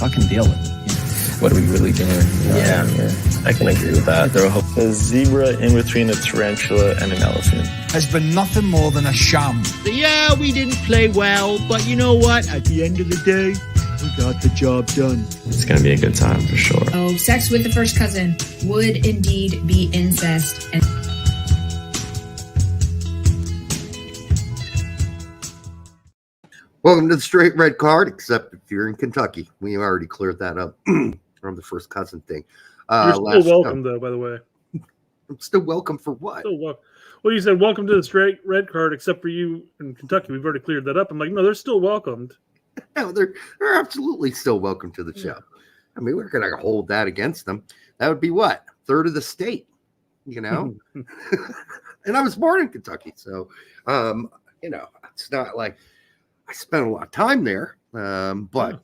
fucking deal with it. What are we really doing? Yeah. I can agree with that. A zebra in between a tarantula and an elephant has been nothing more than a sham. Yeah, we didn't play well, but you know what? At the end of the day, we got the job done. It's going to be a good time for sure. Oh, sex with the first cousin would indeed be incest. And welcome to the Straight Red Card, except if you're in Kentucky. We already cleared that up from the first cousin thing. You're still welcome, though, by the way. I'm still welcome for what? Still welcome. Well, you said welcome to the Straight Red Card, except for you in Kentucky. We've already cleared that up. I'm like, no, they're still welcomed. No, they're absolutely still welcome to the show. I mean, we're going to hold that against them. That would be what? Third of the state, you know? And I was born in Kentucky. So, you know, it's not like I spent a lot of time there, but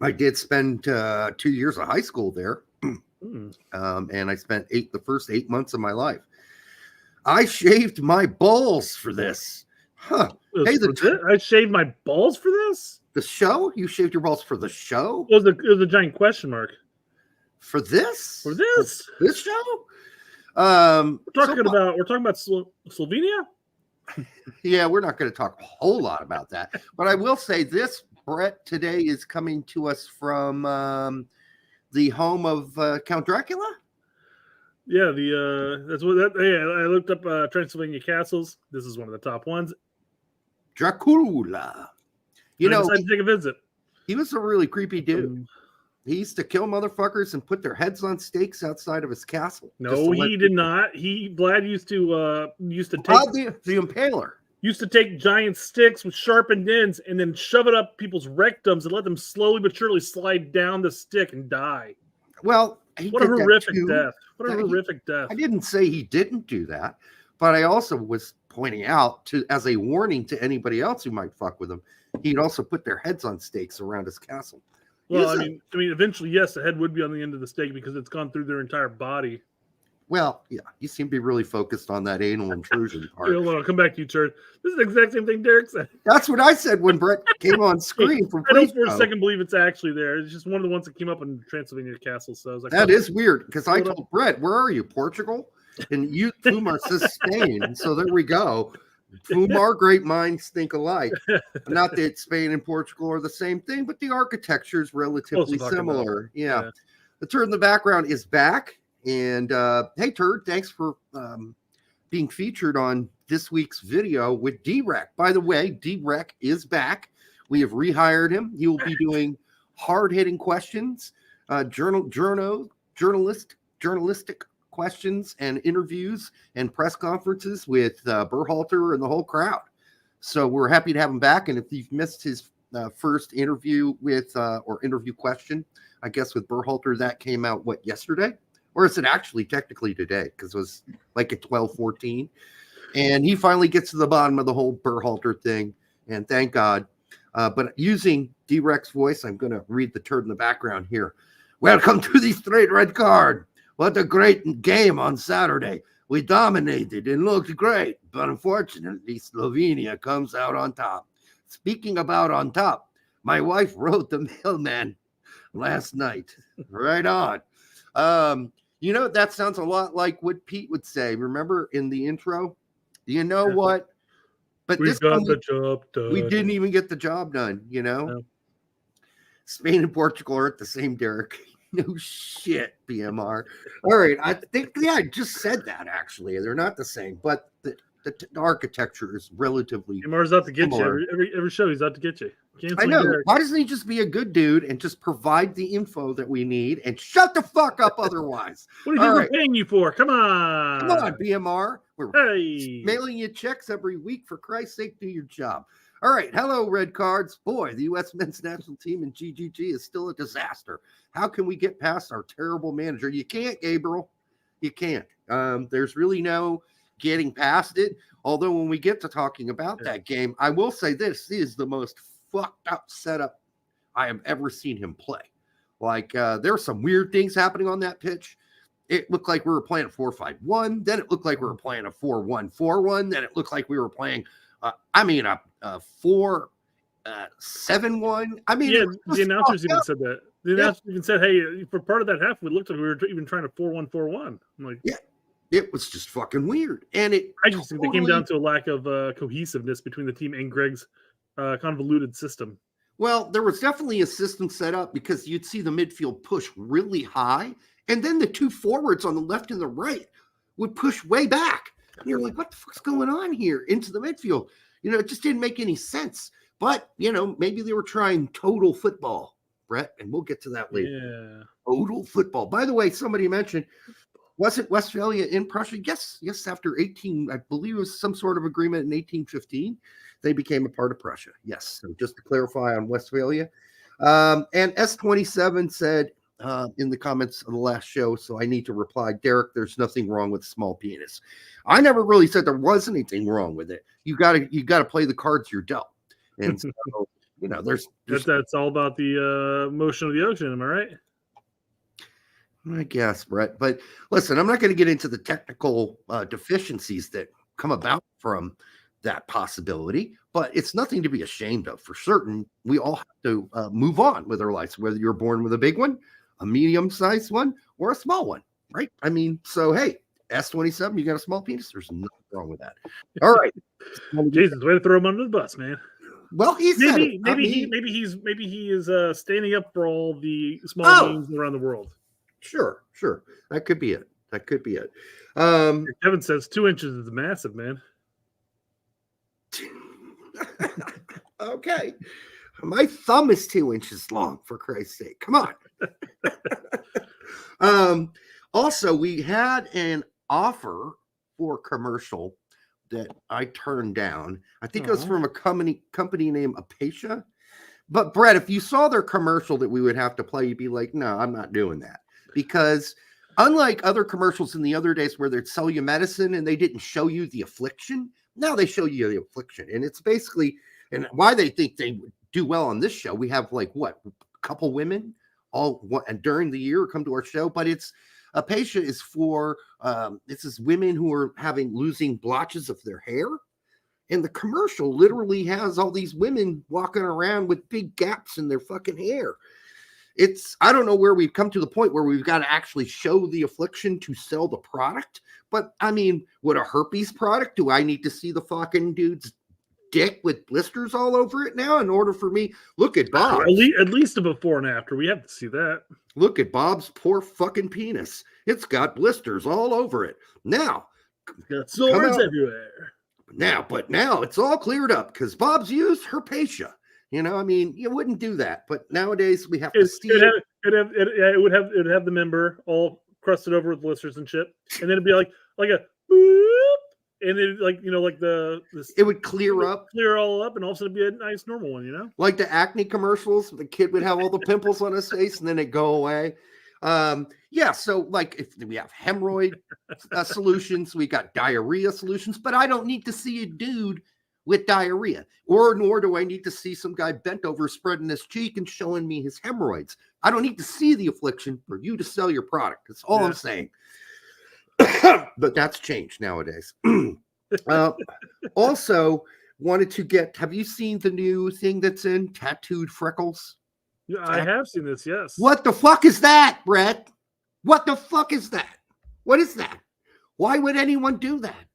I did spend 2 years of high school there. And I spent the first 8 months of my life. I shaved my balls for this. Huh. Hey, I shaved my balls for this? The show? You shaved your balls for the show? It was a giant question mark. For this? For this? This show? We're talking about Slovenia? Yeah, we're not going to talk a whole lot about that. But I will say this, Brett, today is coming to us from the home of Count Dracula. Yeah, that's what that. Yeah, I looked up Transylvania castles. This is one of the top ones. Dracula. You know, decided to take a visit. He was a really creepy dude. He used to kill motherfuckers and put their heads on stakes outside of his castle. No, he did not. Vlad used to take the impaler. Used to take giant sticks with sharpened ends and then shove it up people's rectums and let them slowly but surely slide down the stick and die. Well, what a horrific death! What a horrific death! I didn't say he didn't do that, but I also was pointing out as a warning to anybody else who might fuck with him, he'd also put their heads on stakes around his castle. Well, I mean, eventually, yes, the head would be on the end of the stake because it's gone through their entire body. Well, yeah, you seem to be really focused on that anal intrusion part. Hold on, I'll come back to you, Turd. This is the exact same thing Derek said. That's what I said when Brett came on screen. I don't for a second believe it's actually there. It's just one of the ones that came up in Transylvania Castle. So I was like, that is weird because I told Brett, "Where are you, Portugal?" And you, Fumar, says Spain. So there we go. Fumar, great minds think alike. Not that Spain and Portugal are the same thing, but the architecture is relatively similar. Yeah. The turd in the background is back. And hey, Turd, thanks for being featured on this week's video with D-Rec. By the way, D-Rec is back. We have rehired him. He will be doing hard-hitting questions, journalistic questions and interviews and press conferences with Berhalter and the whole crowd. So we're happy to have him back. And if you've missed his first interview with or interview question, I guess with Berhalter, that came out yesterday? Or is it actually technically today? Because it was like at 12:14. And he finally gets to the bottom of the whole Berhalter thing. And thank God. But using D-Rec's voice, I'm going to read the turd in the background here. Welcome to the Straight Red Card. What a great game on Saturday. We dominated and looked great. But unfortunately, Slovenia comes out on top. Speaking about on top, my wife wrote the mailman last night. Right on. You know, that sounds a lot like what Pete would say. Remember in the intro? You know what? But we got the job done. We didn't even get the job done, you know? No. Spain and Portugal aren't the same, Derek. No shit, BMR. All right. I think, I just said that, actually. They're not the same, but the architecture is relatively BMR's out to get similar. You. Every show he's out to get you. I know. Derek. Why doesn't he just be a good dude and just provide the info that we need and shut the fuck up otherwise? What do you think we're paying you for? Come on. Come on, BMR. We're mailing you checks every week. For Christ's sake, do your job. All right. Hello, Red Cards. Boy, the U.S. men's national team in GGG is still a disaster. How can we get past our terrible manager? You can't, Gabriel. You can't. There's really no getting past it. Although when we get to talking about that game, I will say this is the most fucked up setup I have ever seen him play. Like there were some weird things happening on that pitch. It looked like we were playing a 4-5-1. Then it looked like we were playing a 4-1-4-1. Then it looked like we were playing, a 4 7-1. I mean, Yeah, it was the just announcers fucked even up. said that. The announcers even said, "Hey, for part of that half, we looked like we were even trying to 4-1-4-1." I'm like, Yeah, it was just fucking weird, and it I just think they came totally- down to a lack of cohesiveness between the team and Greg's convoluted system. Well, there was definitely a system set up because you'd see the midfield push really high, and then the two forwards on the left and the right would push way back. And you're like, what the fuck's going on here into the midfield? It just didn't make any sense. But, maybe they were trying total football, Brett, and we'll get to that later. Yeah. Total football. By the way, somebody mentioned, wasn't Westphalia in Prussia? Yes, after 18, I believe it was some sort of agreement in 1815. They became a part of Prussia. Yes. So just to clarify on Westphalia. And S27 said in the comments of the last show, so I need to reply, Derek, there's nothing wrong with small penis. I never really said there was anything wrong with it. You gotta play the cards you're dealt. And so, there's That's all about the motion of the ocean, am I right? I guess, Brett. But listen, I'm not going to get into the technical deficiencies that come about from that possibility, but it's nothing to be ashamed of. For certain, we all have to move on with our lives, whether you're born with a big one, a medium-sized one, or a small one, right? I mean, so hey, S27, you got a small penis? There's nothing wrong with that. All right. Jesus, way to throw him under the bus, man. Well, he said Maybe, it, maybe not he, me. maybe he is standing up for all the small beings around the world. Sure. That could be it. Kevin says 2 inches is massive, man. Okay. My thumb is 2 inches long, for Christ's sake. Come on. Also, we had an offer for commercial that I turned down. I think it was from a company named Apacia. But Brett, if you saw their commercial that we would have to play, you'd be like, no, I'm not doing that. Because unlike other commercials in the other days where they'd sell you medicine and they didn't show you the affliction, now they show you the affliction. And it's basically, and why they think they would do well on this show, we have a couple women and during the year come to our show, but it's Apacia is for this is women who are losing blotches of their hair. And the commercial literally has all these women walking around with big gaps in their fucking hair. I don't know where we've come to the point where we've got to actually show the affliction to sell the product. But I mean, with a herpes product, do I need to see the fucking dude's dick with blisters all over it now in order for me? Look at Bob. At least a before and after. We have to see that. Look at Bob's poor fucking penis. It's got blisters all over it. Now, got swords everywhere. But now it's all cleared up because Bob's used Herpacia. I mean, you wouldn't do that, but nowadays we have to see it. It would have the member all crusted over with blisters and shit, and then it'd be like a boop, and it it would clear all up, and all of a sudden it'd be a nice normal one, like the acne commercials. The kid would have all the pimples on his face, and then it go away. So like if we have hemorrhoid solutions, we got diarrhea solutions, but I don't need to see a dude with diarrhea, nor do I need to see some guy bent over spreading his cheek and showing me his hemorrhoids. I don't need to see the affliction for you to sell your product. That's all I'm saying. But that's changed nowadays. Also wanted to have you seen the new thing that's in tattooed freckles? Yeah, I have seen this, yes. What the fuck is that, Brett? What the fuck is that? What is that? Why would anyone do that?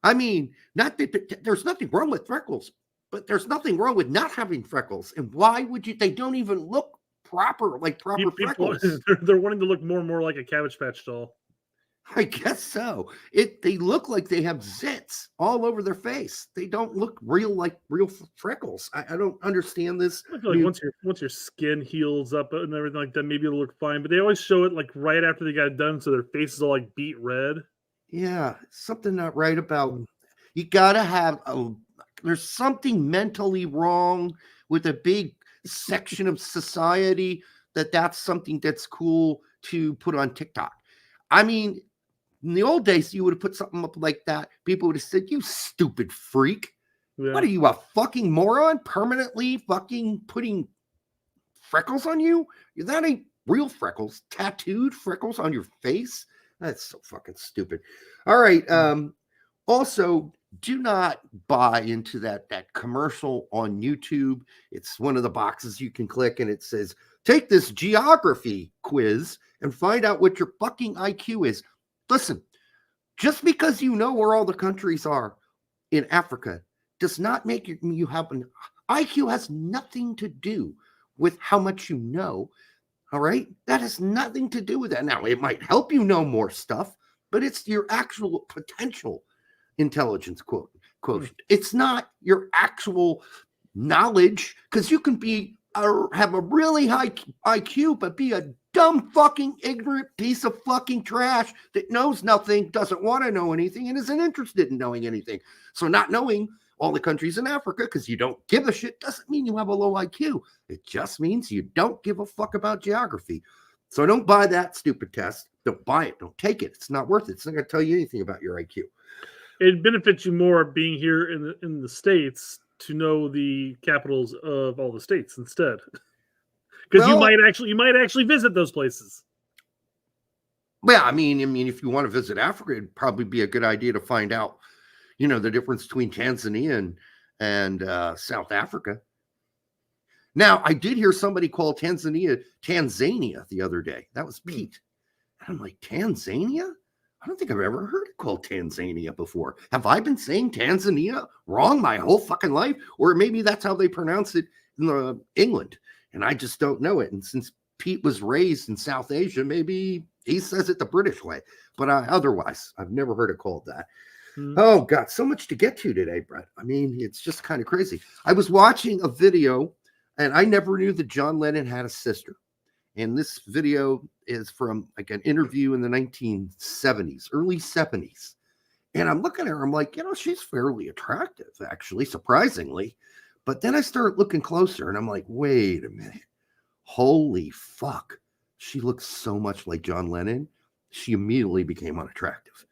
I mean, not that there's nothing wrong with freckles, but there's nothing wrong with not having freckles. And why would you? They don't even look proper, like proper freckles. They're wanting to look more and more like a Cabbage Patch doll. I guess so. They look like they have zits all over their face. They don't look real freckles. I don't understand this. I feel like once your skin heals up and everything like that, maybe it'll look fine. But they always show it like right after they got it done, so their face is all like beet red. Yeah, something not right about. You gotta have there's something mentally wrong with a big section of society that's something that's cool to put on TikTok. I mean, in the old days, you would have put something up like that. People would have said, "You stupid freak! Yeah. What are you, a fucking moron? Permanently fucking putting freckles on you? That ain't real freckles. Tattooed freckles on your face? That's so fucking stupid." All right. Also, do not buy into that commercial on YouTube. It's one of the boxes you can click and it says, take this geography quiz and find out what your fucking IQ is. Listen, just because you know where all the countries are in Africa does not make you have an IQ. Has nothing to do with how much you know. All right. That has nothing to do with that. Now, it might help you know more stuff, but it's your actual potential intelligence quotient. It's not your actual knowledge, because you can be have a really high IQ, but be a dumb fucking ignorant piece of fucking trash that knows nothing, doesn't want to know anything, and isn't interested in knowing anything. So not knowing all the countries in Africa because you don't give a shit doesn't mean you have a low IQ. It just means you don't give a fuck about geography. So don't buy that stupid test. Don't buy it. Don't take it. It's not worth it. It's not going to tell you anything about your IQ. It benefits you more being here in the States to know the capitals of all the states instead, because you might actually visit those places. Well, I mean, if you want to visit Africa, it'd probably be a good idea to find out, the difference between Tanzania and South Africa. Now, I did hear somebody call Tanzania the other day. That was Pete. And I'm like, Tanzania? I don't think I've ever heard it called Tanzania before. Have I been saying Tanzania wrong my whole fucking life? Or maybe that's how they pronounce it in England, and I just don't know it. And since Pete was raised in South Asia, maybe he says it the British way. But otherwise, I've never heard it called that. Oh, God, so much to get to today, Brett. I mean, it's just kind of crazy. I was watching a video, and I never knew that John Lennon had a sister. And this video is from like an interview in the 1970s, early 70s. And I'm looking at her, I'm like, she's fairly attractive, actually, surprisingly. But then I started looking closer and I'm like, wait a minute. Holy fuck. She looks so much like John Lennon. She immediately became unattractive.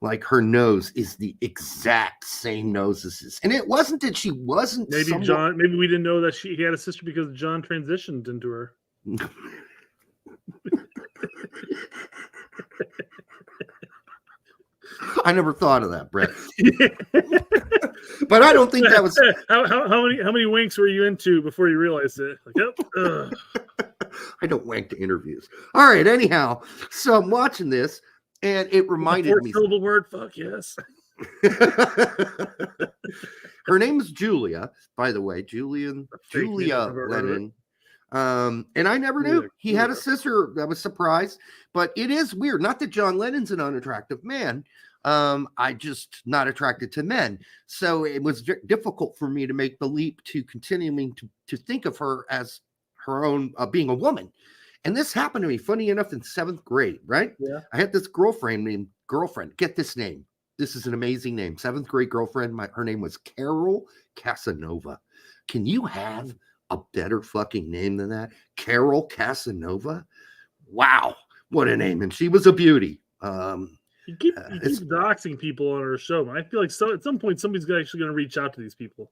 Like her nose is the exact same nose as his. And it wasn't that she wasn't. Maybe we didn't know that he had a sister because John transitioned into her. I never thought of that, Brett. But I don't think that was how many winks were you into before you realized it? Like, I don't wank to interviews. All right, anyhow, so I'm watching this and it reminded me. Syllable word, fuck yes. Her name is Julia, by the way, Julia Lennon. And I never knew he had a sister. I was surprised, but it is weird. Not that John Lennon's an unattractive man. I just not attracted to men. So it was difficult for me to make the leap to continuing to think of her as her own being a woman. And this happened to me, funny enough, in 7th grade, right? Yeah. I had this girlfriend. Get this name. This is an amazing name. 7th grade girlfriend. Her name was Carol Casanova. Can you have a better fucking name than that? Carol Casanova. Wow, what a name. And she was a beauty. You keep doxing people on our show, man. I feel like at some point somebody's actually going to reach out to these people.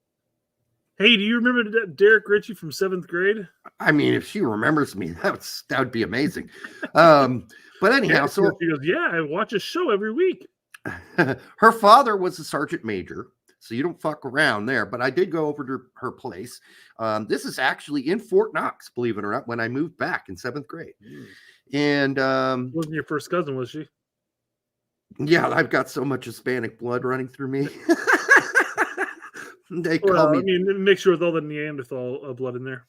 Hey, do you remember Derek Ritchie from 7th grade? I mean, if she remembers me, that would be amazing. But anyhow, so she goes, yeah, I watch a show every week. Her father was a sergeant major, so you don't fuck around there. But I did go over to her place. This is actually in Fort Knox, believe it or not, when I moved back in 7th grade. And wasn't your first cousin, was she? Yeah, I've got so much Hispanic blood running through me. They call me. I mean, mixture with all the Neanderthal blood in there.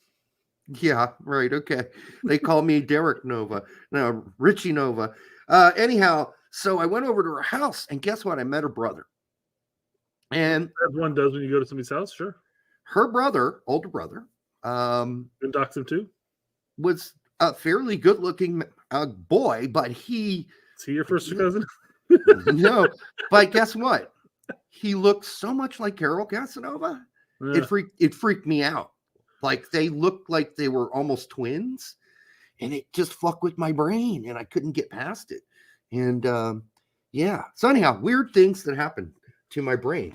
Yeah, right. Okay. They call me Derek Nova. No, Richie Nova. Anyhow, so I went over to her house, and guess what? I met her brother. And as one does when you go to somebody's house, sure. Her brother, older brother, and dox him too, was a fairly good-looking boy, but is he your first cousin? No, but guess what? He looked so much like Carol Casanova. Yeah. It freaked me out. Like they looked like they were almost twins, and it just fucked with my brain, and I couldn't get past it. And yeah, so anyhow, weird things that happened to my brain.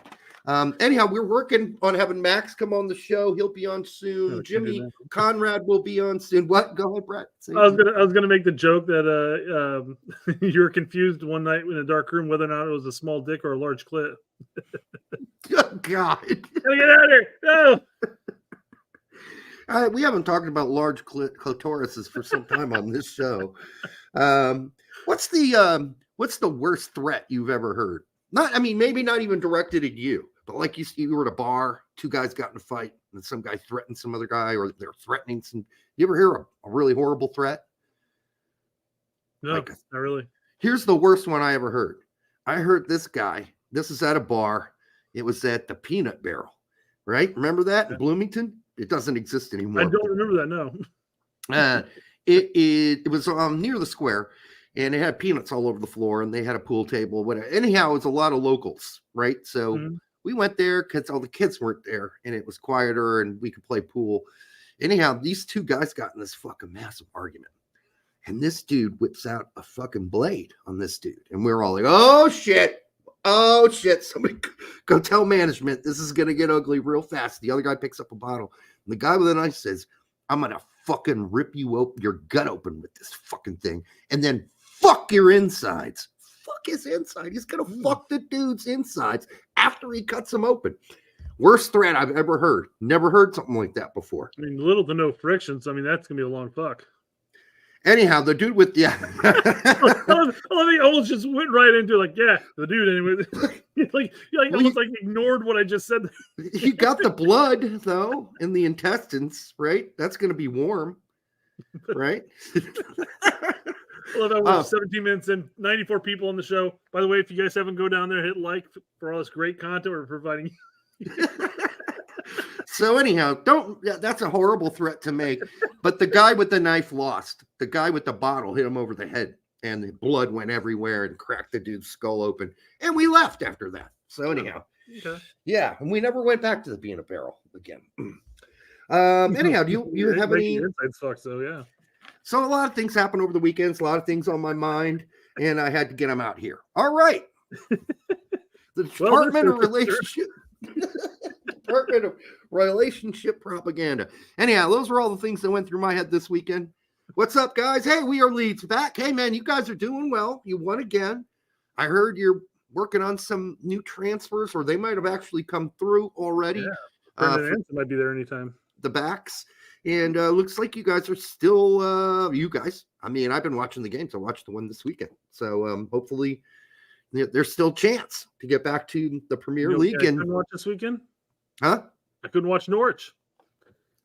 Anyhow, we're working on having Max come on the show. He'll be on soon. Jimmy Conrad will be on soon. What? Go ahead, Brett. I was gonna make the joke that you were confused one night in a dark room whether or not it was a small dick or a large clit. Oh, God. Gotta get out of here. No. We haven't talked about large clitorises for some time on this show. What's the worst threat you've ever heard? Maybe not even directed at you, but like you were at a bar, two guys got in a fight, and some guy threatened some other guy, or they're threatening some. You ever hear a really horrible threat? No, not really. Here's the worst one I ever heard. I heard this guy. This is at a bar. It was at the Peanut Barrel, right? Remember that in Bloomington? It doesn't exist anymore. I don't remember that. No. It was near the square, and it had peanuts all over the floor, and they had a pool table. Whatever. Anyhow, it was a lot of locals, right? So we went there because all the kids weren't there, and it was quieter, and we could play pool. Anyhow, these two guys got in this fucking massive argument, and this dude whips out a fucking blade on this dude, and we're all like, "Oh shit! Oh shit! Somebody go tell management this is gonna get ugly real fast." The other guy picks up a bottle, and the guy with the knife says, "I'm gonna fucking rip your gut open with this fucking thing, and then fuck your insides." Fuck his inside. He's gonna fuck the dude's insides after he cuts him open. Worst threat I've ever heard. Never heard something like that before. I mean, little to no friction. So, I mean, that's gonna be a long fuck. Anyhow, the dude with I almost just went right into the dude anyway. Almost ignored what I just said. He got the blood though in the intestines, right? That's going to be warm, right? Well, that was 17 minutes in, 94 people on the show. By the way, if you guys haven't go down there, hit like for all this great content we're providing. So anyhow, that's a horrible threat to make. But the guy with the knife lost. The guy with the bottle hit him over the head, and the blood went everywhere and cracked the dude's skull open. And we left after that. So anyhow, yeah, and we never went back to the Peanut Barrel again. Anyhow, do you have any inside sucks? So yeah. So a lot of things happened over the weekends. A lot of things on my mind, and I had to get them out here. All right, the Department of Relationship. Department of Relationship Propaganda. Anyhow, those were all the things that went through my head this weekend. What's up, guys? Hey, we are Leeds back. Hey, man, you guys are doing well. You won again. I heard you're working on some new transfers, or they might have actually come through already. Yeah. Brendan Anson might be there anytime. The backs. And looks like you guys are still, you guys. I mean, I've been watching the games. I watched the one this weekend. So hopefully there's still a chance to get back to the Premier League. I couldn't watch this weekend. Huh? I couldn't watch Norwich.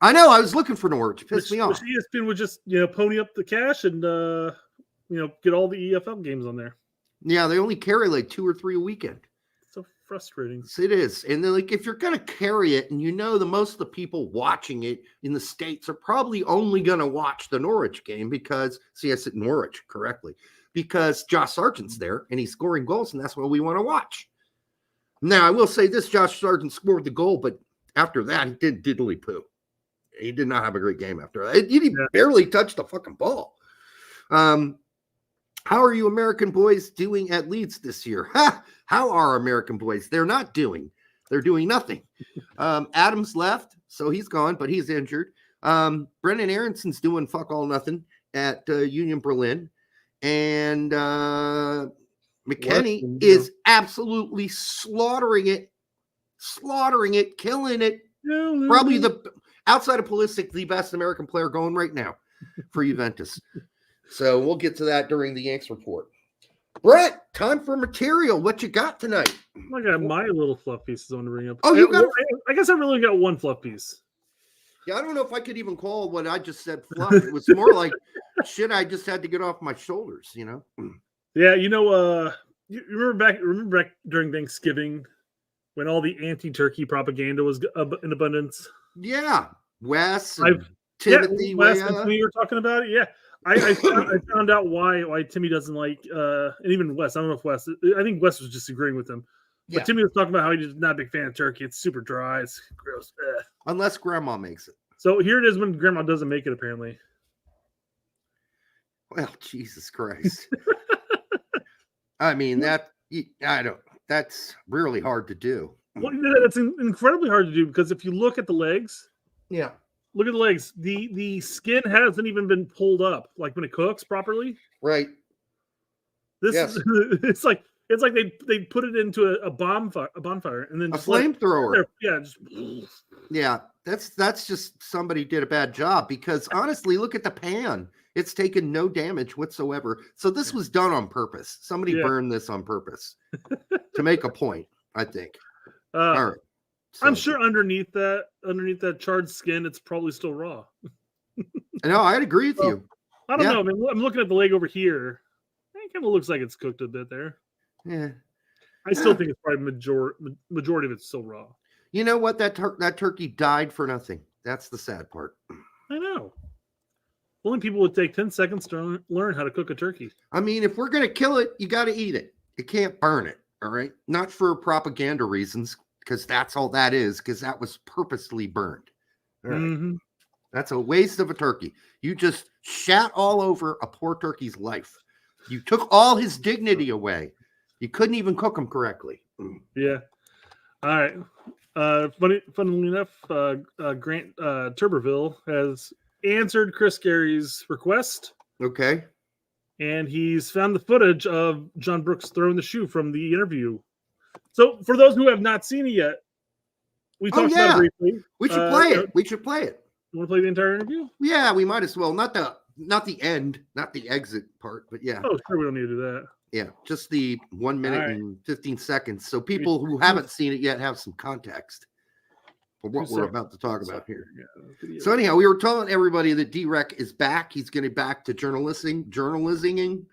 I know. I was looking for Norwich. It pissed me off. ESPN would just pony up the cash and get all the EFL games on there. Yeah, they only carry like 2 or 3 a weekend. So frustrating. It is. And then, like, if you're going to carry it, and the most of the people watching it in the States are probably only going to watch the Norwich game because, see, I said Norwich correctly, because Josh Sargent's there and he's scoring goals, and that's what we want to watch. Now, I will say this, Josh Sargent scored the goal, but after that, he did diddly poo. He did not have a great game after that. He barely touched the fucking ball. How are you American boys doing at Leeds this year? How are American boys? They're not doing. They're doing nothing. Adams left, so he's gone, but he's injured. Brendan Aronson's doing fuck all nothing at Union Berlin. And McKennie is absolutely slaughtering it, killing it. Probably outside of Pulisic, the best American player going right now for Juventus. So we'll get to that during the Yanks report. Brett, time for material. What you got tonight? I got my little fluff pieces I want to bring up. Oh, you got? I guess I really got one fluff piece. Yeah, I don't know if I could even call what I just said fluff. It was more like shit I just had to get off my shoulders, Yeah, you remember back during Thanksgiving when all the anti-turkey propaganda was in abundance? Yeah. Wes and Timothy. Wes and Timmy were talking about it. Yeah. I found out why Timmy doesn't like, and even Wes. I don't know if Wes. I think Wes was just agreeing with him. But Yeah. Timmy was talking about how he's not a big fan of turkey. It's super dry. It's gross. Unless Grandma makes it. So here it is when Grandma doesn't make it. Apparently. Well, Jesus Christ. I mean that's really hard to do. Well, that's incredibly hard to do because if you look at the legs, Yeah. look at the legs. The skin hasn't even been pulled up, like when it cooks properly. Right. This Yes. it's like they put it into a bonfire, and then A just let it- flamethrower. Yeah, just Yeah. That's just somebody did a bad job because honestly, look at the pan. It's taken no damage whatsoever. So this was done on purpose. Somebody Yeah. burned this on purpose to make a point, I think. All right. I'm So- sure underneath that charred skin, it's probably still raw. No, I'd agree with you. I don't Yeah. know. I mean, I'm looking at the leg over here. It kind of looks like it's cooked a bit there. Yeah. I still think it's probably majority of it's still raw. You know what? That turkey died for nothing. That's the sad part. I know. Only people would take 10 seconds to learn how to cook a turkey. I mean, if we're going to kill it, you got to eat it. You can't burn it. All right. Not for propaganda reasons, because that's all that is, because that was purposely burned. All right. Mhm. That's a waste of a turkey. You just shat all over a poor turkey's life. You took all his dignity away. You couldn't even cook him correctly. Yeah. All right. Funnily enough, Grant Tuberville has answered Chris Gary's request, Okay. and he's found the footage of John Brooks throwing the shoe from the interview. So, for those who have not seen it yet, we talked about it briefly. We should play it. We should play it. You want to play the entire interview? Yeah, we might as well. Not the end, not the exit part, but yeah. Oh, sure. We don't need to do that. Yeah, just the 1 minute All right. and 15 seconds. So people who haven't seen it yet have some context for what we're about to talk about here. Yeah, So anyhow, we were telling everybody that D-Rec is back. He's getting back to journalizing.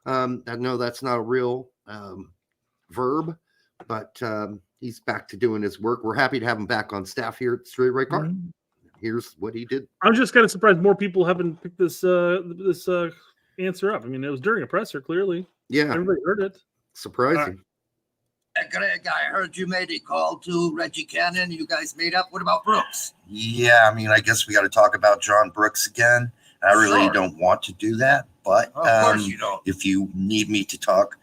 I know that's not a real verb, but he's back to doing his work. We're happy to have him back on staff here at Straight Right Car. Mhm. Here's what he did. I'm just kind of surprised more people haven't picked this answer up. I mean, it was during a presser, clearly. Yeah, Everybody heard it. surprising. Greg, I heard you made a call to Reggie Cannon. You guys made up. What about Brooks? Yeah, I mean, I guess we got to talk about John Brooks again. I really Sure. don't want to do that, but Of course you don't. if you need me to talk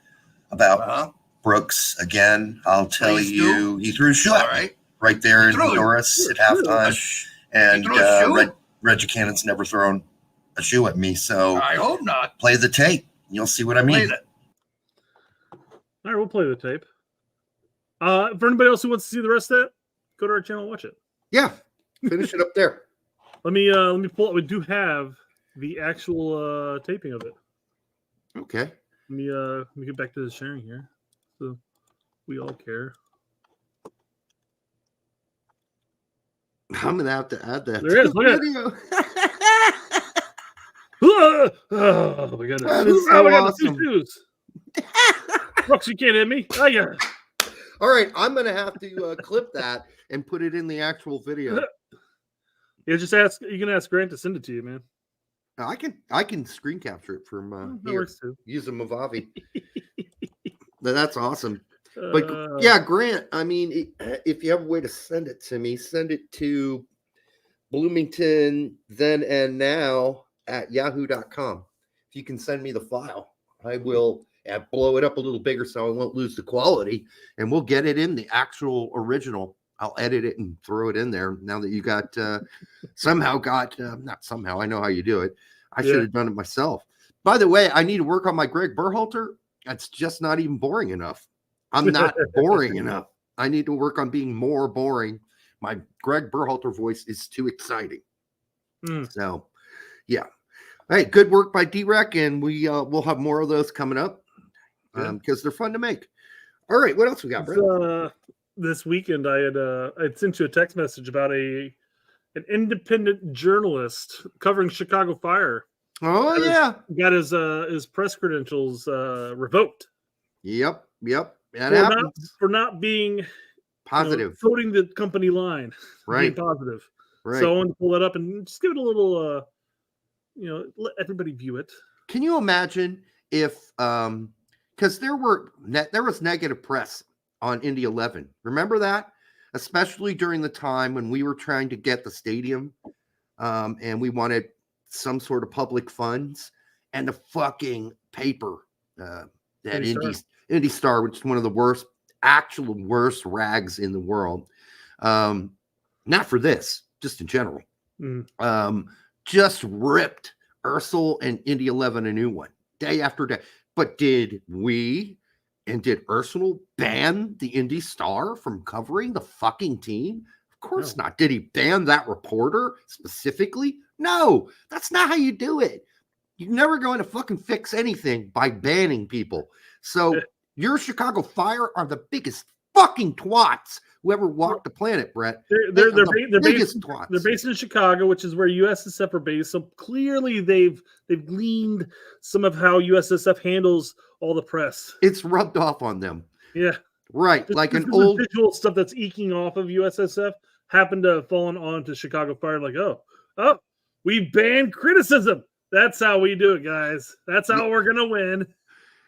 about Uh-huh. Brooks again, I'll tell Please you he threw a shoe All at me right. right there in Threw it. Honduras at halftime, and threw a shoe? Reggie Cannon's never thrown a shoe at me. So I hope not. play the tape, you'll see what I mean. Play that. All right, we'll play the tape. For anybody else who wants to see the rest of that, go to our channel and watch it. Yeah, finish it up there. Let me pull up. We do have the actual taping of it. Okay. Let me get back to the sharing here, so we all care. I'm gonna have to add that. There to is, the look at it. video. Oh my goodness! That is so oh my goodness! awesome. Two shoes. Brooks, you can't hit me. Oh yeah. All right, I'm gonna have to clip that and put it in the actual video. Yeah, just ask. You can ask Grant to send it to you, man. I can screen capture it from That here works too. using Movavi. That's awesome. But Uh, yeah, Grant, I mean, if you have a way to send it to me, send it to Bloomington then and now at yahoo.com. If you can send me the file, I will blow it up a little bigger so I won't lose the quality, and we'll get it in the actual original. I'll edit it and throw it in there now that you got not somehow, I know how you do it. I should have done it myself. By the way, I need to work on my Greg Berhalter. That's just not even boring enough. I'm not boring enough. I need to work on being more boring. My Greg Berhalter voice is too exciting. So, yeah. All right, good work by D-Rec, and we'll have more of those coming up because they're fun to make. All right, what else we got, Brett? This weekend, I'd sent you a text message about an independent journalist covering Chicago fire. Oh yeah, got his press credentials revoked. Yep. That happens. For not being Positive, voting the company line, right? Being positive. Right. So I wanted to pull that up and just give it a little, let everybody view it. Can you imagine if, because there was negative press on Indy 11. Remember that? Especially during the time when we were trying to get the stadium and we wanted some sort of public funds, and the fucking paper, that Indy Star, which is one of the worst actual worst rags in the world. Not for this, just in general. Just ripped Ursel and Indy 11 a new one day after day. But did Ursel ban the Indy Star from covering the fucking team? Of course not. Did he ban that reporter specifically? No, that's not how you do it. You're never going to fucking fix anything by banning people. So your Chicago Fire are the biggest fucking twats who ever walked the planet, Brett. They're based in Chicago, which is where USSF are based. So clearly they've gleaned some of how USSF handles all the press. It's rubbed off on them. Yeah. Right. This, like this an old visual stuff that's eking off of USSF happened to have fallen onto Chicago Fire. Like, oh, we ban criticism. That's how we do it, guys. That's how we're gonna win.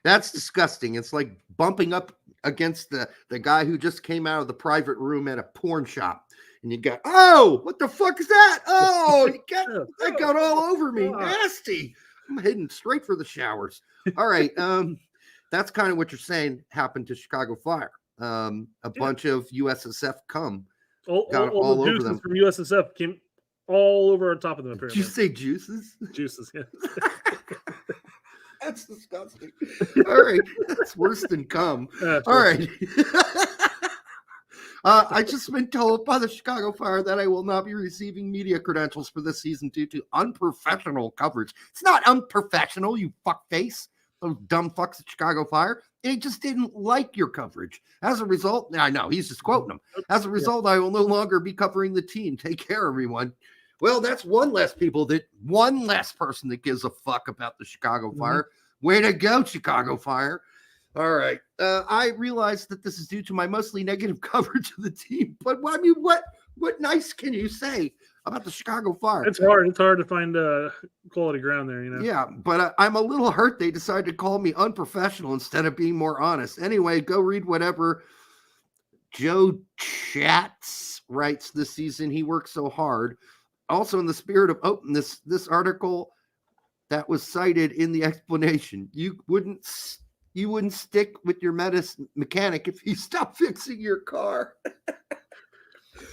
That's disgusting. It's like bumping up against the guy who just came out of the private room at a porn shop. And you got, oh, what the fuck is that? Oh, that got all over me. Nasty. I'm heading straight for the showers. All right. That's kind of what you're saying happened to Chicago Fire. A bunch of USSF got all over them. From USSF came all over on top of them. Apparently. Did you say juices? Juices, yeah. That's disgusting. All right. That's worse than cum. All right. I just been told by the Chicago Fire that I will not be receiving media credentials for this season due to unprofessional coverage. It's not unprofessional, you fuckface. Those dumb fucks at Chicago Fire. They just didn't like your coverage. As a result, I know he's just quoting them. As a result, I will no longer be covering the team. Take care, everyone. Well, that's one less person that gives a fuck about the Chicago Fire. Way to go, Chicago Fire. All right. I realize that this is due to my mostly negative coverage of the team, but I mean, what nice can you say about the Chicago Fire? It's hard. It's hard to find quality ground there, you know? Yeah, but I'm a little hurt they decided to call me unprofessional instead of being more honest. Anyway, go read whatever Joe Chats writes this season. He works so hard. Also, in the spirit of openness, this article that was cited in the explanation, you wouldn't stick with your mechanic if he stopped fixing your car.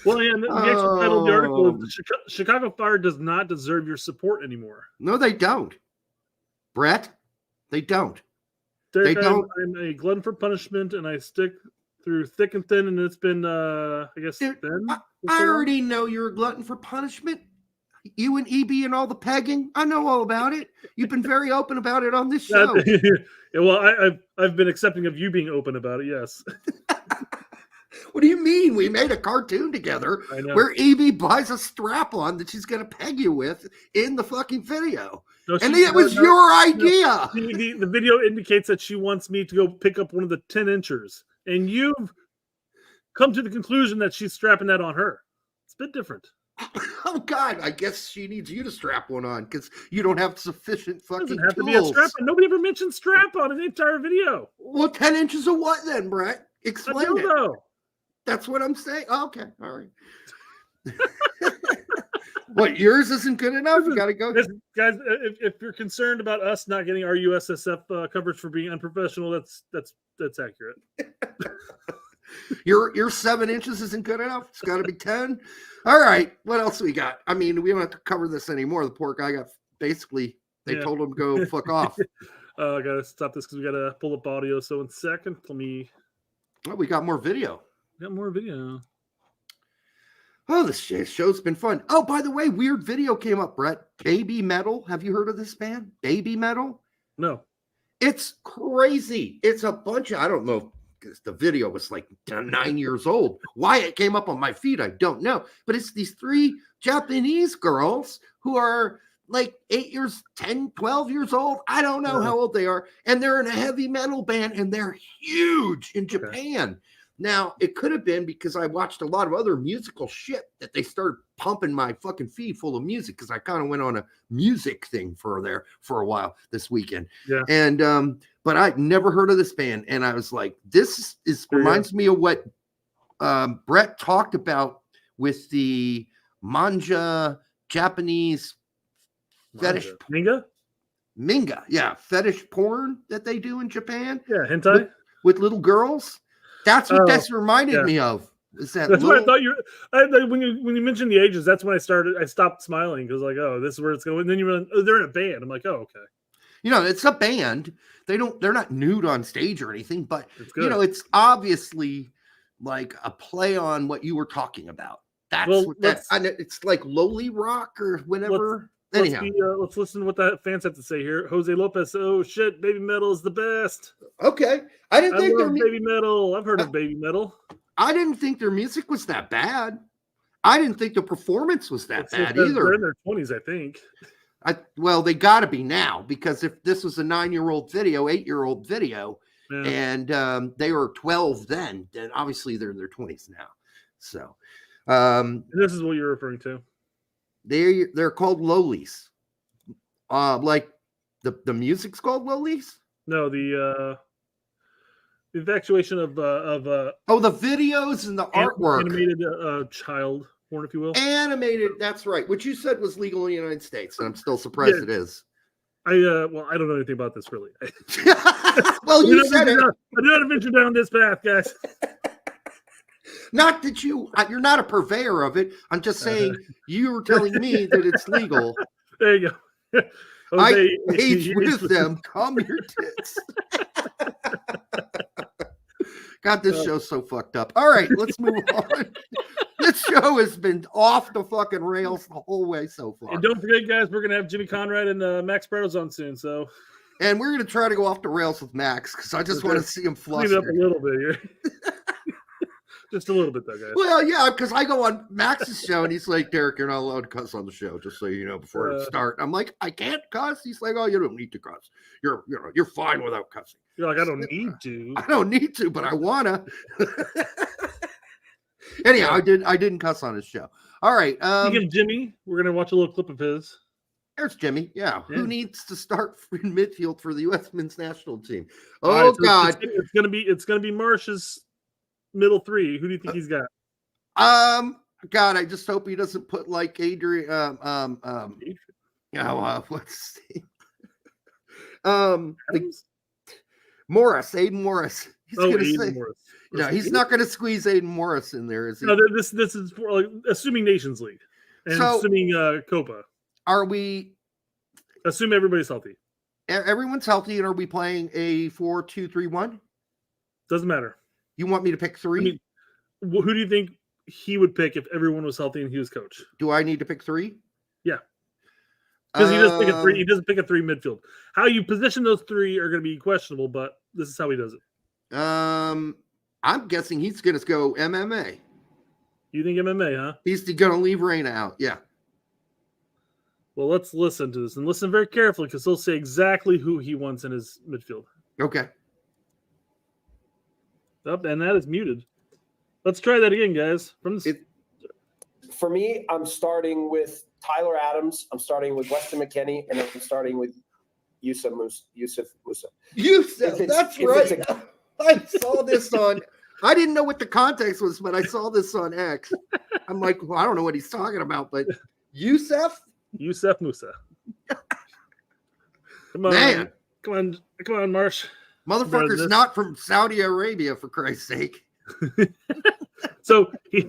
Well, yeah, the actual title of the article is Chicago Fire does not deserve your support anymore. No, they don't. Brett, they don't. They don't. I'm a glutton for punishment, and I stick through thick and thin, and it's been, I guess, Dude, thin. I already know you're a glutton for punishment. You and EB and all the pegging, I know all about it. You've been very open about it on this show. Yeah, well, I've been accepting of you being open about it, yes. What do you mean? We made a cartoon together where Evie buys a strap-on that she's going to peg you with in the fucking video. And it was your idea. The video indicates that she wants me to go pick up one of the 10-inchers. And you've come to the conclusion that she's strapping that on her. It's a bit different. Oh, God. I guess she needs you to strap one on because you don't have sufficient fucking tools. It doesn't have to be a strap-on. Nobody ever mentioned strap-on in the entire video. Well, 10 inches of what then, Brett? Explain it. Know. That's what I'm saying. Oh, okay. All right. What, yours isn't good enough? You got to go. Guys, if you're concerned about us not getting our USSF coverage for being unprofessional, that's accurate. Your 7 inches isn't good enough. It's got to be 10. All right. What else we got? I mean, we don't have to cover this anymore. The poor guy got basically, they told him to go fuck off. I got to stop this because we got to pull up audio. So in a second, we got more video. Got more video. Oh, this show's been fun. Oh, by the way, weird video came up, Brett. Baby Metal. Have you heard of this band? Baby Metal? No. It's crazy. It's a bunch of, I don't know, because the video was like 9 years old. Why it came up on my feed, I don't know. But it's these 3 Japanese girls who are like 8 years, 10, 12 years old. I don't know how old they are. And they're in a heavy metal band, and they're huge in Japan. Now, it could have been because I watched a lot of other musical shit that they started pumping my fucking feed full of music because I kind of went on a music thing for a while this weekend. Yeah. And but I'd never heard of this band, and I was like, this reminds me of what Brett talked about with the manga Japanese fetish Minga, yeah, fetish porn that they do in Japan. Yeah, hentai with little girls. That's what this reminded me of. Is that that's what I thought when you mentioned the ages, that's when I stopped smiling because like, oh, this is where it's going. And then you realize, oh, they're in a band. I'm like, oh, okay. You know, it's a band. They're not nude on stage or anything, but you know, it's obviously like a play on what you were talking about. That's it's like lowly rock or whatever. Anyhow, let's listen to what the fans have to say here. Jose Lopez, oh shit, Baby Metal is the best. Okay, I love Baby Metal. I've heard of Baby Metal. I didn't think their music was that bad. I didn't think the performance was that bad either. They're in their 20s, I think. Well, they got to be now, because if this was a 9-year-old video, 8-year-old video, and they were 12 then obviously they're in their 20s now. So this is what you're referring to. They're called lowlies. Like the music's called lowlies? No, the infatuation of the videos and the artwork. Animated child porn, if you will. Animated, that's right. Which you said was legal in the United States, and I'm still surprised it is. I don't know anything about this really. Well, you said it. I did not venture down this path, guys. Not that you're not a purveyor of it. I'm just saying you were telling me that it's legal. There you go. I age with them. Calm your tits. God, this show's so fucked up. All right, let's move on. This show has been off the fucking rails the whole way so far. And don't forget, guys, we're gonna have Jimmy Conrad and Max Brettos on soon. So, and we're gonna try to go off the rails with Max because I just want to see him fluster. Clean it up a little bit here. Just a little bit, though, guys. Well, yeah, because I go on Max's show and he's like, Derek, you're not allowed to cuss on the show, just so you know before it starts. I'm like, I can't cuss. He's like, oh, you don't need to cuss. You're fine without cussing. You're like, I don't need to. I don't need to, but I wanna. Anyhow, I didn't cuss on his show. All right. Speaking of Jimmy, we're gonna watch a little clip of his. There's Jimmy. Yeah. Who needs to start in midfield for the U.S. men's national team? Oh, God. It's gonna be Marsh's middle three. Who do you think he's got? God, I just hope he doesn't put like Adrian. What's his name? Morris, Aiden Morris. He's gonna say Morris. No, he's not going to squeeze Aiden Morris in there, is he? No, this is for, like, assuming Nations League and assuming Copa. Are we? Assume everybody's healthy. Everyone's healthy, and are we playing a 4-2-3-1? Doesn't matter. You want me to pick three? I mean, who do you think he would pick if everyone was healthy and he was coach? Do I need to pick three? Yeah, because he doesn't pick a three. He doesn't pick a three midfield. How you position those three are going to be questionable, but this is how he does it. I'm guessing he's going to go MMA. You think MMA, huh? He's going to leave Reyna out. Yeah. Well, let's listen to this and listen very carefully because he'll say exactly who he wants in his midfield. Okay. And that is muted. Let's try that again, guys. For me, I'm starting with Tyler Adams. I'm starting with Weston McKennie, and I'm starting with Yusuf Musa. That's right. I saw this on. I didn't know what the context was, but I saw this on X. I'm like, well, I don't know what he's talking about, but Yusuf Musa. Come on, man. Come on, Marsh. Motherfucker's not from Saudi Arabia, for Christ's sake. So he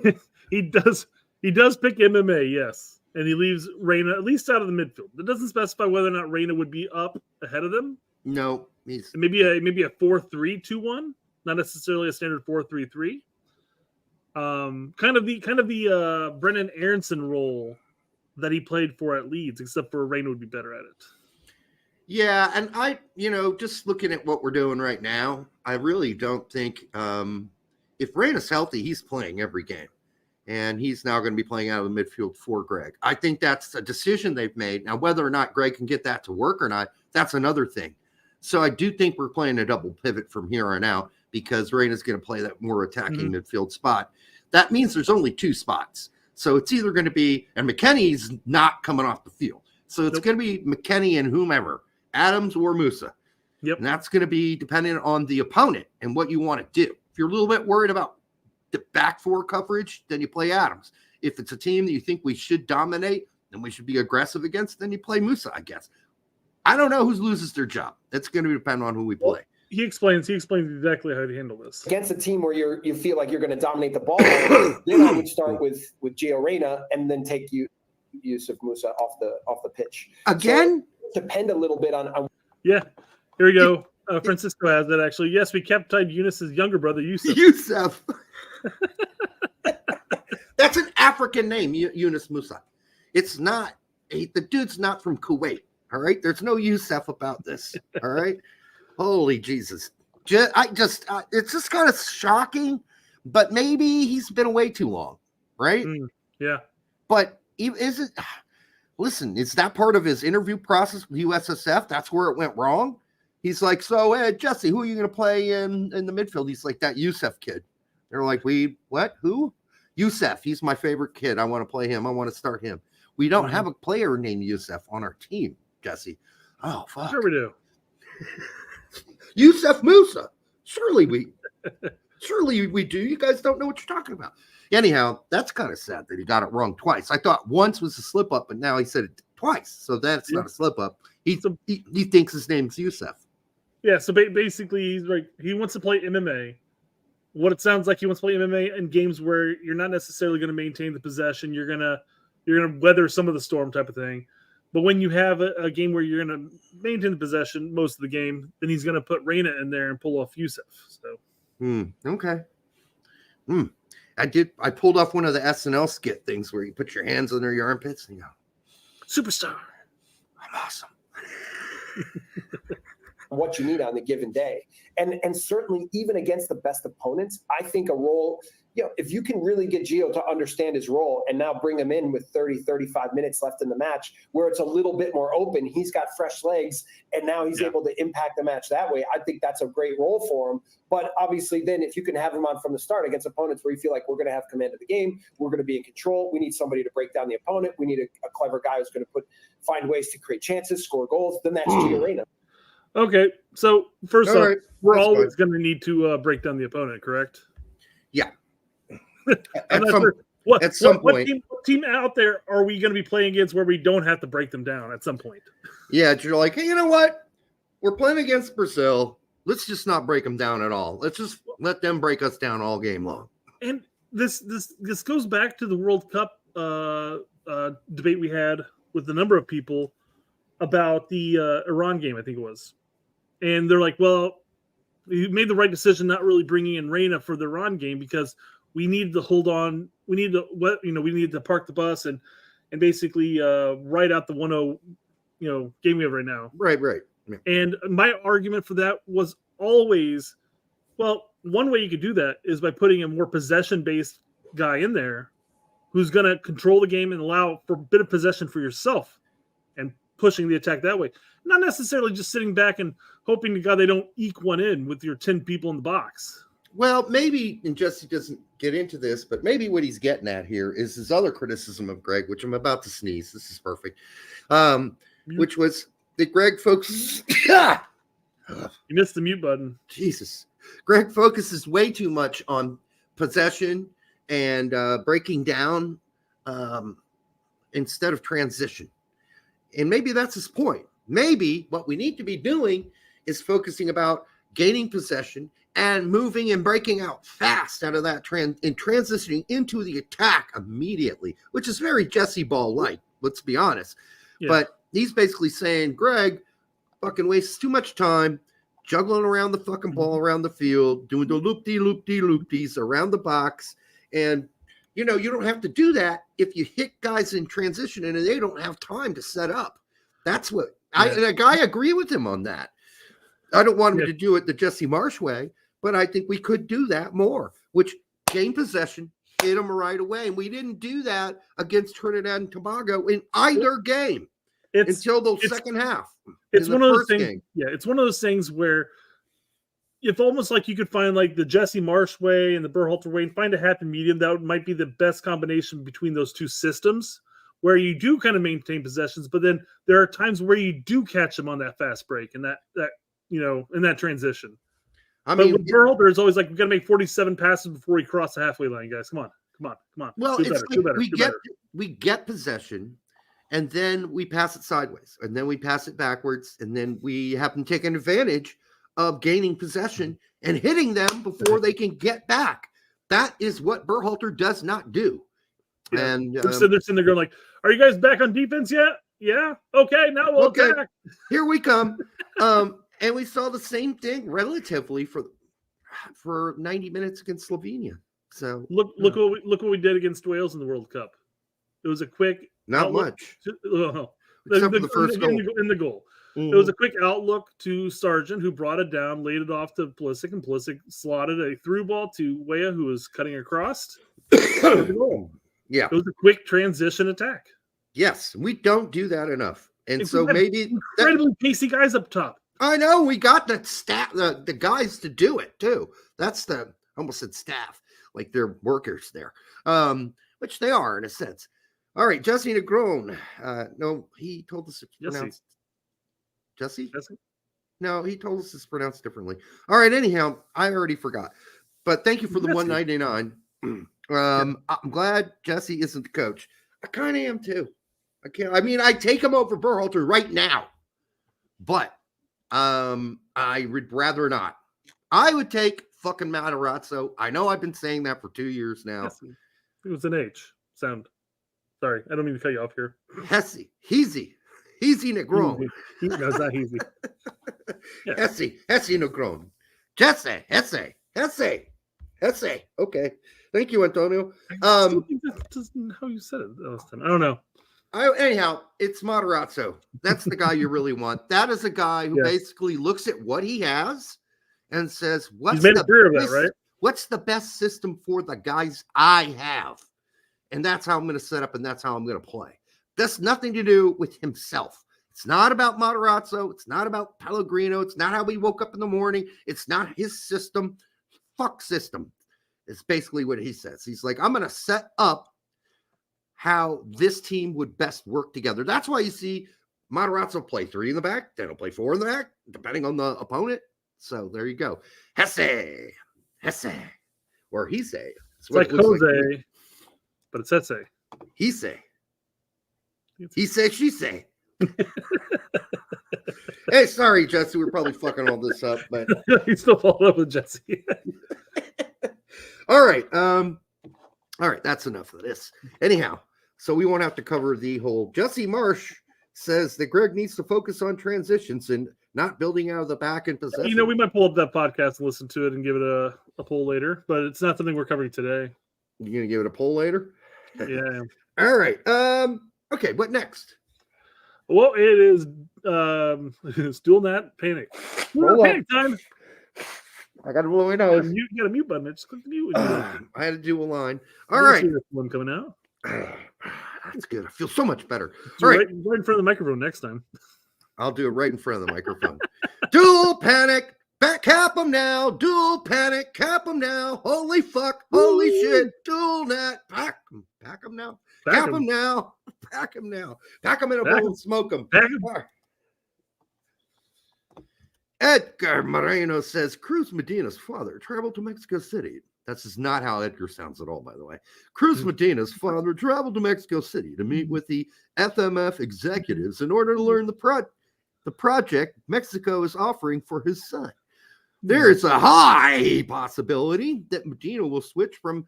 does pick MMA, yes, and he leaves Reyna at least out of the midfield. It doesn't specify whether or not Reyna would be up ahead of them. No, maybe a 4-3-2-1, not necessarily a standard 4-3-3. Kind of the Brennan Aronson role that he played for at Leeds, except for Reyna would be better at it. Yeah, and I, just looking at what we're doing right now, I really don't think if Reyna's healthy, he's playing every game. And he's now going to be playing out of the midfield for Greg. I think that's a decision they've made. Now, whether or not Greg can get that to work or not, that's another thing. So I do think we're playing a double pivot from here on out because Reyna's going to play that more attacking midfield spot. That means there's only two spots. So it's either going to be, and McKennie's not coming off the field. So it's going to be McKennie and whomever, Adams or Musa. Yep. And that's going to be dependent on the opponent and what you want to do. If you're a little bit worried about the back four coverage, then you play Adams. If it's a team that you think we should dominate and we should be aggressive against, then you play Musa, I guess. I don't know who loses their job. That's going to depend on who we play. he explains exactly how to handle this. Against a team where you feel like you're going to dominate the ball, then I would start with Gio Reyna and then take Yusuf Musa off the pitch. Again? So depend a little bit on Yeah. Here we go. Francisco has that actually. Yes, we captained Eunice's younger brother, Yusuf. Yusuf. That's an African name, Yunus Musa. It's not, the dude's not from Kuwait. All right. There's no Yusuf about this. All right. Holy Jesus. It's just kind of shocking, but maybe he's been away too long. Right. Yeah. But is it, listen, is that part of his interview process with USSF? That's where it went wrong. He's like, so Jesse, who are you going to play in the midfield? He's like, that Yusuf kid. They're like, what? Who? Yusuf. He's my favorite kid. I want to play him. I want to start him. We don't have a player named Yusuf on our team, Jesse. Oh, fuck. Sure we do. Yusuf Musa. Surely we do. You guys don't know what you're talking about. Anyhow, that's kind of sad that he got it wrong twice. I thought once was a slip up, but now he said it twice. So that's not a slip up. He thinks his name's Yusuf. Yeah, so basically he's like, he wants to play MMA. What it sounds like, he wants to play MMA in games where you're not necessarily going to maintain the possession. You're gonna weather some of the storm type of thing. But when you have a game where you're going to maintain the possession most of the game, then he's going to put Reyna in there and pull off Yusuf. So okay. I pulled off one of the SNL skit things where you put your hands under your armpits and you go, superstar. I'm awesome. what you need on the given day. And certainly even against the best opponents, I think a role, if you can really get Gio to understand his role and now bring him in with 30, 35 minutes left in the match where it's a little bit more open, he's got fresh legs and now he's able to impact the match that way. I think that's a great role for him. But obviously then if you can have him on from the start against opponents where you feel like we're going to have command of the game, we're going to be in control, we need somebody to break down the opponent, we need a clever guy who's going to find ways to create chances, score goals, then that's Gio Reyna. Okay, so first off, we're That's always going to need to break down the opponent, correct? Yeah. At some point. What team out there are we going to be playing against where we don't have to break them down at some point? Yeah, you're like, hey, you know what? We're playing against Brazil. Let's just not break them down at all. Let's just let them break us down all game long. And this goes back to the World Cup debate we had with a number of people about the Iran game, I think it was. And they're like, well, you made the right decision not really bringing in Reyna for the Iran game because we needed to hold on. We needed to park the bus and basically write out the 1-0 game we have right now. Right. Yeah. And my argument for that was always, well, one way you could do that is by putting a more possession-based guy in there who's going to control the game and allow for a bit of possession for yourself and pushing the attack that way. Not necessarily just sitting back and hoping to God they don't eke one in with your 10 people in the box. Well, maybe, and Jesse doesn't get into this, but maybe what he's getting at here is his other criticism of Greg, which I'm about to sneeze. This is perfect. Which was that Greg focuses. You missed the mute button. Jesus. Greg focuses way too much on possession and breaking down instead of transition. And maybe that's his point. Maybe what we need to be doing is focusing about gaining possession and moving and breaking out fast out of that and transitioning into the attack immediately, which is very Jesse Ball-like, let's be honest. Yeah. But he's basically saying, Greg fucking wastes too much time juggling around the fucking ball around the field, doing the loop-de-loop-de-loop-dees around the box. And, you don't have to do that if you hit guys in transition and they don't have time to set up. That's what I agree with him on that. I don't want him to do it the Jesse Marsh way, but I think we could do that more, which gain possession, hit them right away. And we didn't do that against Trinidad and Tobago in either game until the second half. It's one of those things. Game. Yeah, it's one of those things where if almost like you could find like the Jesse Marsh way and the Berhalter way and find a happy medium, that might be the best combination between those two systems where you do kind of maintain possessions, but then there are times where you do catch them on that fast break and that in that transition. But with Berhalter, it's always like, we've got to make 47 passes before we cross the halfway line, guys. Come on. Well, we get possession, and then we pass it sideways, and then we pass it backwards, and then we have them taking advantage of gaining possession and hitting them before they can get back. That is what Berhalter does not do. Yeah. And they're sitting there going like, "Are you guys back on defense yet? Yeah. Okay. Now we'll attack. Here we come." And we saw the same thing relatively for 90 minutes against Slovenia. So look what we did against Wales in the World Cup. It was a quick not much. Except for the first goal. In the goal. Mm-hmm. It was a quick outlook to Sargent, who brought it down, laid it off to Pulisic, and Pulisic slotted a through ball to Weah, who was cutting across. Yeah. It was a quick transition attack. Yes, we don't do that enough. And so maybe incredibly pacey guys up top. I know we got the staff, the guys to do it too. That's I almost said staff, like they're workers there, which they are in a sense. All right, Jesse Negron. No, he told us it's pronounced Jesse. No, he told us it's pronounced differently. All right, anyhow, I already forgot. But thank you for the $1.99. I'm glad Jesse isn't the coach. I kind of am too. I take him over Berhalter right now, but I would rather not. I would take fucking Matarazzo. I know I've been saying that for 2 years now. It was an H sound. Sorry, I don't mean to cut you off here. Hesse Negron. No, it's not easy. Yeah. Hesse Negron. Jesse, Hesse. Okay. Thank you, Antonio. That's how you said it last time. I don't know. Anyhow, it's Matarazzo. That's the guy you really want. That is a guy who basically looks at what he has and says, what's the best system for the guys I have? And that's how I'm going to set up, and that's how I'm going to play. That's nothing to do with himself. It's not about Matarazzo. It's not about Pellegrino. It's not how he woke up in the morning. It's not his system. Fuck system. It's basically what he says. He's like, I'm going to set up how this team would best work together. That's why you see Matarazzo play 3 in the back, then he'll play 4 in the back, depending on the opponent. So there you go. Hesse. Or Hesse. It's like Jose, but it's Hesse. Hesse. He say, she say. Hey, sorry, Jesse. We're probably fucking all this up, but he's still following up with Jesse. All right. All right. That's enough of this. Anyhow, so we won't have to cover the whole. Jesse Marsh says that Greg needs to focus on transitions and not building out of the back and possession. You know, we might pull up that podcast and listen to it and give it a poll later, but it's not something we're covering today. You're going to give it a poll later? Yeah. All right. Okay. What next? Well, it is it's dual nat panic. Panic time. I got to blow my nose. You got a mute button. Just click the mute. I had to do a line. All right. One coming out. That's good. I feel so much better. All right. Right in front of the microphone next time. I'll do it right in front of the microphone. Dual panic. Cap them now. Dual panic. Cap them now. Holy fuck. Holy shit. Dual nat. Pack them now. Cap them now. Pack them now. Pack them in a bowl and smoke them. Edgar Moreno says Cruz Medina's father traveled to Mexico City. That's just not how Edgar sounds at all, by the way. Cruz Medina's father traveled to Mexico City to meet with the FMF executives in order to learn the project Mexico is offering for his son. There is a high possibility that Medina will switch from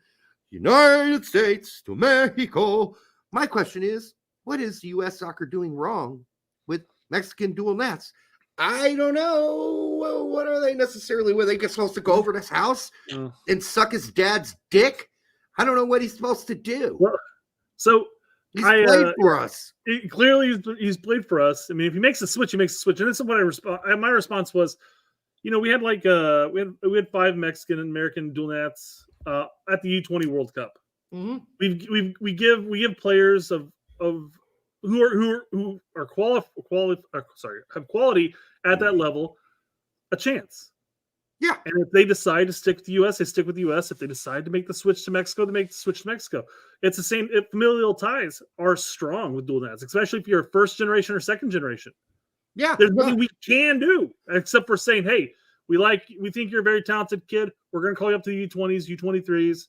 United States to Mexico. My question is, what is U.S. soccer doing wrong with Mexican dual nats? I don't know. What are they necessarily? Were they supposed to go over to his house and suck his dad's dick? I don't know what he's supposed to do. Well, so he's played for us. Clearly, he's played for us. I mean, if he makes a switch, he makes a switch. And this is what my response was. You know, we had like we had 5 Mexican and American dual nats at the U20 World Cup. Mm-hmm. We give players of who are have quality at that level a chance. Yeah. And if they decide to stick with the U.S., they stick with the U.S. If they decide to make the switch to Mexico, they make the switch to Mexico. It's the same. Familial ties are strong with dual nats, especially if you're first generation or second generation. Yeah. There's nothing we can do except for saying, hey, we think you're a very talented kid. We're going to call you up to the U20s, U23s.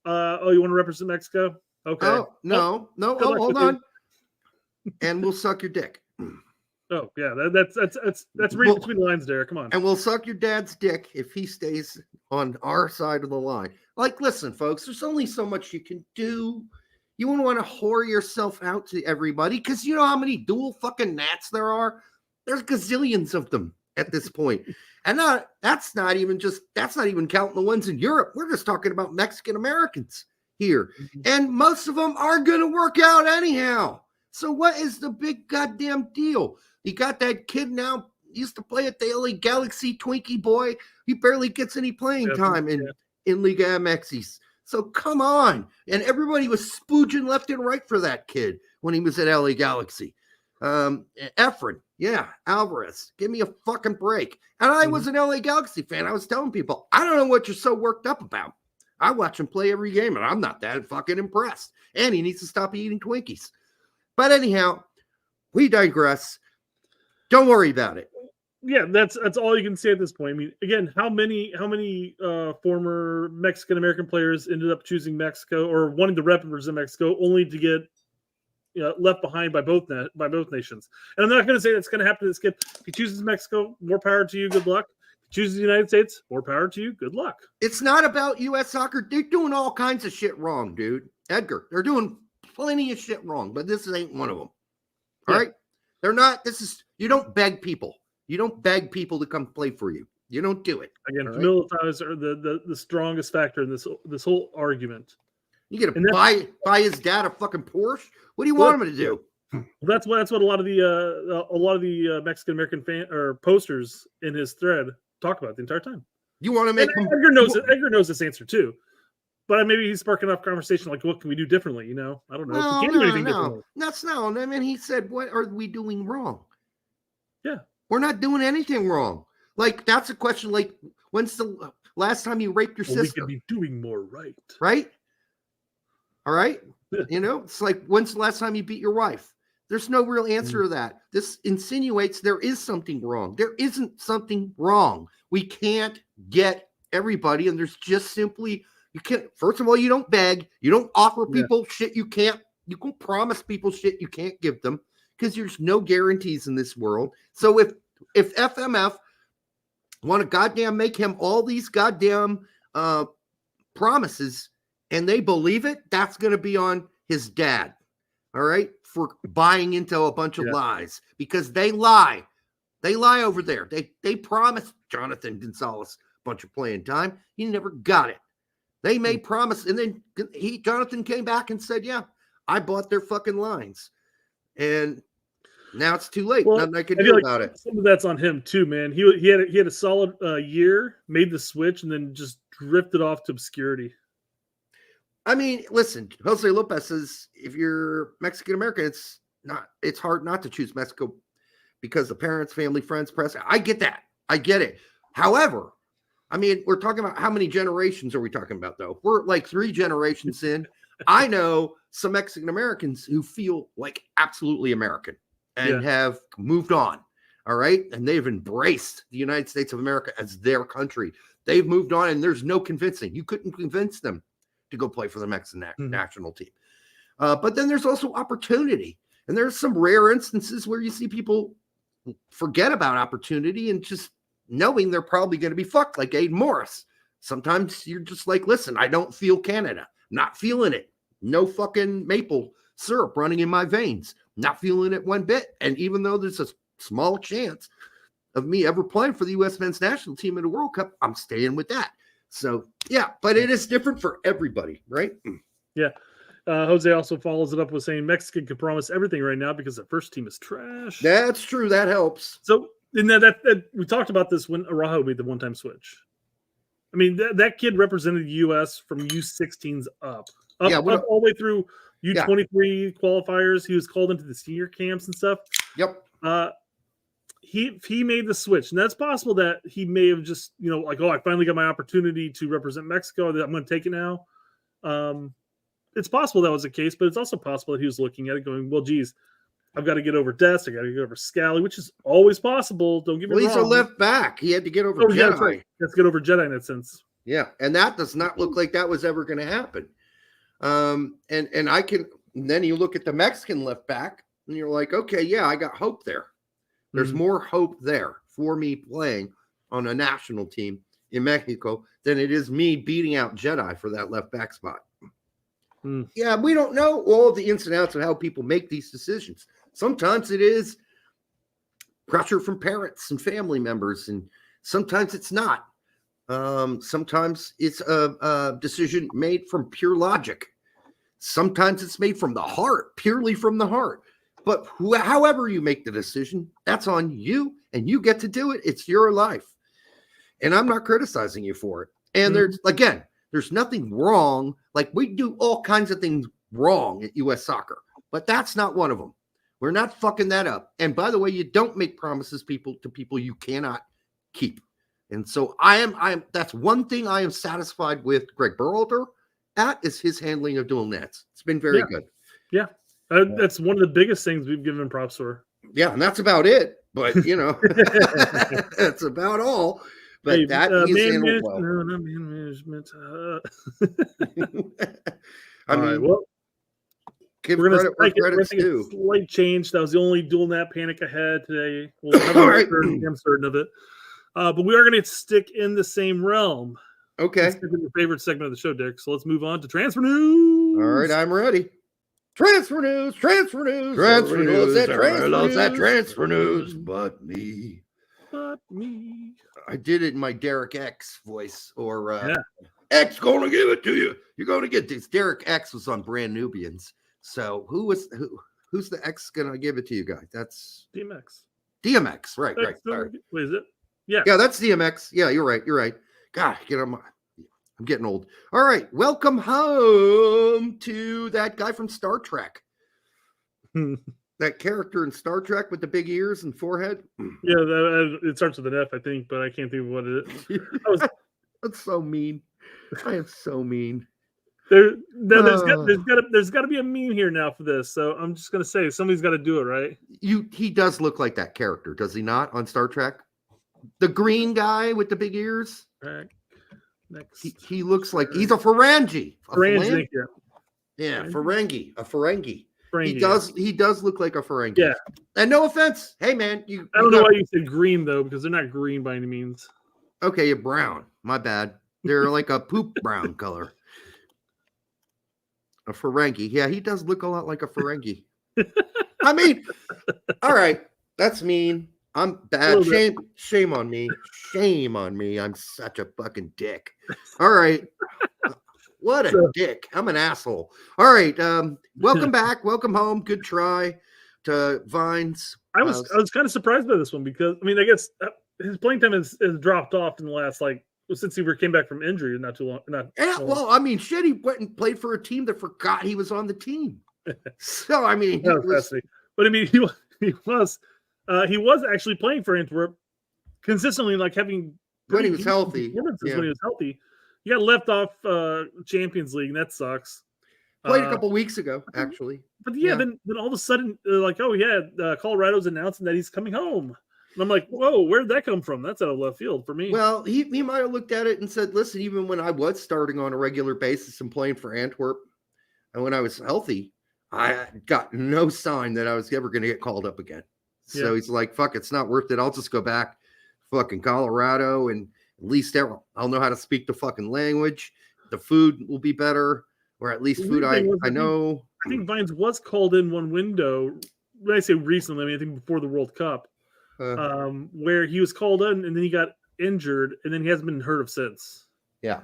You want to represent Mexico? Okay. Oh, no. Hold on. And we'll suck your dick. Oh yeah, that's reading between the lines, Derek. Come on. And we'll suck your dad's dick if he stays on our side of the line. Like, listen, folks, there's only so much you can do. You wouldn't want to whore yourself out to everybody because you know how many dual fucking Nats there are? There's gazillions of them at this point. And that's not even counting the ones in Europe. We're just talking about Mexican Americans here. And most of them are going to work out anyhow. So what is the big goddamn deal? You got that kid now, used to play at the LA Galaxy, Twinkie boy. He barely gets any playing time in Liga MX. So come on. And everybody was spooging left and right for that kid when he was at LA Galaxy. Efren, Alvarez, give me a fucking break. And I was an LA Galaxy fan. I was telling people, I don't know what you're so worked up about. I watch him play every game, and I'm not that fucking impressed. And he needs to stop eating Twinkies. But anyhow, we digress. Don't worry about it. Yeah, that's all you can say at this point. I mean, again, how many former Mexican American players ended up choosing Mexico or wanting to represent Mexico, only to get left behind by both nations? And I'm not going to say that's going to happen to this kid. If he chooses Mexico, more power to you. Good luck. If he chooses the United States, more power to you. Good luck. It's not about U.S. soccer. They're doing all kinds of shit wrong, dude. Edgar, they're doing plenty of shit wrong, but this ain't one of them. All right? They're not. You don't beg people. You don't beg people to come play for you. You don't do it. Again, familial ties are the strongest factor in this whole argument. You get to buy his dad a fucking Porsche? What do you want him to do? That's what a lot of the Mexican American fan or posters in his thread talk about the entire time. You want to make Edgar knows this answer too. But maybe he's sparking off conversation like, what can we do differently? I don't know. No, we can't do anything differently. I mean, he said, what are we doing wrong? Yeah. We're not doing anything wrong. Like, that's a question. Like, when's the last time you raped your sister? We could be doing more right. Right? All right? It's like, when's the last time you beat your wife? There's no real answer to that. This insinuates there is something wrong. There isn't something wrong. We can't get everybody, and there's just simply... You can't. First of all, you don't beg. You don't offer people shit you can't. You can promise people shit you can't give them because there's no guarantees in this world. So if FMF want to goddamn make him all these goddamn promises and they believe it, that's going to be on his dad. All right, for buying into a bunch of lies because they lie. They lie over there. They promised Jonathan Gonzalez a bunch of playing time. He never got it. They made promise, and then Jonathan came back and said, "Yeah, I bought their fucking lines," and now it's too late. Nothing I can do about it. Some of that's on him too, man. He had a solid year, made the switch, and then just drifted off to obscurity. I mean, listen, Jose Lopez says if you're Mexican American, it's hard not to choose Mexico because the parents, family, friends, press. I get that. I get it. However, I mean, we're talking about how many generations are we talking about, though? We're like 3 generations in. I know some Mexican Americans who feel like absolutely American and have moved on. All right. And they've embraced the United States of America as their country. They've moved on, and there's no convincing. You couldn't convince them to go play for the Mexican national team. But then there's also opportunity. And there's some rare instances where you see people forget about opportunity and just knowing they're probably going to be fucked, like Aiden Morris. Sometimes you're just like, listen, I don't feel Canada. Not feeling it. No fucking maple syrup running in my veins. Not feeling it one bit. And even though there's a small chance of me ever playing for the U.S. men's national team in the World Cup, I'm staying with that. So, yeah, but it is different for everybody, right? Yeah. Jose also follows it up with saying Mexican can promise everything right now because the first team is trash. That's true. That helps. So, and that we talked about this when Araujo made the one-time switch. I mean, that kid represented the U.S. from U16s up all the way through U23 qualifiers. He was called into the senior camps and stuff. Yep. He made the switch, and that's possible that he may have just, like, I finally got my opportunity to represent Mexico. I'm going to take it now. It's possible that was the case, but it's also possible that he was looking at it going, well, geez, I've got to get over Dest. I got to get over Scally, which is always possible. Don't get me wrong. He's a left back. He had to get over Jedi. Right. Let's get over Jedi in that sense. Yeah, and that does not look like that was ever going to happen. And then you look at the Mexican left back, and you're like, okay, yeah, I got hope there. There's more hope there for me playing on a national team in Mexico than it is me beating out Jedi for that left back spot. Yeah, we don't know all of the ins and outs of how people make these decisions. Sometimes it is pressure from parents and family members, and sometimes it's not. Sometimes it's a decision made from pure logic. Sometimes it's made from the heart, purely from the heart. But however you make the decision, that's on you, and you get to do it. It's your life. And I'm not criticizing you for it. And there's nothing wrong. Like, we do all kinds of things wrong at U.S. Soccer, but that's not one of them. We're not fucking that up. And by the way, you don't make promises to people you cannot keep. And so that's one thing I am satisfied with Greg Berhalter is his handling of dual nets. It's been very good. Yeah. That's one of the biggest things we've given props for. Yeah. And that's about it. But, that's about all. But he's handled well. No, not man management. I mean, give credit where credit's due. Slight change. That was the only dual nap panic I had today. We'll have I'm certain of it. But we are going to stick in the same realm. Okay. Stick in your favorite segment of the show, Dick. So let's move on to transfer news. All right, I'm ready. Transfer news. Transfer news. Transfer news. Everybody loves that transfer news, but me. But me. I did it in my Derek X voice, or X gonna give it to you. You're gonna get this. Derek X was on Brand Nubians. So who's the X gonna give it to you guys? That's DMX. DMX, right. Sorry. Wait, is it? Yeah, that's DMX. Yeah, you're right. God, I'm getting old. All right, welcome home to that guy from Star Trek. That character in Star Trek with the big ears and forehead. Yeah, it starts with an F, I think, but I can't think of what it is. That's so mean. I am so mean. There's got to be a meme here now for this. So I'm just gonna say somebody's got to do it, right? He does look like that character, does he not, on Star Trek? The green guy with the big ears. Right. Next. He looks like he's a Ferengi. Ferengi. Yeah, Ferengi. A Ferengi. Ferengi. He does look like a Ferengi. Yeah. And no offense. Hey man, I don't know why you said green though, because they're not green by any means. Okay, you're brown. My bad. They're like a poop brown color. A Ferengi. Yeah, he does look a lot like a Ferengi. I mean, all right. That's mean. I'm bad. Shame on me. Shame on me. I'm such a fucking dick. All right. What a dick. I'm an asshole. All right. Welcome back. Welcome home. Good try to Vines. I was kind of surprised by this one because, I mean, I guess his playing time has dropped off in the last, since he came back from injury not too long. Well, I mean, shit, he went and played for a team that forgot he was on the team. So, I mean, but I mean, he was actually playing for Antwerp consistently, having when he was healthy. When he was healthy, he got left off Champions League, and that sucks. Played a couple weeks ago, actually. But then all of a sudden, Colorado's announcing that he's coming home. And I'm like, whoa, where'd that come from? That's out of left field for me. Well, he might have looked at it and said, listen, even when I was starting on a regular basis and playing for Antwerp, and when I was healthy, I got no sign that I was ever going to get called up again. So he's like, fuck, it's not worth it. I'll just go back fucking Colorado, and at least I'll know how to speak the fucking language. The food will be better, or at least food I know. I think Vines was called in one window. When I say recently, I mean, I think before the World Cup, where he was called in and then he got injured and then he hasn't been heard of since. Yeah.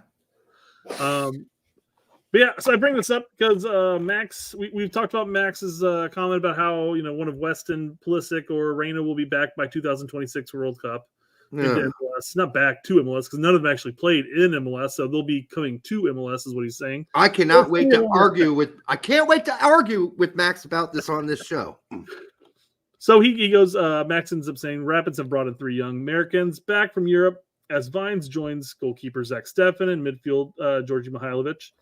But yeah, so I bring this up because Max, we've talked about Max's comment about how, one of Weston, Pulisic, or Reyna will be back by 2026 World Cup. Yeah. MLS, not back to MLS because none of them actually played in MLS, so they'll be coming to MLS, is what he's saying. I cannot wait to argue with Max about this on this show. So he goes, Max ends up saying Rapids have brought in 3 young Americans back from Europe as Vines joins goalkeeper Zach Steffen and midfield Georgi Mihailovic.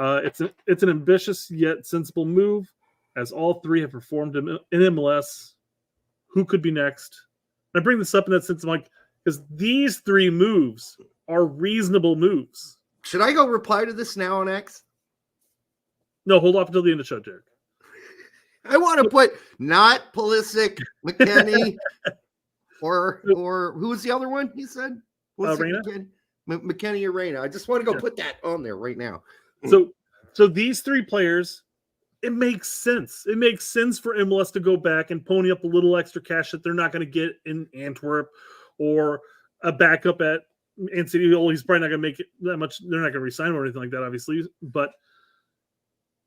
It's an ambitious yet sensible move, as all 3 have performed in MLS. Who could be next? And I bring this up in that sense, I'm like, because these 3 moves are reasonable moves. Should I go reply to this now on X? No, hold off until the end of the show, Derek. I want to put not Pulisic, McKennie, or who was the other one? He said Reina? McKennie or Reina. I just want to go put that on there right now. So these three players, it makes sense. It makes sense for MLS to go back and pony up a little extra cash that they're not going to get in Antwerp or a backup at Man City. Well, he's probably not going to make it that much. They're not going to resign him or anything like that, obviously. But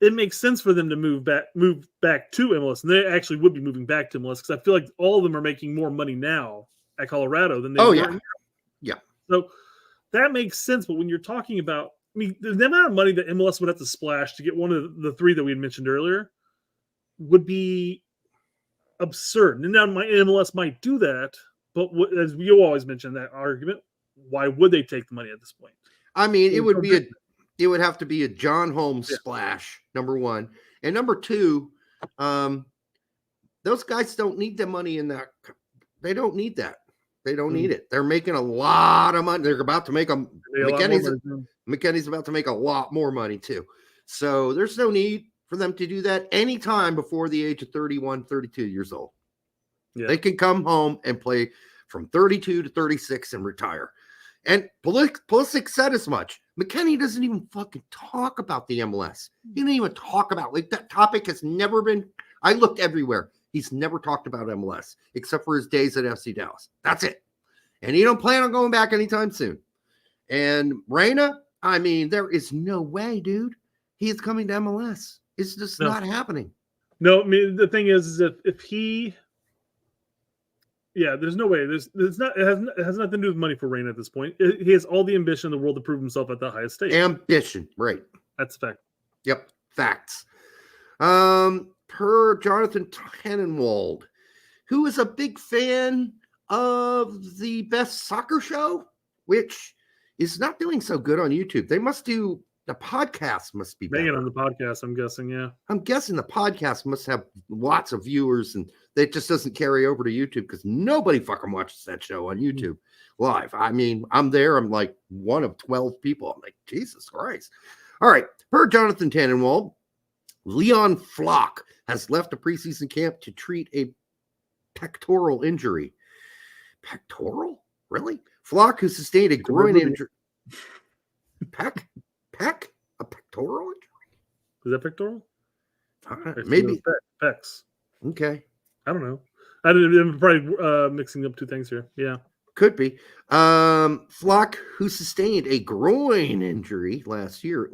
it makes sense for them to move back to MLS, and they actually would be moving back to MLS because I feel like all of them are making more money now at Colorado than they were. Yeah. So that makes sense. But when you're talking about, I mean, the amount of money that MLS would have to splash to get one of the three that we had mentioned earlier would be absurd. And now my MLS might do that, but as you always mention that argument, why would they take the money at this point? I mean, it would have to be a John Holmes splash, number one. And number two, those guys don't need the money in that. They don't need that. They don't need it. They're making a lot of money. They're about to make McKennie's about to make a lot more money too. So there's no need for them to do that anytime before the age of 31, 32 years old. Yeah. They can come home and play from 32 to 36 and retire. And Pulisic said as much. McKennie doesn't even fucking talk about the MLS. He didn't even talk about that topic has never been. I looked everywhere. He's never talked about MLS except for his days at FC Dallas. That's it. And he don't plan on going back anytime soon. And Reina, I mean, there is no way, dude. He is coming to MLS. It's just not happening. No, I mean, the thing is if he, there's no way. It has nothing to do with money for Reina at this point. He has all the ambition in the world to prove himself at the highest stage. Ambition, right? That's a fact. Yep, facts. Per Jonathan Tannenwald, who is a big fan of the Best Soccer Show, which is not doing so good on YouTube. They must do the podcast must be better. Banging on the podcast, I'm guessing, yeah. I'm guessing the podcast must have lots of viewers and it just doesn't carry over to YouTube because nobody fucking watches that show on YouTube live. I mean, I'm there. I'm like one of 12 people. I'm like, Jesus Christ. All right. Per Jonathan Tannenwald, Leon Flock has left a preseason camp to treat a pectoral injury. Pectoral? Really? Flock, who sustained a groin injury. A pectoral injury? Is that pectoral? Maybe. Pecs. Okay. I don't know. I'm probably mixing up two things here. Yeah. Could be. Flock, who sustained a groin injury last year,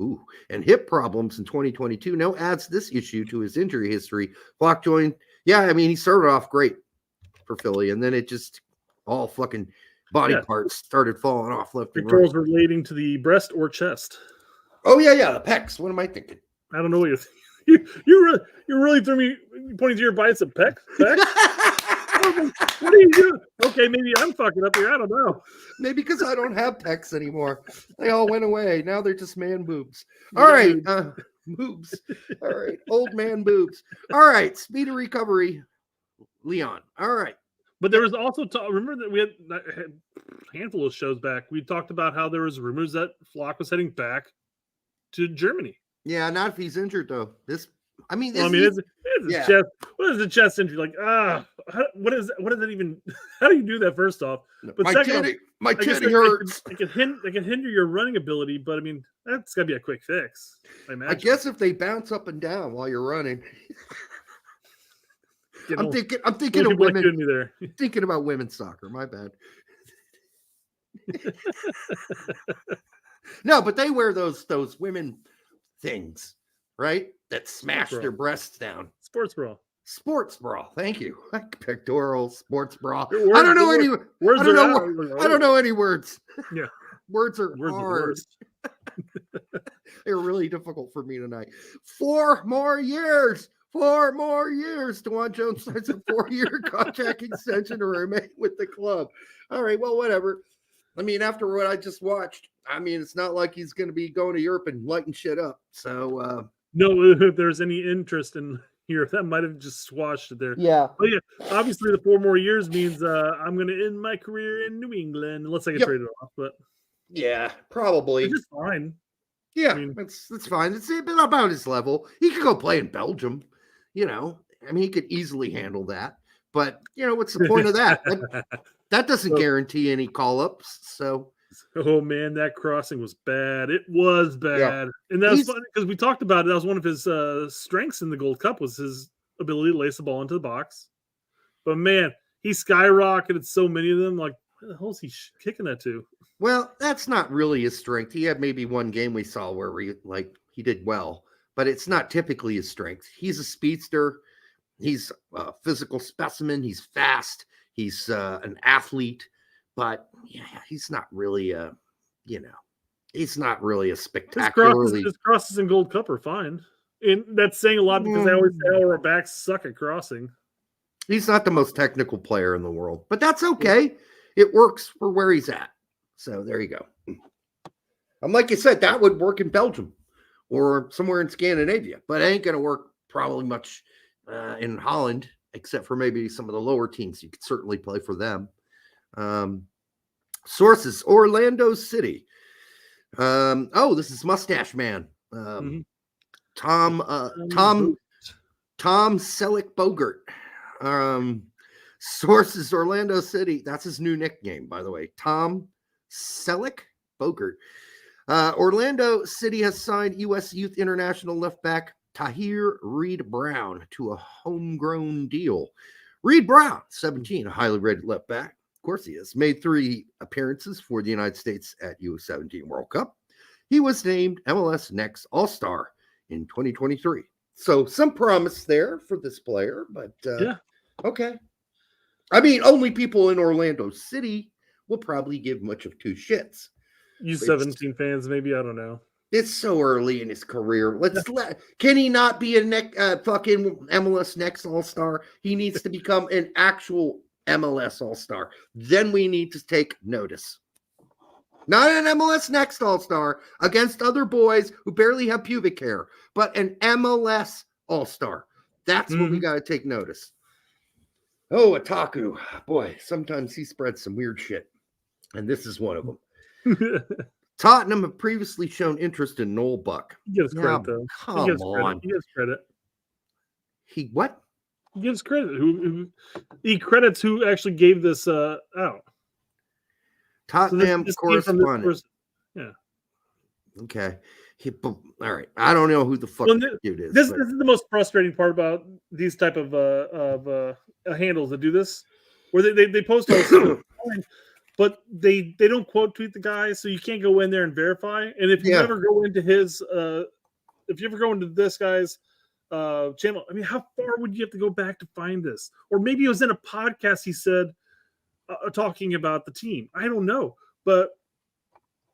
and hip problems in 2022, now adds this issue to his injury history. Flock joined. Yeah, I mean, he started off great for Philly, and then it just all fucking body parts started falling off left and right. Pectorals relating to the breast or chest? Oh yeah, the pecs. What am I thinking? I don't know what you're thinking. You really threw me pointing to your bicep pecs. What are you doing? Okay, maybe I'm fucking up here. I don't know. Maybe because I don't have pecs anymore. They all went away. Now they're just man boobs. All right. Boobs. All right. Old man boobs. All right. Speed of recovery. Leon. All right. But there was also remember that we had a handful of shows back. We talked about how there was rumors that Flock was heading back to Germany. Yeah, not if he's injured though. It's his chest. What is the chest injury like? What is that even? How do you do that? First off, but my titty hurts. It can hinder your running ability, but I mean that's got to be a quick fix. I guess if they bounce up and down while you're running. I'm thinking of women. Thinking about women's soccer. My bad. No, but they wear those women things, right? That smash their breasts down. Sports bra. Thank you. Pectoral sports bra. I don't know any words. I don't know any words. Yeah. Words are hard. They're really difficult for me tonight. 4 more years. 4 more years. DeJuan Jones signs a 4-year contract extension to remain with the club. All right, well, whatever. I mean, after what I just watched, I mean, it's not like he's going to be going to Europe and lighting shit up. So, no, if there's any interest in Europe, that might have just squashed it there. Yeah. But yeah, obviously the 4 more years means I'm going to end my career in New England unless I get traded off. But yeah, probably. It's fine. Yeah, I mean, that's fine. It's about his level. He could go play in Belgium. You know, I mean, he could easily handle that. But, what's the point of that? That doesn't guarantee any call-ups. So, oh man, that crossing was bad. It was bad, Yeah. and that was funny because we talked about it. That was one of his strengths in the Gold Cup was his ability to lace the ball into the box. But man, he skyrocketed so many of them. Like, where the hell is he kicking that to? well, that's not really his strength. He had maybe one game we saw where he did well, but it's not typically his strength. He's a speedster. He's a physical specimen. He's fast. He's an athlete, but he's not really he's not really a spectacularly. His crosses in Gold Cup are fine, and that's saying a lot because I always say our backs suck at crossing. He's not the most technical player in the world, but that's okay. It works for where he's at. So there you go. Like you said, that would work in Belgium or somewhere in Scandinavia, but it ain't going to work probably much in Holland, except for maybe some of the lower teams. You could certainly play for them. Sources: Orlando City. This is Mustache Man. Tom Selleck Bogert. Sources: Orlando City. That's his new nickname, by the way. Tom Selleck Bogert. Orlando City has signed U.S. Youth International left back Tahir Reed Brown to a homegrown deal. Reed Brown, 17, a highly rated left back. Of course he is. Made 3 appearances for the United States at U.S.17 World Cup. He was named MLS Next All-Star in 2023. So some promise there for this player, but okay. I mean, only people in Orlando City will probably give much of 2 shits. U17 fans, maybe, I don't know. It's so early in his career. Can he not be a fucking MLS Next All-Star? He needs to become an actual MLS All-Star. Then we need to take notice. Not an MLS Next All-Star against other boys who barely have pubic hair, but an MLS All-Star. That's what we got to take notice. Oh, Otaku. Boy, sometimes he spreads some weird shit. And this is one of them. Tottenham have previously shown interest in Noel Buck. He gives credit, though. Come on. He gives credit. He what? He gives credit. He credits who actually gave this out. Tottenham correspondent. Yeah. Okay. All right. I don't know who the fuck dude is. This is the most frustrating part about these type of handles that do this, where they post all this, but they don't quote tweet the guy, so you can't go in there and verify. And if you ever go into his, if you ever go into this guy's channel, I mean, how far would you have to go back to find this? Or maybe it was in a podcast he said talking about the team. I don't know, but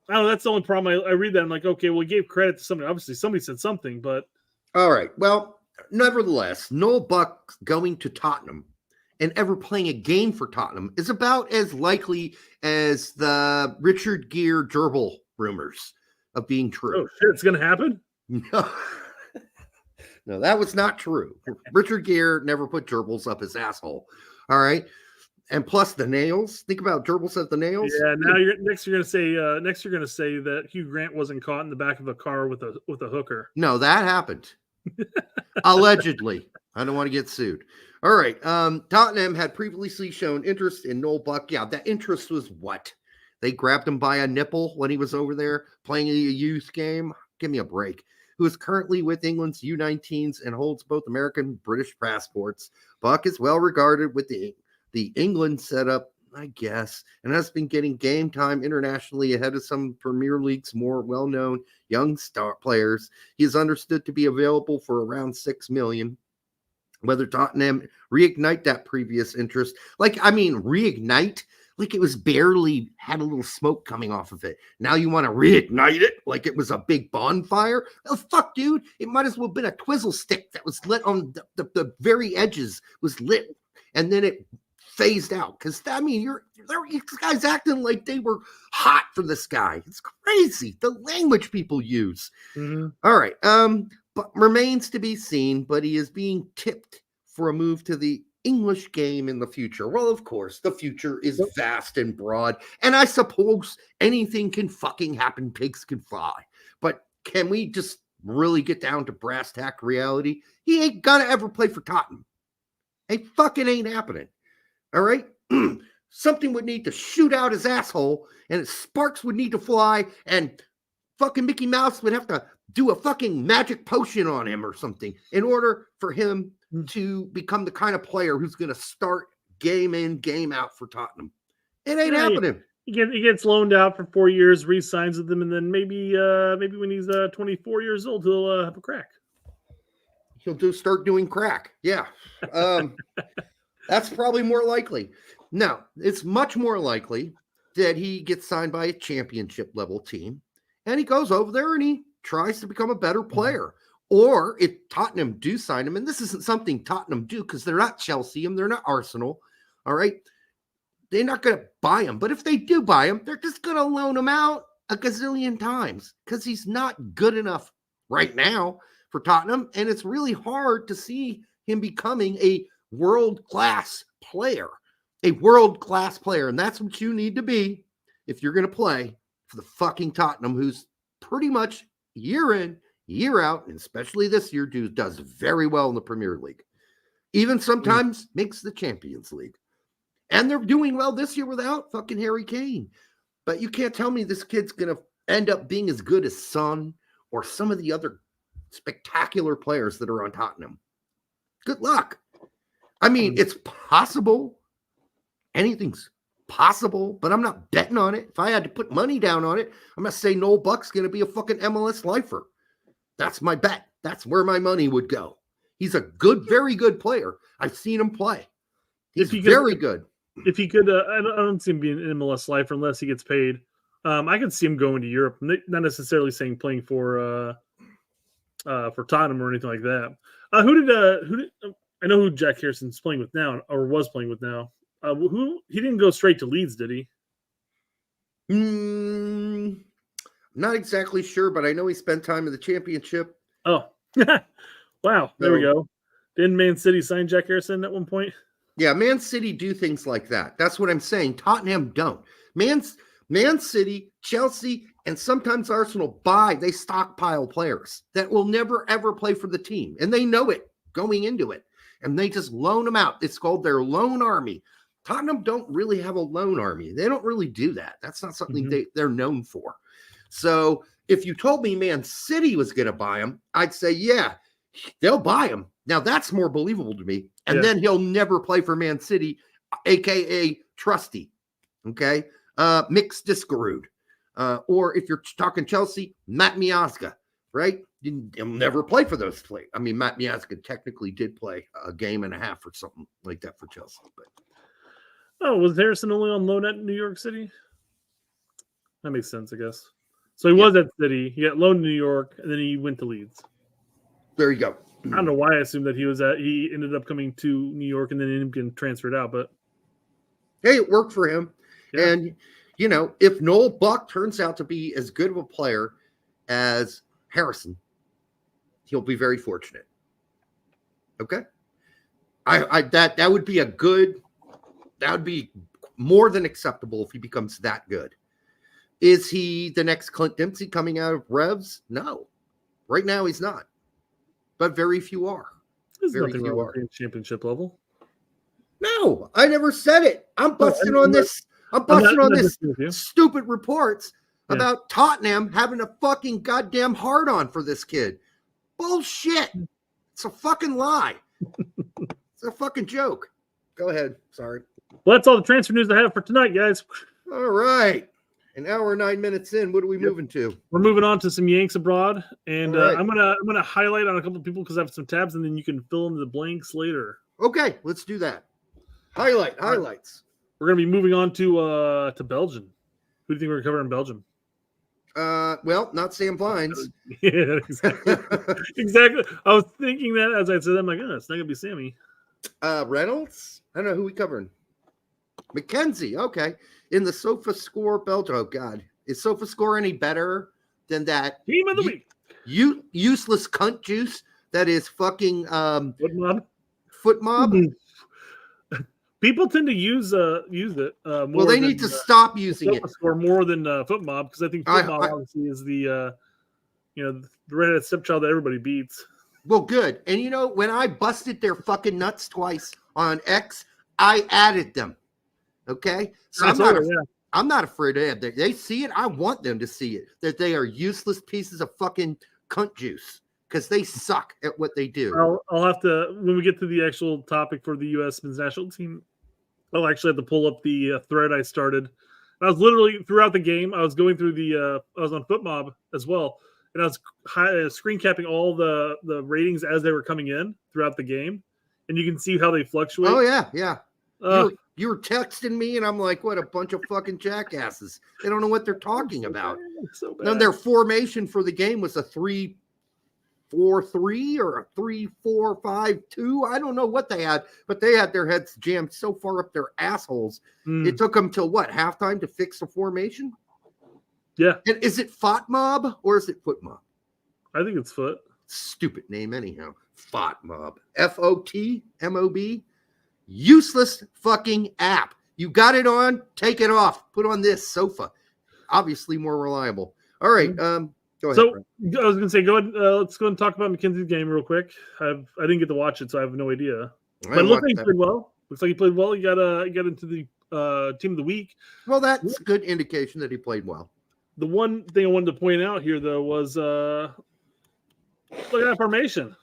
I don't know. That's the only problem. I read that. I'm like, okay, well, he gave credit to somebody. Obviously, somebody said something, but all right. Well, nevertheless, Noel Buck going to Tottenham and ever playing a game for Tottenham is about as likely as the Richard Gere gerbil rumors of being true. Oh shit, it's gonna happen? No. No, that was not true. Richard Gere never put gerbils up his asshole. All right. And plus the nails. Think about gerbils have the nails. Yeah. Now you're gonna say that Hugh Grant wasn't caught in the back of a car with a hooker. No, that happened. Allegedly. I don't want to get sued. All right. Tottenham had previously shown interest in Noel Buck. Yeah, that interest was what? They grabbed him by a nipple when he was over there playing a youth game. Give me a break. Who is currently with England's U19s and holds both American and British passports. Buck is well regarded with the England setup, I guess, and has been getting game time internationally ahead of some Premier League's more well-known young star players. He is understood to be available for around $6 million. Whether Tottenham reignite that previous interest, reignite, like it was barely had a little smoke coming off of it. Now you want to reignite it like it was a big bonfire? Oh, fuck, dude. It might as well have been a twizzle stick that was lit on the very edges was lit, and then it phased out. Because, I mean, these guys acting like they were hot for this guy. It's crazy. The language people use. Mm-hmm. All right. But remains to be seen, but he is being tipped for a move to the English game in the future. Well, of course, the future is vast and broad, and I suppose anything can fucking happen. Pigs can fly. But can we just really get down to brass tack reality? He ain't gonna ever play for Tottenham. It fucking ain't happening. All right? Something would need to shoot out his asshole, and sparks would need to fly, and fucking Mickey Mouse would have to do a fucking magic potion on him or something in order for him to become the kind of player who's going to start game in, game out for Tottenham. It ain't happening. He gets loaned out for 4 years, re-signs with them, and then maybe when he's 24 years old, he'll have a crack. He'll start doing crack. Yeah. That's probably more likely. No, it's much more likely that he gets signed by a championship level team and he goes over there and he tries to become a better player. Or if Tottenham do sign him, and this isn't something Tottenham do because they're not Chelsea and they're not Arsenal. All right. They're not going to buy him. But if they do buy him, they're just going to loan him out a gazillion times because he's not good enough right now for Tottenham. And it's really hard to see him becoming a world-class player. A world-class player. And that's what you need to be if you're going to play for the fucking Tottenham, who's pretty much year in, year out, and especially this year, does very well in the Premier League. Even sometimes makes the Champions League. And they're doing well this year without fucking Harry Kane. But you can't tell me this kid's going to end up being as good as Son or some of the other spectacular players that are on Tottenham. Good luck. I mean, it's possible. Anything's possible, but I'm not betting on it. If I had to put money down on it, I'm going to say Noel Buck's going to be a fucking MLS lifer. That's my bet. That's where my money would go. He's a good, very good player. I've seen him play. He's very good. If he could, I don't see him being an MLS lifer unless he gets paid. I could see him going to Europe, not necessarily saying playing for Tottenham or anything like that. Who did I know who Jack Harrison's playing with now, or was playing with now? Who he didn't go straight to Leeds, did he? Not exactly sure, but I know he spent time in the Championship. Oh, wow! There we go. Didn't Man City sign Jack Harrison at one point? Yeah, Man City do things like that. That's what I'm saying. Tottenham don't. Man City, Chelsea, and sometimes Arsenal they stockpile players that will never, ever play for the team. And they know it going into it. And they just loan them out. It's called their loan army. Tottenham don't really have a loan army. They don't really do that. That's not something they're known for. So if you told me Man City was going to buy him, I'd say, yeah, they'll buy him. Now that's more believable to me. And then he'll never play for Man City, a.k.a. Trusty. Okay? Mixed Discarude. Or if you're talking Chelsea, Matt Miazga, right? He'll never play for those players. I mean, Matt Miazga technically did play a game and a half or something like that for Chelsea. But was Harrison only on loan at New York City? That makes sense, I guess. So he was at City. He got loaned to New York, and then he went to Leeds. There you go. I don't know why I assumed that he ended up coming to New York and then ended up getting transferred out, but hey, it worked for him. Yeah. And you know, if Noel Buck turns out to be as good of a player as Harrison, he'll be very fortunate. Okay. That would be that would be more than acceptable if he becomes that good. Is he the next Clint Dempsey coming out of Revs? No. Right now he's not. But very few are. There's very nothing few wrong are. with championship level. No, I never said it. I'm busting on this. I'm busting on this stupid reports about Tottenham having a fucking goddamn hard on for this kid. Bullshit. It's a fucking lie. It's a fucking joke. Go ahead. Sorry. Well, that's all the transfer news I have for tonight, guys. All right. An hour and 9 minutes in. What are we moving to? We're moving on to some Yanks abroad, and I'm gonna highlight on a couple of people because I have some tabs, and then you can fill in the blanks later. Okay, let's do that. Highlights. We're gonna be moving on to Belgium. Who do you think we're covering in Belgium? Well, not Sam Vines. Yeah, exactly. Exactly. I was thinking that as I said, I'm like, it's not gonna be Sammy. Reynolds. I don't know who we covering. McKenzie. Okay. In the Sofa Score Belgium. Oh God, is Sofa Score any better than that team of the week? Useless cunt juice that is fucking Foot Mob. Foot Mob. Mm-hmm. People tend to use it. More well, they need to stop using it. Score more than Foot Mob because I think Foot Mob obviously is the the redheaded stepchild that everybody beats. Well, good. And you know, when I busted their fucking nuts twice on X, I added them. Okay, so I'm not afraid of it. They see it. I want them to see it, that they are useless pieces of fucking cunt juice because they suck at what they do. I'll have to, when we get to the actual topic for the U.S. men's national team, I'll actually have to pull up the thread I started. I was literally throughout the game. I was going through I was on FootMob as well, and I was screen capping all the ratings as they were coming in throughout the game, and you can see how they fluctuate. Oh yeah. You were texting me, and I'm like, what a bunch of fucking jackasses. They don't know what they're talking about. So bad. Then their formation for the game was a 3-4-3 or a 3-4-5-2. I don't know what they had, but they had their heads jammed so far up their assholes. It took them till what, halftime to fix the formation? Yeah. And is it Fot Mob or is it Foot Mob? I think it's Foot. Stupid name anyhow. Fot Mob. FOTMOB. Useless fucking app. You got it on, take it off. Put on this sofa. Obviously more reliable. All right. Go ahead. So Brent. I was going to say, go ahead. Let's go and talk about McKenzie's game real quick. I didn't get to watch it, so I have no idea. But it looks like he played well. Looks like he played well. He got into the team of the week. Well, that's a good indication that he played well. The one thing I wanted to point out here, though, was look at that formation.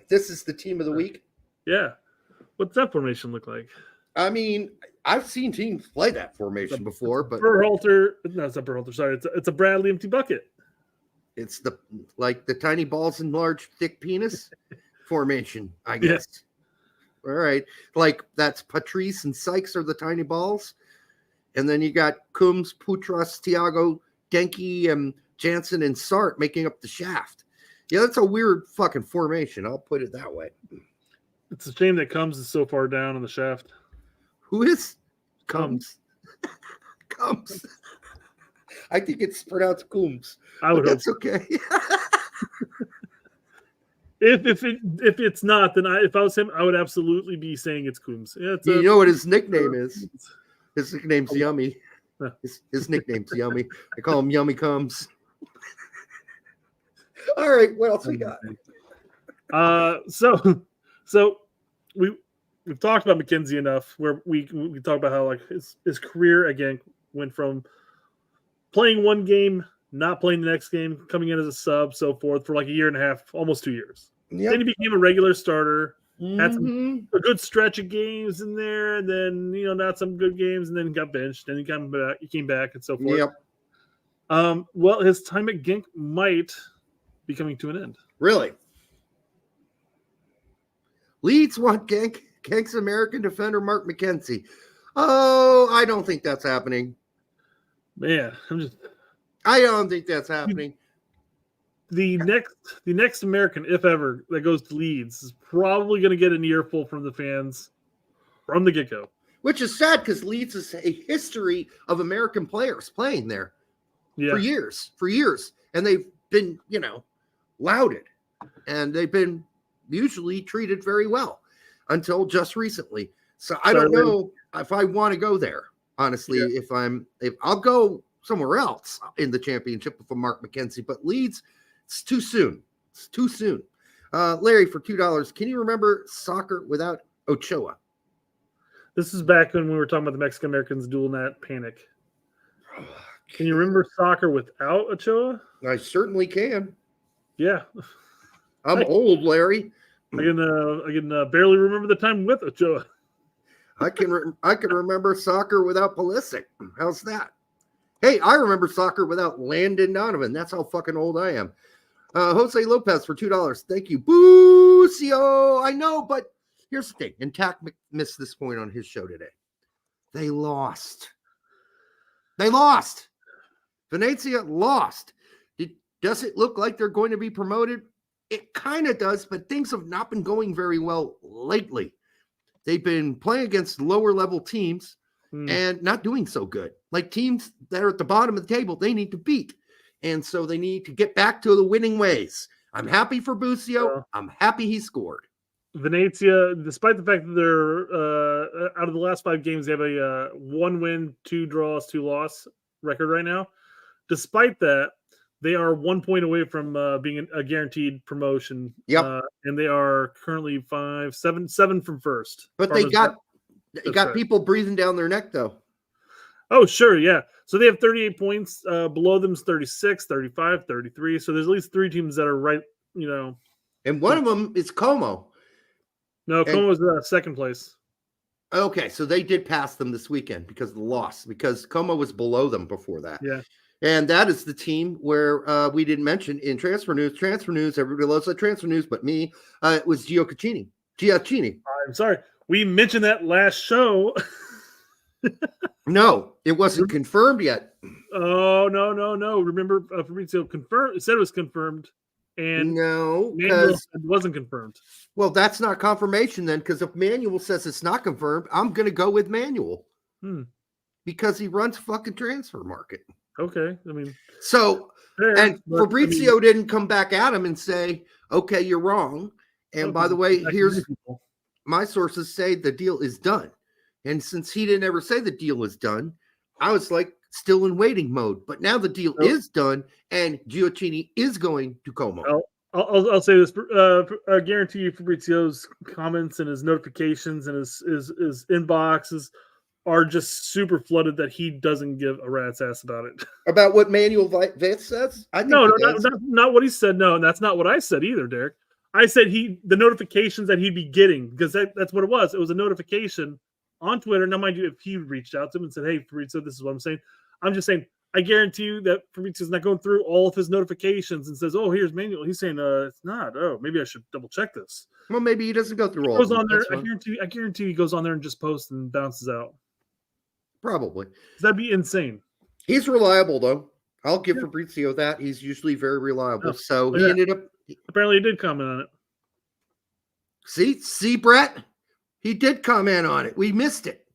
This is the team of the week. Yeah. What's that formation look like? I mean, I've seen teams play that formation before, but Berhalter. No, it's not Berhalter. Sorry, it's a Bradley empty bucket. it's the tiny balls and large thick penis formation, I guess. Yeah. All right, like that's Patrice and Sykes are the tiny balls, and then you got Coombs, Putras, Thiago, Denke, and Jansen and Sart making up the shaft. Yeah, that's a weird fucking formation. I'll put it that way. It's a shame that Combs is so far down in the shaft. Who is Combs? Combs. I think it's pronounced Coombs. I would hope that's okay. If it's not, then if I was him, I would absolutely be saying it's Coombs. Yeah, you know what his nickname is? His nickname's Yummy. His nickname's Yummy. I call him Yummy Combs. All right, what else we got? So we've talked about McKenzie enough. Where we talk about how like his career again went from playing one game, not playing the next game, coming in as a sub, so forth for like a year and a half, almost 2 years. Yep. Then he became a regular starter. Had a good stretch of games in there, and then not some good games, and then got benched. Then he came back, and so forth. Yep. Well, his time at Genk might be coming to an end. Really? Leeds want Genk's American defender Mark McKenzie. Oh, I don't think that's happening. Man, I don't think that's happening. The next American, if ever, that goes to Leeds is probably going to get an earful from the fans from the get-go. Which is sad because Leeds is a history of American players playing there for years. And they've been, lauded. And they've been usually treated very well until just recently. So I don't know if I want to go there, honestly. If I'll go somewhere else in the championship with Mark McKenzie, but Leeds, it's too soon. It's too soon. Larry, for $2, can you remember soccer without Ochoa? This is back when we were talking about the Mexican Americans dual net panic. Can you remember soccer without Ochoa? I certainly can. Yeah. I'm old, Larry. I can barely remember the time with Ochoa. I can remember soccer without Pulisic. How's that? Hey, I remember soccer without Landon Donovan. That's how fucking old I am. Jose Lopez for $2. Thank you. Bucio. I know, but here's the thing. And Tack missed this point on his show today. They lost. Venezia lost. Does it look like they're going to be promoted? It kind of does, but things have not been going very well lately. They've been playing against lower level teams and not doing so good. Like teams that are at the bottom of the table, they need to beat. And so they need to get back to the winning ways. I'm happy for Bucio. I'm happy he scored. Venezia, despite the fact that they're out of the last 5 games, they have a 1 win, 2 draws, 2 loss record right now. Despite that, They are 1 point away from being a guaranteed promotion. Yep. And they are currently 7 from first. But Farmers they got people breathing down their neck, though. Oh, sure, yeah. So they have 38 points. Below them is 36, 35, 33. So there's at least 3 teams that are right, And one of them is Como. No, Como was second place. Okay, so they did pass them this weekend because of the loss, because Como was below them before that. Yeah. And that is the team where we didn't mention in transfer news. Transfer news, everybody loves that transfer news, but me, it was Giacchini. I'm sorry. We mentioned that last show. No, it wasn't confirmed yet. Oh, no. Remember, Fabrizio said it was confirmed. And no, Manuel said it wasn't confirmed. Well, that's not confirmation then, because if Manuel says it's not confirmed, I'm going to go with Manuel because he runs fucking transfer market. Okay, I mean, so fair, and but, Fabrizio didn't come back at him and say, "Okay, you're wrong." And by the way, here's my sources say the deal is done. And since he didn't ever say the deal is done, I was like still in waiting mode. But now the deal is done, and Giacchini is going to Como. I'll say this: I guarantee you, Fabrizio's comments and his notifications and his inboxes are just super flooded that he doesn't give a rat's ass about it. About what Manuel Vance says? I think not what he said. No, and that's not what I said either, Derek. I said the notifications that he'd be getting, because that's what it was. It was a notification on Twitter. Now, mind you, if he reached out to him and said, "Hey, Fabrizio, this is what I'm saying," I'm just saying, I guarantee you that Fabrizio's not going through all of his notifications and says, "Oh, here's Manuel." He's saying, "It's not. Oh, maybe I should double check this." Well, maybe he doesn't go through all. He goes on there. I guarantee he goes on there and just posts and bounces out. Probably. That'd be insane. He's reliable, though. I'll give Fabrizio that. He's usually very reliable. So he ended up. Apparently, he did comment on it. See, Brett? He did comment on it. We missed it.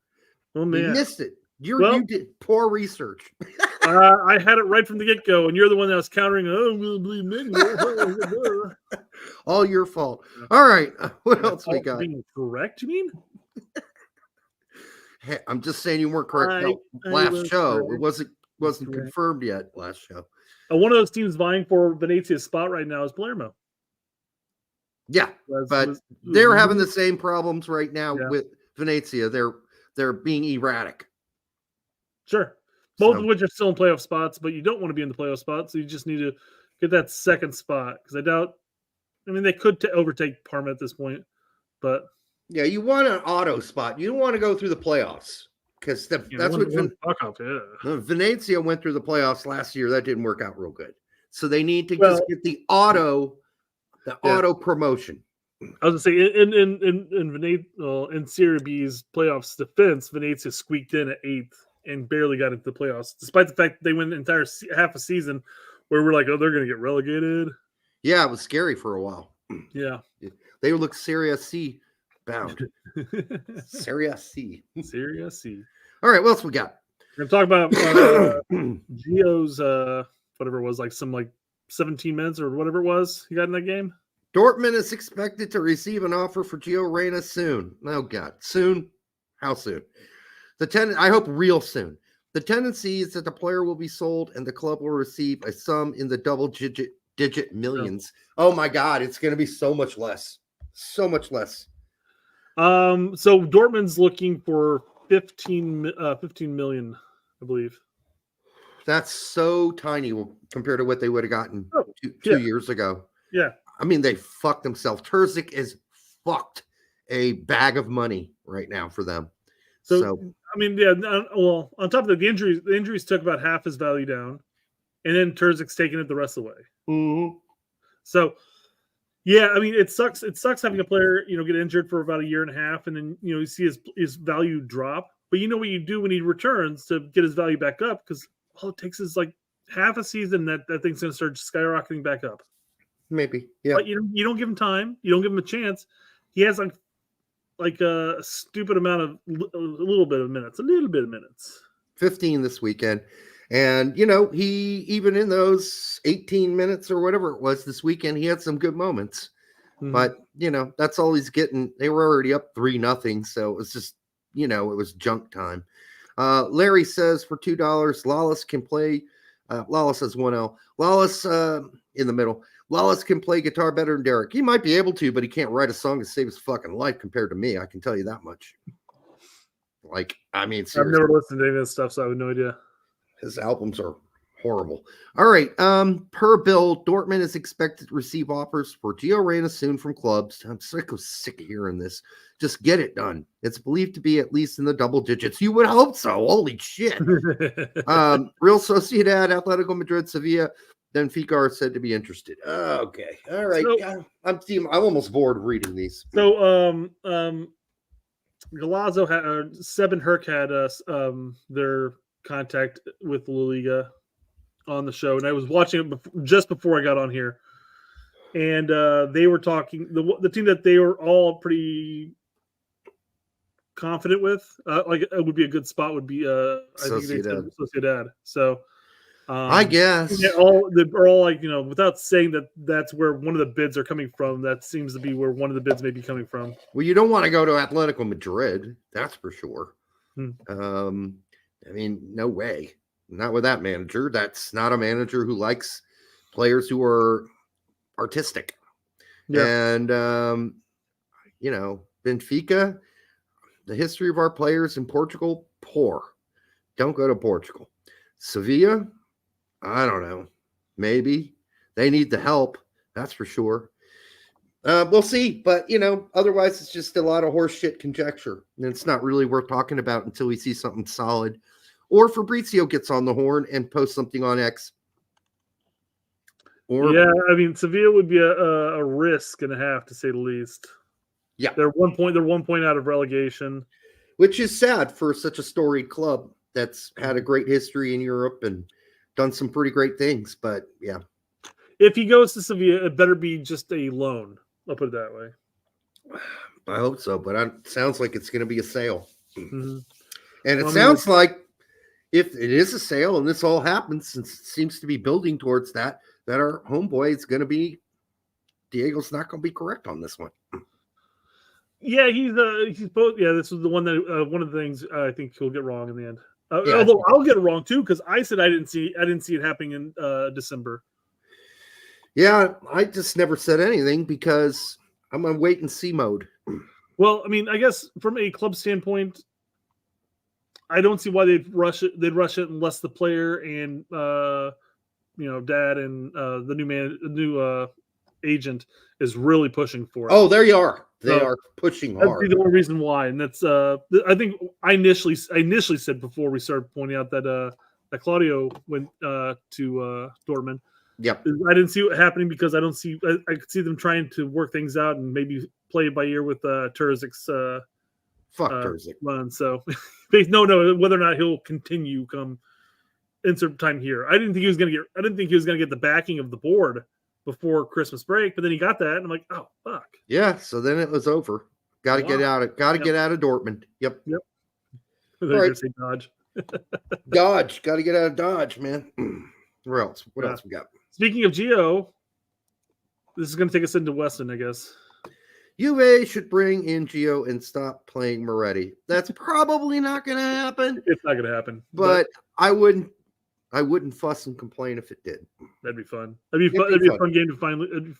Oh, man. We missed it. You did poor research. I had it right from the get-go, and you're the one that was countering, "Oh, I'm going to believe Manuel." All your fault. All right. What else we got? Being correct, you mean? Hey, I'm just saying you weren't correct. Last show. Correct. It wasn't confirmed yet last show. One of those teams vying for Venezia's spot right now is Palermo. Yeah, but they're having the same problems right now with Venezia. They're being erratic. Sure. Both of which are still in playoff spots, but you don't want to be in the playoff spot, so you just need to get that second spot. Because they could overtake Parma at this point, but yeah, you want an auto spot. You don't want to go through the playoffs because that's what Venezia went through the playoffs last year. That didn't work out real good. So they need to just get the auto promotion. I was gonna say in Serie B's playoffs defense, Venezia squeaked in at 8th and barely got into the playoffs, despite the fact that they went the entire half a season where we're like, "Oh, they're gonna get relegated." Yeah, it was scary for a while. Yeah, they look Serie C bound. Serie C. Serie C. All right, what else we got? We're gonna talk about Gio's whatever it was, like 17 minutes or whatever it was he got in that game. Dortmund is expected to receive an offer for Gio Reyna soon. Oh God, soon? How soon? I hope real soon. The tendency is that the player will be sold and the club will receive a sum in the double-digit millions. Oh my God, it's going to be so much less. So much less. So Dortmund's looking for 15 million, I believe. That's so tiny compared to what they would have gotten two years ago. Yeah. I mean, they fucked themselves. Terzic is fucked a bag of money right now for them. So I mean, yeah. Well, on top of the injuries took about half his value down, and then Terzic's taking it the rest of the way. Mm-hmm. So, yeah, I mean, it sucks. It sucks having a player, get injured for about a year and a half, and then you see his value drop. But you know what you do when he returns to get his value back up, because all it takes is like half a season that thing's going to start skyrocketing back up. Maybe, yeah. But you don't give him time. You don't give him a chance. He has like a stupid amount of a little bit of minutes. 15 this weekend. And, he, even in those 18 minutes or whatever it was this weekend, he had some good moments. Mm-hmm. But, that's all he's getting. They were already up 3-0. So it was just, it was junk time. Larry says for $2, Lawless can play Lawless has 1L. Lawless in the middle. Lawless can play guitar better than Derek. He might be able to, but he can't write a song to save his fucking life compared to me. I can tell you that much. Like, I mean, seriously. I've never listened to any of this stuff, so I have no idea. His albums are horrible. All right. Per Bill, Dortmund is expected to receive offers for Gio Reyna soon from clubs. I'm sick of hearing this. Just get it done. It's believed to be at least in the double digits. You would hope so. Holy shit. Real Sociedad, Atletico Madrid, Sevilla, Benfica are said to be interested. Okay. All right. So, I'm almost bored reading these. So, Galazzo had Seb and Herc had their contact with La Liga on the show, and I was watching it just before I got on here, and they were talking the team that they were all pretty confident with, like it would be a good spot would be I think they said Sociedad. So I guess they're all like, you know, without saying that that's where one of the bids are coming from, that seems to be where one of the bids may be coming from. Well, you don't want to go to Atletico Madrid, that's for sure. I mean, no way. Not with that manager. That's not a manager who likes players who are artistic. Yeah. And you know, Benfica, the history of our players in Portugal, poor. Don't go to Portugal. Sevilla, I don't know. Maybe. They need the help. That's for sure. We'll see. But, you know, otherwise it's just a lot of horse shit conjecture. And it's not really worth talking about until we see something solid. Or Fabrizio gets on the horn and posts something on X. Or, yeah, I mean, Sevilla would be a risk and a half, to say the least. Yeah. They're 1 point out of relegation. Which is sad for such a storied club that's had a great history in Europe and done some pretty great things. But, yeah. If he goes to Sevilla, it better be just a loan. I'll put it that way. I hope so, but it sounds like it's going to be a sale. Mm-hmm. And it sounds like if it is a sale and this all happens, since it seems to be building towards that our homeboy is going to be, Diego's not going to be correct on this one. Yeah, he's both. Yeah, this was the one that one of the things I think he'll get wrong in the end. Yeah, although I'll get it wrong too, because I said I didn't see it happening in December. Yeah, I just never said anything because I'm on wait and see mode. Well, I mean, I guess from a club standpoint, I don't see why they'd rush it. They'd rush it unless the player and you know, dad and the new agent is really pushing for it. Oh, there you are. They are pushing hard. That's the only reason why, and that's I think I initially said before we started pointing out that Claudio went to Dortmund. Yep. I didn't see it happening because I could see them trying to work things out and maybe play it by ear with Terzic's Terzic run. So no, whether or not he'll continue come insert time here. I didn't think he was gonna get the backing of the board before Christmas break, but then he got that, and I'm like, oh fuck. Yeah, so then it was over. Got to get out of Dortmund. Yep. Right. Say Dodge. Dodge. Got to get out of Dodge, man. Where else? What else we got? Speaking of Gio, this is going to take us into Weston, I guess. Juve should bring in Gio and stop playing Moretti. That's probably not going to happen. It's not going to happen. But I wouldn't fuss and complain if it did. That'd be fun. That'd be a fun game to finally.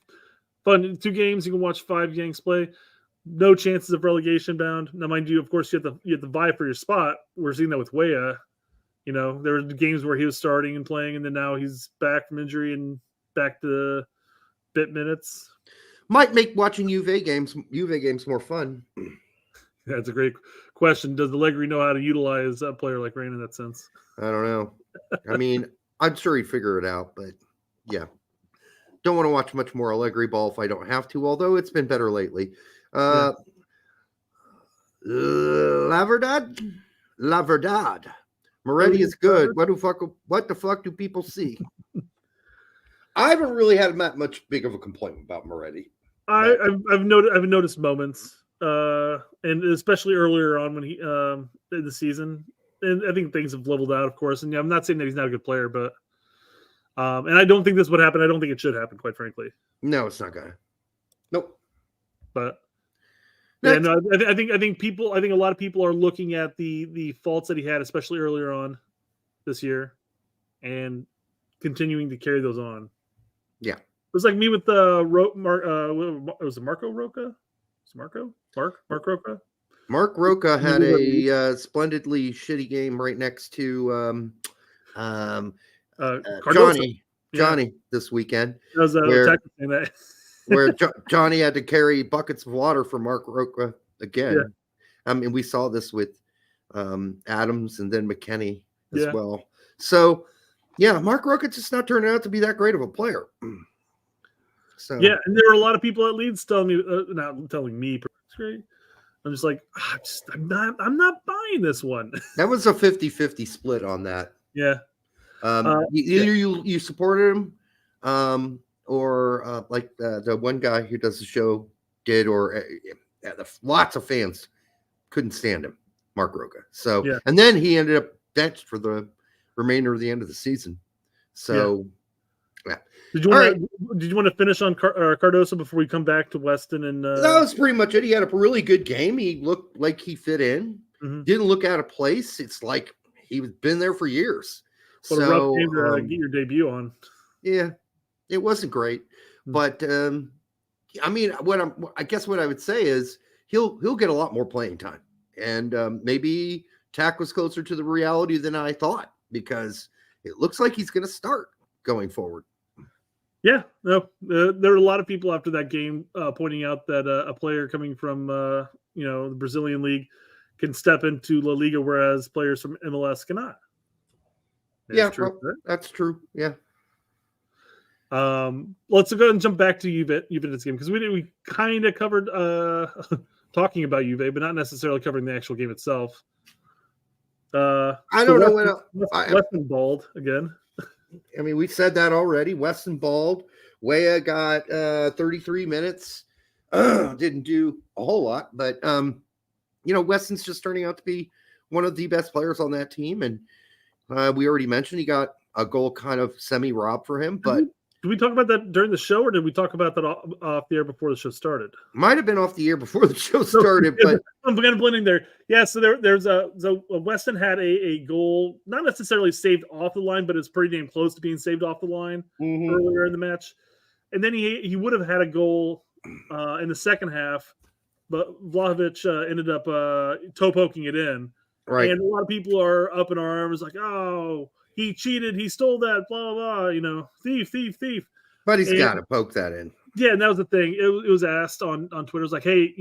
Fun 2 games. You can watch 5 Yanks play. No chances of relegation bound. Now, mind you, of course, you have to vie for your spot. We're seeing that with Weah. You know, there were games where he was starting and playing, and then now he's back from injury and back to bit minutes. Might make watching Juve games more fun. That's a great question. Does Allegri know how to utilize a player like Rain in that sense? I don't know. I mean, I'm sure he'd figure it out, but yeah. Don't want to watch much more Allegri ball if I don't have to, although it's been better lately. La Verdad. Moretti is good. What the fuck do people see? I haven't really had that much big of a complaint about Moretti. I've noticed moments, and especially earlier on when he in the season, and I think things have leveled out, of course. And yeah, I'm not saying that he's not a good player, but and I don't think this would happen. I don't think it should happen, quite frankly. No, it's not gonna. Nope. But yeah, no, I think a lot of people are looking at the faults that he had, especially earlier on this year, and continuing to carry those on. Yeah. It was like me with the was it Marco Roca? Mark Roca? Mark Roca had a splendidly shitty game right next to Johnny this weekend. That was where Johnny had to carry buckets of water for Mark Roca again. Yeah. I mean, we saw this with Adams and then McKinney as Yeah. well. So, yeah, Mark Roca just not turning out to be that great of a player. So yeah, and there were a lot of people at Leeds telling me, not telling me, it's great. I'm just like, I'm not buying this one. that was a 50-50 split on that. Yeah. Either you supported him, or like the one guy who does the show did, or lots of fans couldn't stand him, Mark Roca. So, yeah. And then he ended up benched for the remainder of the end of the season. So, yeah. Did you want to finish on Cardoso before we come back to Weston? And that was pretty much it. He had a really good game. He looked like he fit in. Mm-hmm. Didn't look out of place. It's like he's been there for years. What a rough game to get your debut on. Yeah, it wasn't great, but I mean, I guess what I would say is he'll get a lot more playing time, and maybe Tack was closer to the reality than I thought, because it looks like he's going to start going forward. Yeah, no, there were a lot of people after that game pointing out that a player coming from the Brazilian league can step into La Liga, whereas players from MLS cannot. That's true. Yeah. Let's go ahead and jump back to Juventus game, because we kind of covered talking about Juve, but not necessarily covering the actual game itself. I don't know what Weston balled again. I mean, we said that already. Weston balled. Weah got 33 minutes. Didn't do a whole lot, but Weston's just turning out to be one of the best players on that team, and we already mentioned he got a goal kind of semi-robbed for him, but did we talk about that during the show, or did we talk about that off the air before the show started? Might have been off the air before the show started, but I'm kind of blending there. Yeah, so there's Weston had a goal, not necessarily saved off the line, but it's pretty damn close to being saved off the line earlier in the match. And then he would have had a goal in the second half, but Vlahovic ended up toe poking it in. Right. And a lot of people are up in arms like, oh, he cheated, he stole that, blah, blah, blah, thief. But he's got to poke that in. Yeah, and that was the thing. It was asked on Twitter. It was like, hey,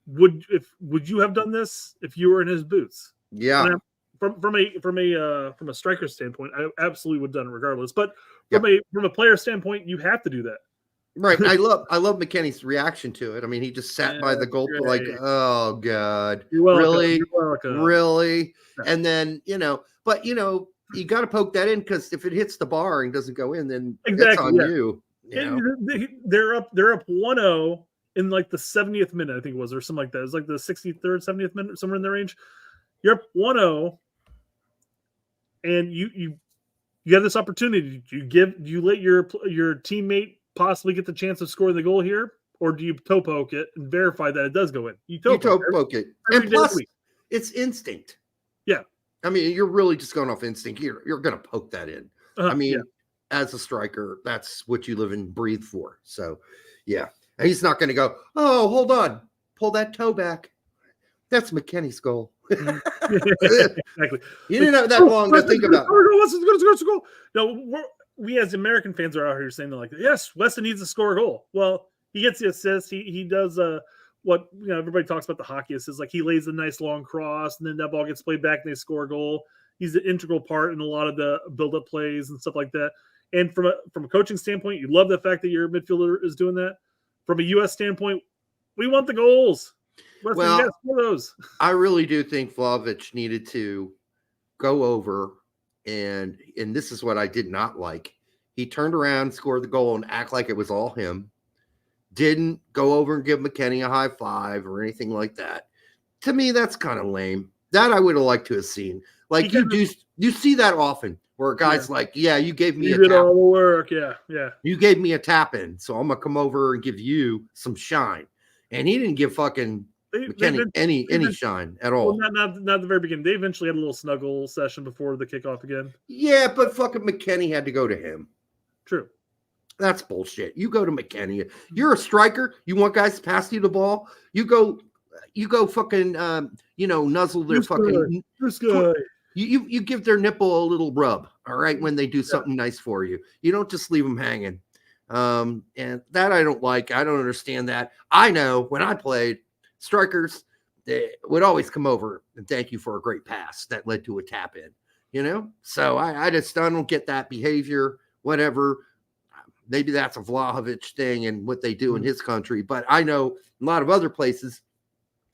would you have done this if you were in his boots? Yeah. From a striker standpoint, I absolutely would have done it regardless. But from a player standpoint, you have to do that. Right. I love McKennie's reaction to it. I mean, he just sat by the goal like, oh God, You're welcome. Really, You're welcome. Really. Yeah. And then you got to poke that in, because if it hits the bar and doesn't go in, then it's on you. They're up 1-0 in like the 70th minute, I think it was, or something like that. It was like the 63rd, 70th minute, somewhere in the range. You're up 1-0, and you have this opportunity. Do you let your teammate possibly get the chance of scoring the goal here, or do you toe poke it and verify that it does go in? You toe poke it. And plus, it's instinct. Yeah. I mean, you're really just going off instinct. You're going to poke that in. I mean, as a striker, that's what you live and breathe for. So, yeah. And he's not going to go, oh, hold on, pull that toe back. That's McKennie's goal. Exactly. You didn't have that long to think about. Let's go. No, we as American fans are out here saying, like, yes, Weston needs to score a goal. Well, he gets the assist. He does what everybody talks about the hockey assist. Like, he lays a nice long cross, and then that ball gets played back, and they score a goal. He's an integral part in a lot of the build-up plays and stuff like that. And from a coaching standpoint, you love the fact that your midfielder is doing that. From a U.S. standpoint, we want the goals. Weston, those. I really do think Vlahovic needed to go over, and this is what I did not like. He turned around, scored the goal, and act like it was all him. Didn't go over and give McKennie a high five or anything like that. To me, that's kind of lame. That I would have liked to have seen. Like, you see that often, where a guy's like, yeah, you gave me you did all the work. Yeah. You gave me a tap in, so I'm going to come over and give you some shine. And he didn't give fucking McKenny any shine at all. Well, not the very beginning. They eventually had a little snuggle session before the kickoff again. Yeah, but fucking McKenny had to go to him. True. That's bullshit. You go to McKenny. You're a striker. You want guys to pass you the ball. You go fucking nuzzle their fucking. This guy. You give their nipple a little rub, all right, when they do something nice for you. You don't just leave them hanging. And that I don't like. I don't understand that. I know when I played, strikers, they would always come over and thank you for a great pass that led to a tap in, So I don't get that behavior, whatever. Maybe that's a Vlahovic thing and what they do in his country. But I know a lot of other places,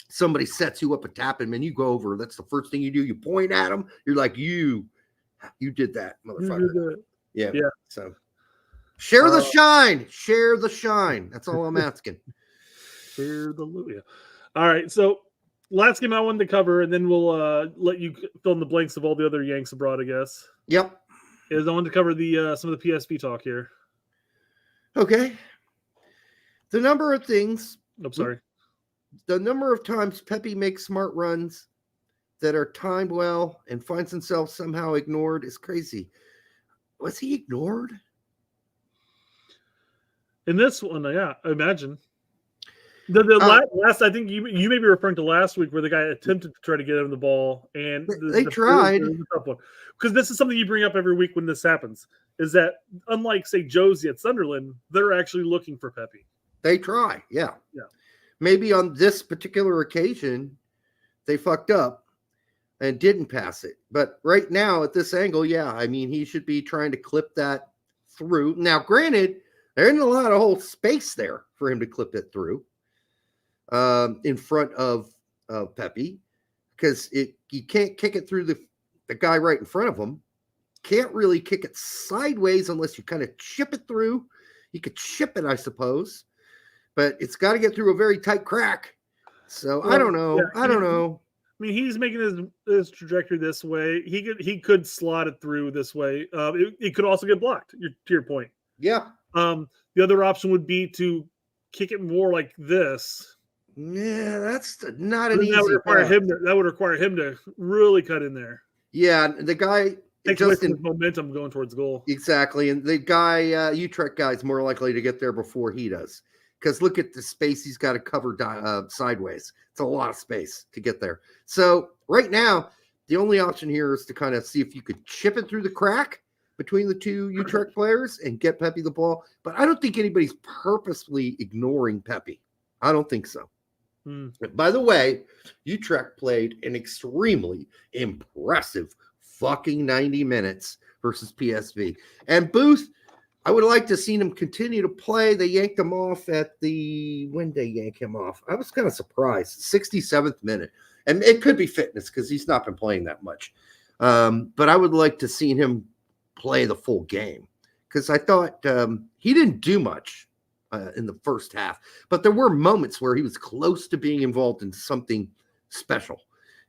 somebody sets you up a tap him and you go over. That's the first thing you do. You point at them. You're like, you did that, motherfucker. Yeah. So share the shine. Share the shine. That's all I'm asking. Share the loot. Yeah. All right. So last game I wanted to cover, and then we'll let you fill in the blanks of all the other Yanks abroad, I guess. Yep. Is I wanted to cover the some of the PSV talk here. Okay. The number of things. I'm sorry. The number of times Pepe makes smart runs that are timed well and finds himself somehow ignored is crazy. Was he ignored? In this one, yeah, I imagine. The last, I think you may be referring to last week where the guy attempted to try to get him the ball, and they tried. Because this is something you bring up every week when this happens, is that unlike, say, Josie at Sunderland, they're actually looking for Pepe. They try, yeah. Maybe on this particular occasion, they fucked up and didn't pass it. But right now, at this angle, yeah, I mean, he should be trying to clip that through. Now, granted, there isn't a lot of whole space there for him to clip it through in front of Pepe, because you can't kick it through the guy right in front of him. Can't really kick it sideways unless you kind of chip it through. You could chip it, I suppose. But it's got to get through a very tight crack. So I don't know. Yeah, I mean, he's making his trajectory this way. He could slot it through this way. It could also get blocked. To your point. Yeah. The other option would be to kick it more like this. Yeah, that's not an easy. That would require him to really cut in there. Yeah, the guy takes away from momentum going towards goal. Exactly, and the guy Utrecht guy is more likely to get there before he does. Because look at the space he's got to cover sideways. It's a lot of space to get there. So right now, the only option here is to kind of see if you could chip it through the crack between the two Utrecht players and get Pepe the ball. But I don't think anybody's purposely ignoring Pepe. I don't think so. By the way, Utrecht played an extremely impressive fucking 90 minutes versus PSV. And Booth, I would have liked to have seen him continue to play. They yanked him off when they yank him off? I was kind of surprised. 67th minute. And it could be fitness because he's not been playing that much. But I would like to see him play the full game because I thought he didn't do much in the first half. But there were moments where he was close to being involved in something special.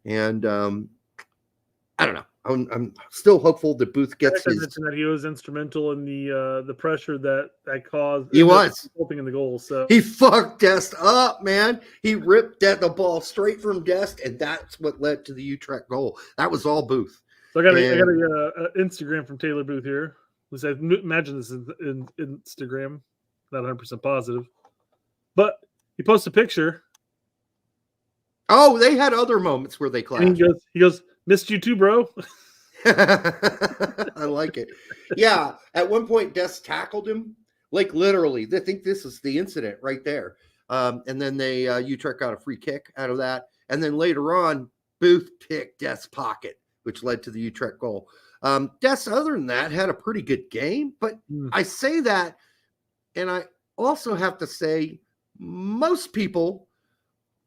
And I don't know. I'm still hopeful that Booth gets his. That he was instrumental in the pressure that caused. He was helping in the goal. So he fucked Dest up, man. He ripped the ball straight from Dest, and that's what led to the Utrecht goal. That was all Booth. So I got a Instagram from Taylor Booth here. Who said, "Imagine this in Instagram, not 100% positive, but he posted a picture." Oh, they had other moments where they clashed. He goes. Missed you too, bro. I like it. Yeah, at one point, Dest tackled him, like literally. They think this is the incident right there. And then Utrecht got a free kick out of that. And then later on, Booth picked Dest's pocket, which led to the Utrecht goal. Dest, other than that, had a pretty good game. But I say that, and I also have to say, most people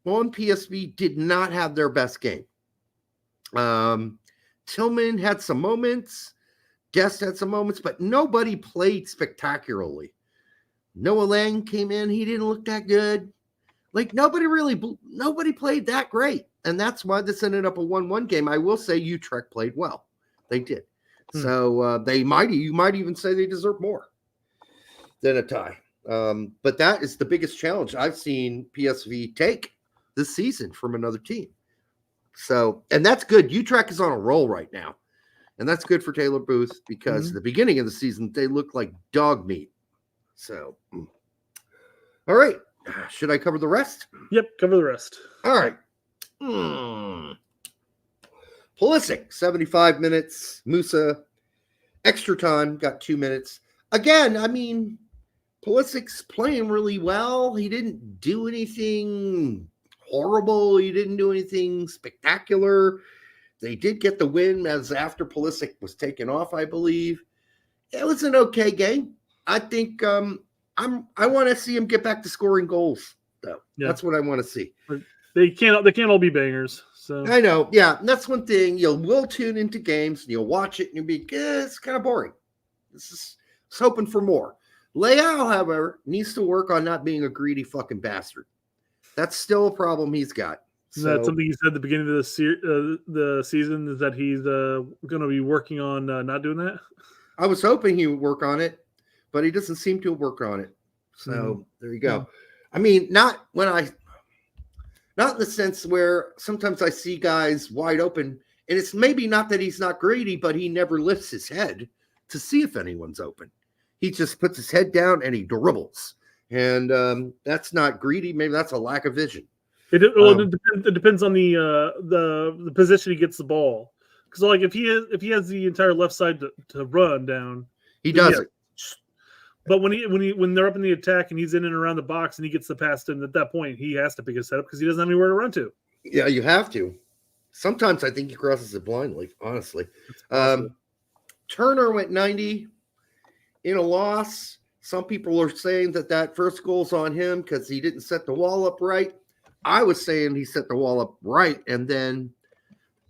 on PSV did not have their best game. Tillman had some moments, Dest had some moments, but nobody played spectacularly. Noah Lang came in, he didn't look that good. Like nobody played that great. And that's why this ended up a 1-1 game. I will say Utrecht played well. They did. So you might even say they deserve more than a tie. But that is the biggest challenge I've seen PSV take this season from another team. So, and that's good. Utrecht is on a roll right now. And that's good for Taylor Booth because at the beginning of the season, they looked like dog meat. So, all right. Should I cover the rest? Yep, cover the rest. All right. Pulisic, 75 minutes. Musa, extra time, got 2 minutes. Again, I mean, Pulisic's playing really well. He didn't do anything horrible. He didn't do anything spectacular. They did get the win as after Pulisic was taken off, I believe. It was an okay game. I think I want to see him get back to scoring goals, though. Yeah. That's what I want to see. They can't all be bangers. So I know, yeah. And that's one thing. We'll tune into games and you'll watch it and you'll be, it's kind of boring. This is hoping for more. Leao, however, needs to work on not being a greedy fucking bastard. That's still a problem he's got. Is that something he said at the beginning of the season? Is that he's going to be working on not doing that? I was hoping he would work on it, but he doesn't seem to work on it. So there you go. I mean, not in the sense where sometimes I see guys wide open, and it's maybe not that he's not greedy, but he never lifts his head to see if anyone's open. He just puts his head down and he dribbles. And that's not greedy. Maybe that's a lack of vision. It depends on the position he gets the ball. Because like if he has the entire left side to run down, he does it. But when they're up in the attack and he's in and around the box and he gets the pass to him, at that point he has to pick his head up because he doesn't have anywhere to run to. Yeah, you have to. Sometimes I think he crosses it blindly. Honestly, Turner went 90 in a loss. Some people are saying that first goal's on him because he didn't set the wall up right. I was saying he set the wall up right, and then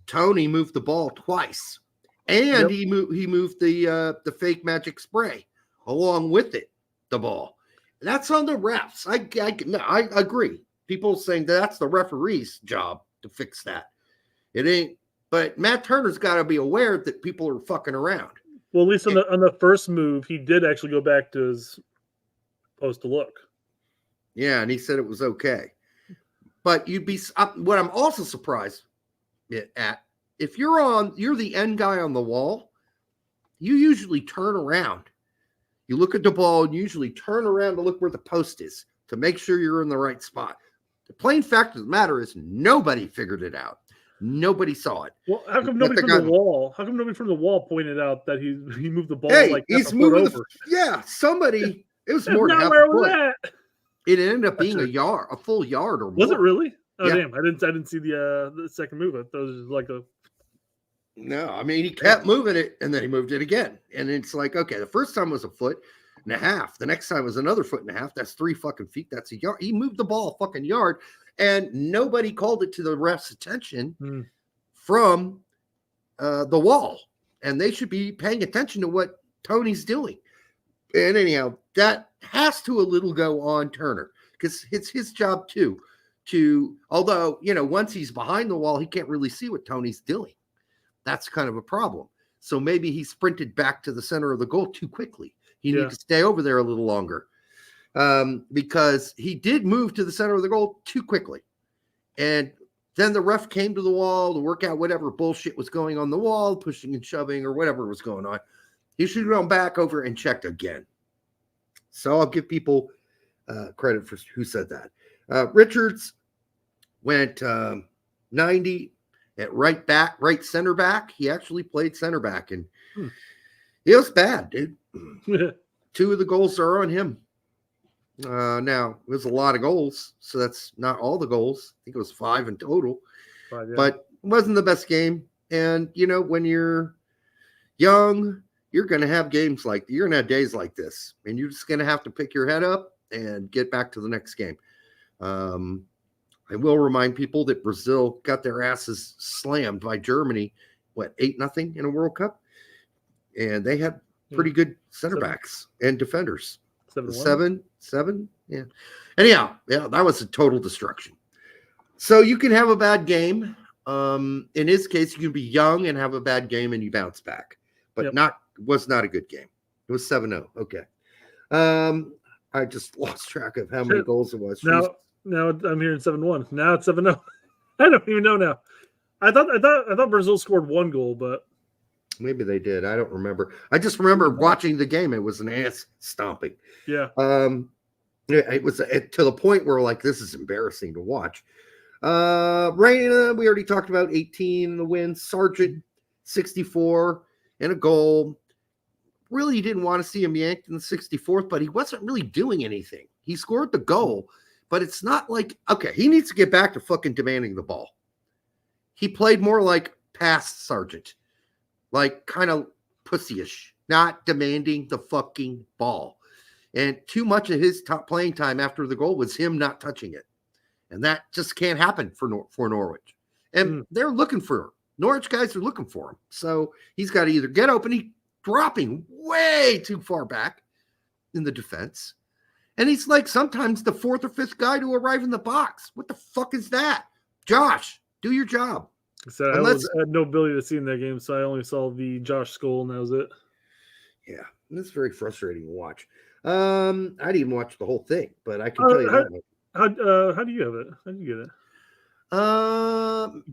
Tony moved the ball twice, and he moved the fake magic spray along with it, the ball. That's on the refs. I agree. People saying that's the referee's job to fix that. It ain't. But Matt Turner's got to be aware that people are fucking around. Well, at least on the first move, he did actually go back to his post to look. Yeah, and he said it was okay. But you'd be what I'm also surprised at, if you're the end guy on the wall, you usually turn around. You look at the ball and usually turn around to look where the post is to make sure you're in the right spot. The plain fact of the matter is nobody figured it out. Nobody saw it. Well, how come nobody from the wall? How come nobody from the wall pointed out that he moved the ball he's moving over? Somebody. It was more than half a foot. It ended up being a full yard or more. Was it really? Oh damn! I didn't see the second move. I thought it was like a. No, I mean he kept moving it, and then he moved it again, and it's like okay, the first time was a foot and a half. The next time was another foot and a half. That's 3 fucking feet. That's a yard. He moved the ball a fucking yard, and nobody called it to the ref's attention from the wall, and they should be paying attention to what Tony's doing. And anyhow, that has to a little go on Turner because it's his job too. Although, once he's behind the wall, he can't really see what Tony's doing. That's kind of a problem. So maybe he sprinted back to the center of the goal too quickly. He needs to stay over there a little longer because he did move to the center of the goal too quickly. And then the ref came to the wall to work out whatever bullshit was going on the wall, pushing and shoving or whatever was going on. He should have gone back over and checked again. So I'll give people credit for who said that. Richards went 90 at right center back. He actually played center back, and it was bad, dude. 2 of the goals are on him. Now, it was a lot of goals, so that's not all the goals. I think it was 5 in total. But it wasn't the best game. And, when you're young, you're going to have you're going to have days like this, and you're just going to have to pick your head up and get back to the next game. I will remind people that Brazil got their asses slammed by Germany, 8-0 in a World Cup? And they had pretty good center backs and defenders. 7-7, yeah. Anyhow, that was a total destruction. So you can have a bad game. In his case, you can be young and have a bad game and you bounce back. But was not a good game. It was 7-0. Okay. I just lost track of how many goals it was. Now I'm hearing 7-1. Now it's 7-0. I don't even know now. I thought Brazil scored 1 goal, but maybe they did. I don't remember. I just remember watching the game. It was an ass stomping. yeah. It was to the point where like this is embarrassing to watch. Reina, we already talked about 18 in the win. Sargent 64 and a goal. Really didn't want to see him yanked in the 64th, but he wasn't really doing anything. He scored the goal, but it's not like, okay, he needs to get back to fucking demanding the ball. He played more like past Sargent, like kind of pussyish, not demanding the fucking ball. And too much of his top playing time after the goal was him not touching it. And that just can't happen for Norwich. And they're looking for him. Norwich guys are looking for him. So he's got to either get open. He's dropping way too far back in the defense. And he's like sometimes the 4th or 5th guy to arrive in the box. What the fuck is that? Josh, do your job. So I had no ability to see in that game, so I only saw the Josh goal, and that was it. Yeah, it's very frustrating to watch. I didn't even watch the whole thing, but I can tell you that. How do you have it? How did you get it?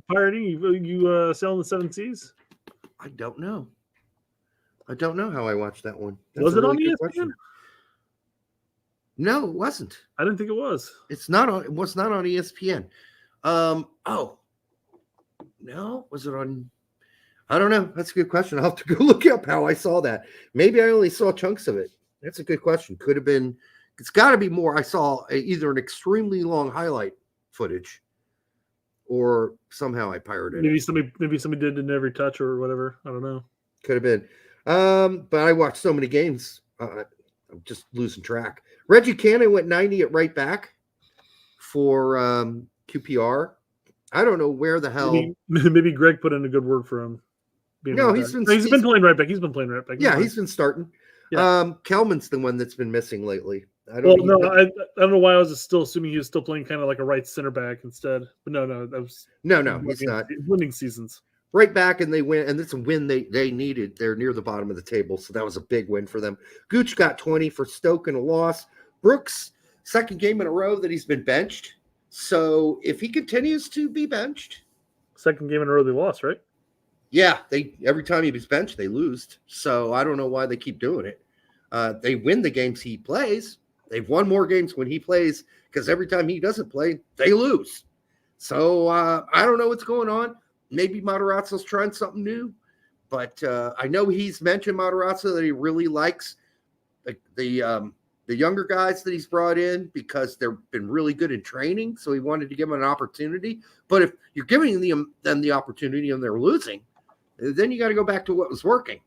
Pirating? You selling the 7 Seas? I don't know. I don't know how I watched that one. Was it on ESPN? Question. No, it wasn't. I didn't think it was. It's not on. It was not on ESPN. Oh, no, was it on? I don't know. That's a good question. I'll have to go look up how I saw that. Maybe I only saw chunks of it. That's a good question. Could have been. It's got to be more. I saw either an extremely long highlight footage, or somehow I pirated it. Maybe somebody did in every touch or whatever. I don't know. Could have been. But I watched so many games. I'm just losing track. Reggie Cannon went 90 at right back for QPR. I don't know where the hell. Maybe Greg put in a good word for him. No, he's been playing right back. He's been playing right back. He's been starting. Yeah. Kelman's the one that's been missing lately. I don't know why I was still assuming he was still playing kind of like a right center back instead. But no, that was he's not winning seasons. Right back, and they win, and it's a win they needed. They're near the bottom of the table, so that was a big win for them. Gooch got 20 for Stoke and a loss. Brooks, second game in a row that he's been benched. So if he continues to be benched, second game in a row they lost, right? Yeah, every time he was benched, they lose. So I don't know why they keep doing it. They win the games he plays. They've won more games when he plays because every time he doesn't play, they lose. So I don't know what's going on. Maybe Matarazzo's trying something new, but I know he's mentioned Matarazzo that he really likes the younger guys that he's brought in because they've been really good in training. So he wanted to give them an opportunity. But if you're giving them the opportunity and they're losing, then you got to go back to what was working.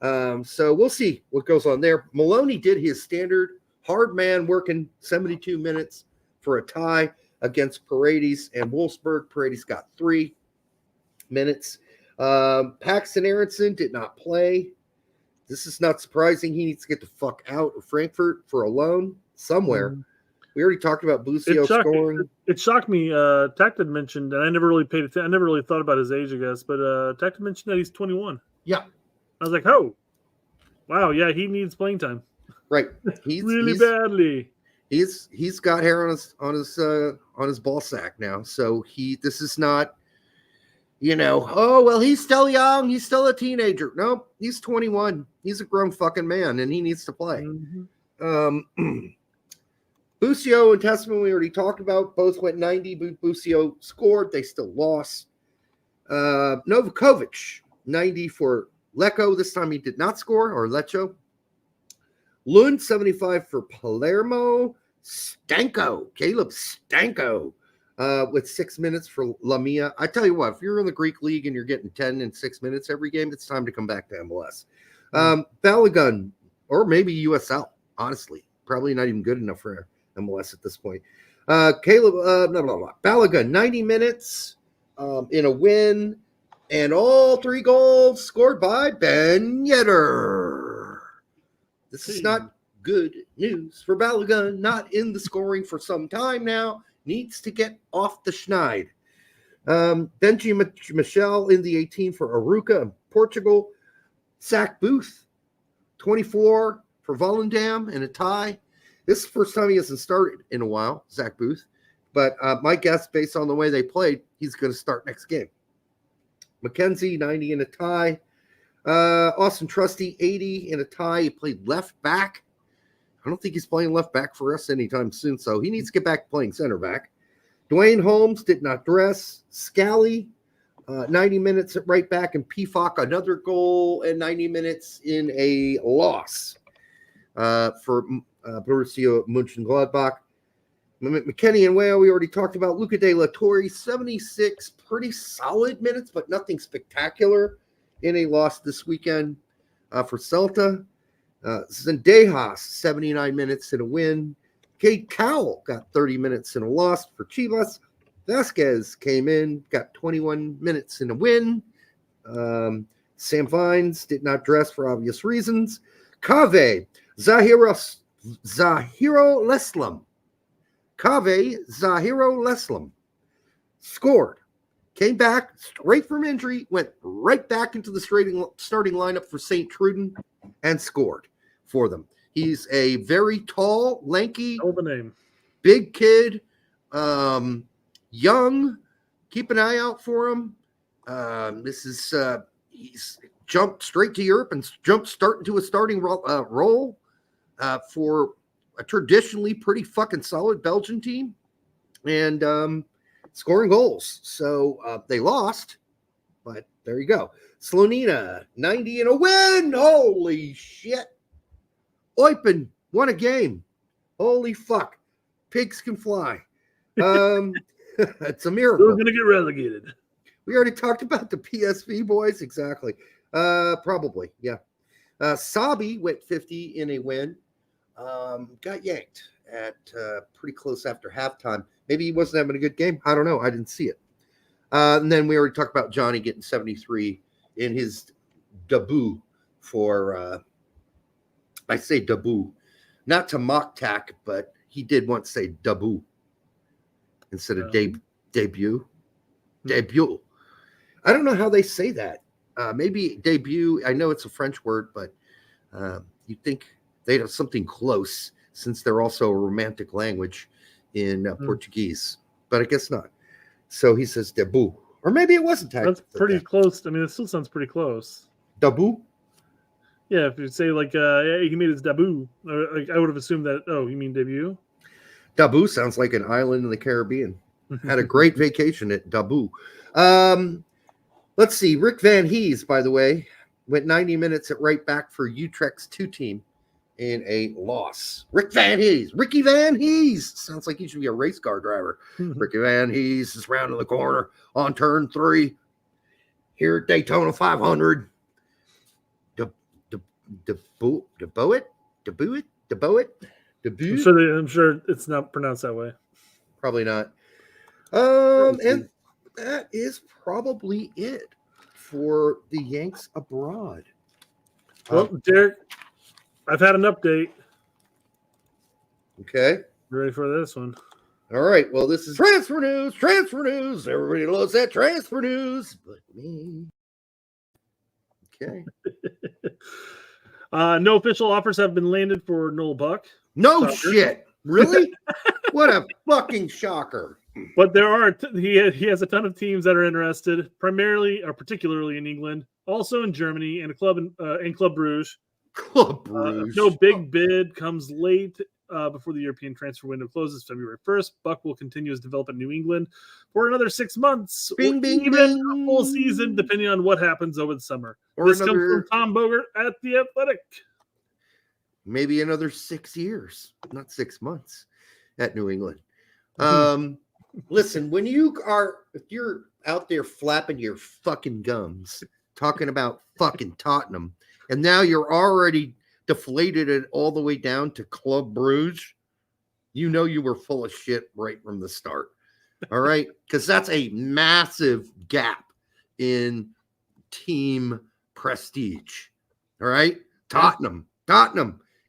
So we'll see what goes on there. Maloney did his standard hard man working 72 minutes for a tie against Paredes and Wolfsburg. Paredes got 3 minutes. Paxton Aronson did not play. This is not surprising. He needs to get the fuck out of Frankfurt for a loan somewhere. We already talked about Busio scoring. It shocked me. Tacton mentioned, and I never really paid attention. I never really thought about his age, I guess, but Tacton mentioned that he's 21. Yeah. I was like, oh, wow, yeah, he needs playing time. Right. He's badly. He's got hair on his ball sack now. So this is not, oh well, he's still young, he's still a teenager. No, he's 21. He's a grown fucking man, and he needs to play. Mm-hmm. Busio and Testament we already talked about. Both went 90. Busio scored. They still lost. Novakovic 90 for Lecco. This time he did not score, or Lecco. Lund 75 for Palermo. Caleb Stanko. With 6 minutes for Lamia. I tell you what, if you're in the Greek league and you're getting 10 and 6 minutes every game, it's time to come back to MLS. Balogun, or maybe USL, honestly. Probably not even good enough for MLS at this point. Balogun, 90 minutes in a win, and all 3 goals scored by Ben Yedder. This is not good news for Balogun, not in the scoring for some time now. Needs to get off the schneid. Benji Michel in the 18 for Aruca in Portugal. Zach Booth, 24 for Volendam in a tie. This is the first time he hasn't started in a while, Zach Booth. But my guess, based on the way they played, he's going to start next game. McKenzie, 90 in a tie. Austin Trusty, 80 in a tie. He played left back. I don't think he's playing left back for us anytime soon, so he needs to get back playing center back. Dwayne Holmes did not dress. Scally, 90 minutes at right back, and PFOC, another goal, and 90 minutes in a loss for Borussia Mönchengladbach. McKennie and Whale, we already talked about. Luca De La Torre, 76, pretty solid minutes, but nothing spectacular in a loss this weekend for Celta. Zendejas, 79 minutes in a win. Cade Cowell got 30 minutes in a loss for Chivas. Vasquez came in, got 21 minutes in a win. Sam Vines did not dress for obvious reasons. Cave, Zahiro Leslam. Cave, Zahiro Leslam scored. Came back straight from injury, went right back into the starting lineup for St. Truden and scored for them. He's a very tall, lanky, big kid, young. Keep an eye out for him. He's jumped straight to Europe and starting to a starting role for a traditionally pretty fucking solid Belgian team, and scoring goals. So they lost, but there you go. Slovenia, 90 in a win. Holy shit. Eupen won a game. Holy fuck. Pigs can fly. It's a miracle. We're going to get relegated. We already talked about the PSV boys. Exactly. Probably, yeah. Sabi went 50 in a win. Got yanked at pretty close after halftime. Maybe he wasn't having a good game. I don't know. I didn't see it. And then we already talked about Johnny getting 73 in his debut for, I say debut, not to mock tack, but he did once say debut instead of debut. Debut. I don't know how they say that. Maybe debut. I know it's a French word, but you'd think they'd have something close since they're also a romantic language in Portuguese, but I guess not. So he says debut, or maybe it wasn't. That's pretty close. I mean, it still sounds pretty close. Debut. Yeah, if you say like he made his debut, I would have assumed that. Oh, you mean debut? Debut sounds like an island in the Caribbean. Had a great vacation at Debut. Let's see. Rick Van Hees, by the way, went 90 minutes at right back for Utrecht's 2 team in a loss. Ricky Van Hees. Sounds like he should be a race car driver. Ricky Van Hees is rounding the corner on turn 3 here at Daytona 500. Debut. I'm sure it's not pronounced that way. Probably not. And that is probably it for the Yanks abroad. Well, Derek, I've had an update. Okay. You ready for this one? All right. Well, this is transfer news. Everybody loves that transfer news, but me. Okay. No official offers have been landed for Noel Buck. No shit. Really? What a fucking shocker. But there are he has a ton of teams that are interested, primarily or particularly in England, also in Germany, and a club in Club Bruges. Club Bruges. No big bid comes late before the European transfer window closes February 1st. Buck will continue his development in New England for another 6 months, bing, bing, even bing. a full season, depending on what happens over the summer. Or this comes from Tom Bogert at The Athletic. Maybe another 6 years, not 6 months at New England. Listen, if you're out there flapping your fucking gums, talking about fucking Tottenham, and now you're already deflated it all the way down to Club Bruges, you know you were full of shit right from the start. All right? Because that's a massive gap in team prestige. All right? Tottenham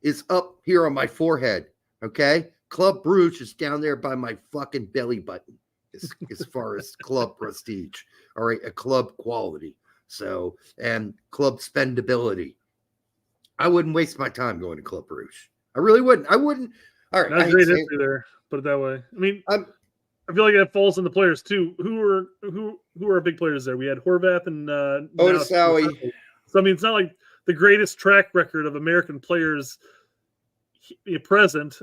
is up here on my forehead. Okay? Club Bruges is down there by my fucking belly button as far as club prestige. All right? A club quality. So, and club spendability. I wouldn't waste my time going to Club Bruges. I really wouldn't. I wouldn't. All right. Not great history there. Put it that way. I mean, I feel like that falls on the players too. Who are big players there? We had Horvath and Otis Howie. So I mean, it's not like the greatest track record of American players present.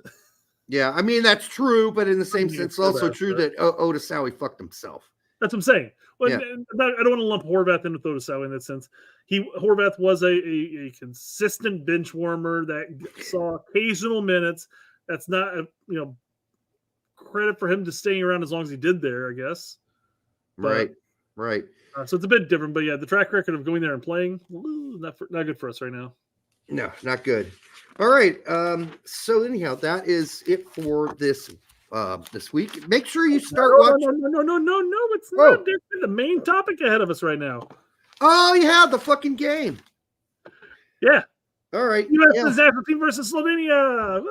Yeah, I mean that's true, but in the same sense, it's also Horvath, true that Otis Howie fucked himself. That's what I'm saying. Well, Yeah. I don't want to lump Horvath in with Otis Howie in that sense. Horvath was a consistent bench warmer that saw occasional minutes. That's not credit for him to staying around as long as he did there, I guess. But, Right. So it's a bit different, but yeah, the track record of going there and playing, not good for us right now. No, not good. All right. So anyhow, that is it for this week. Make sure you start watching. No, it's not. There's the main topic ahead of us right now. Oh, yeah, the fucking game. Yeah. All right. U.S. national team versus Slovenia.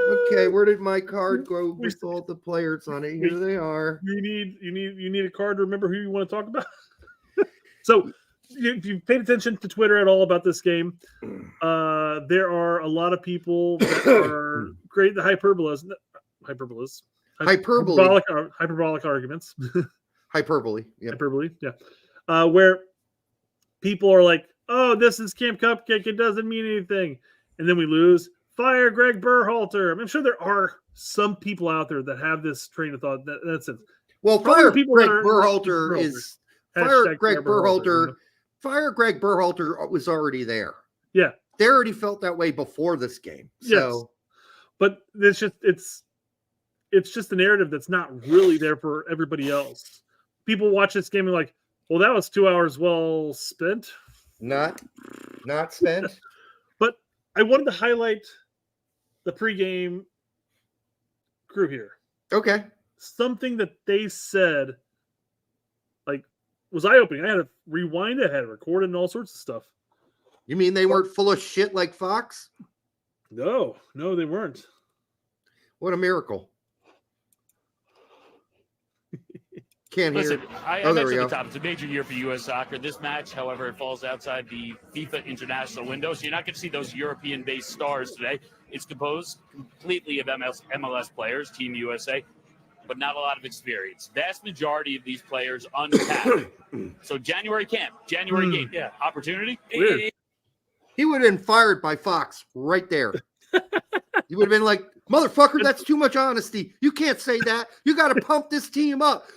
Okay, where did my card go with all the players on it? Here they are. You need a card to remember who you want to talk about. So, if you've paid attention to Twitter at all about this game, there are a lot of people that are great. The hyperbole. Hyperbolic arguments. Hyperbole. Yeah. Hyperbole. Yeah. Where people are like, "Oh, this is Camp Cupcake. It doesn't mean anything," and then we lose. Fire Greg Berhalter. I'm sure there are some people out there that have this train of thought. That's it. Well, Probably Fire Greg Berhalter is Fire Greg Berhalter. Fire Greg Berhalter was already there. Yeah, they already felt that way before this game. So, yes. But it's just a narrative that's not really there for everybody else. People watch this game and like, well, that was 2 hours well spent. Not spent. But I wanted to highlight the pregame crew here. Okay. Something that they said, like, was eye-opening. I had to rewind it, I had to record it and all sorts of stuff. You mean they weren't full of shit like Fox? No, they weren't. What a miracle. Can't Listen, hear. I mentioned at the top, it's a major year for U.S. soccer. This match, however, it falls outside the FIFA international window, so you're not going to see those European-based stars today. It's composed completely of MLS players, Team USA, but not a lot of experience. Vast majority of these players untapped. So January camp, January game, yeah, opportunity. Weird. He would have been fired by Fox right there. He would have been like, motherfucker, that's too much honesty. You can't say that. You got to pump this team up.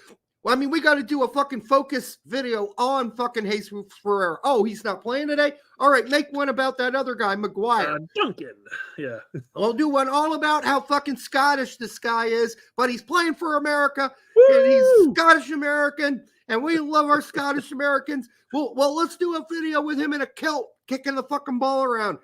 Well, I mean, we got to do a fucking focus video on fucking Jesus Ferreira. Oh, he's not playing today? All right, make one about that other guy, Maguire. Duncan. Yeah. I'll do one all about how fucking Scottish this guy is, but he's playing for America, Woo! and he's Scottish-American, and we love our Scottish-Americans. Well, let's do a video with him in a kilt, kicking the fucking ball around.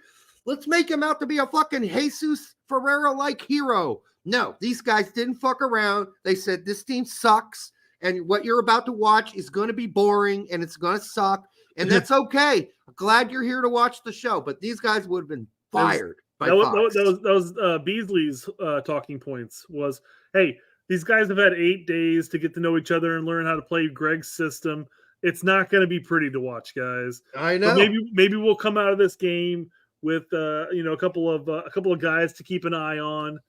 Let's make him out to be a fucking Jesus Ferreira-like hero. No, these guys didn't fuck around. They said, this team sucks. And what you're about to watch is going to be boring and it's going to suck. And that's okay. I'm glad you're here to watch the show. But these guys would have been fired by Fox. That was Beasley's talking points was, hey, these guys have had 8 days to get to know each other and learn how to play Greg's system. It's not going to be pretty to watch, guys. I know. But maybe we'll come out of this game with a couple of guys to keep an eye on.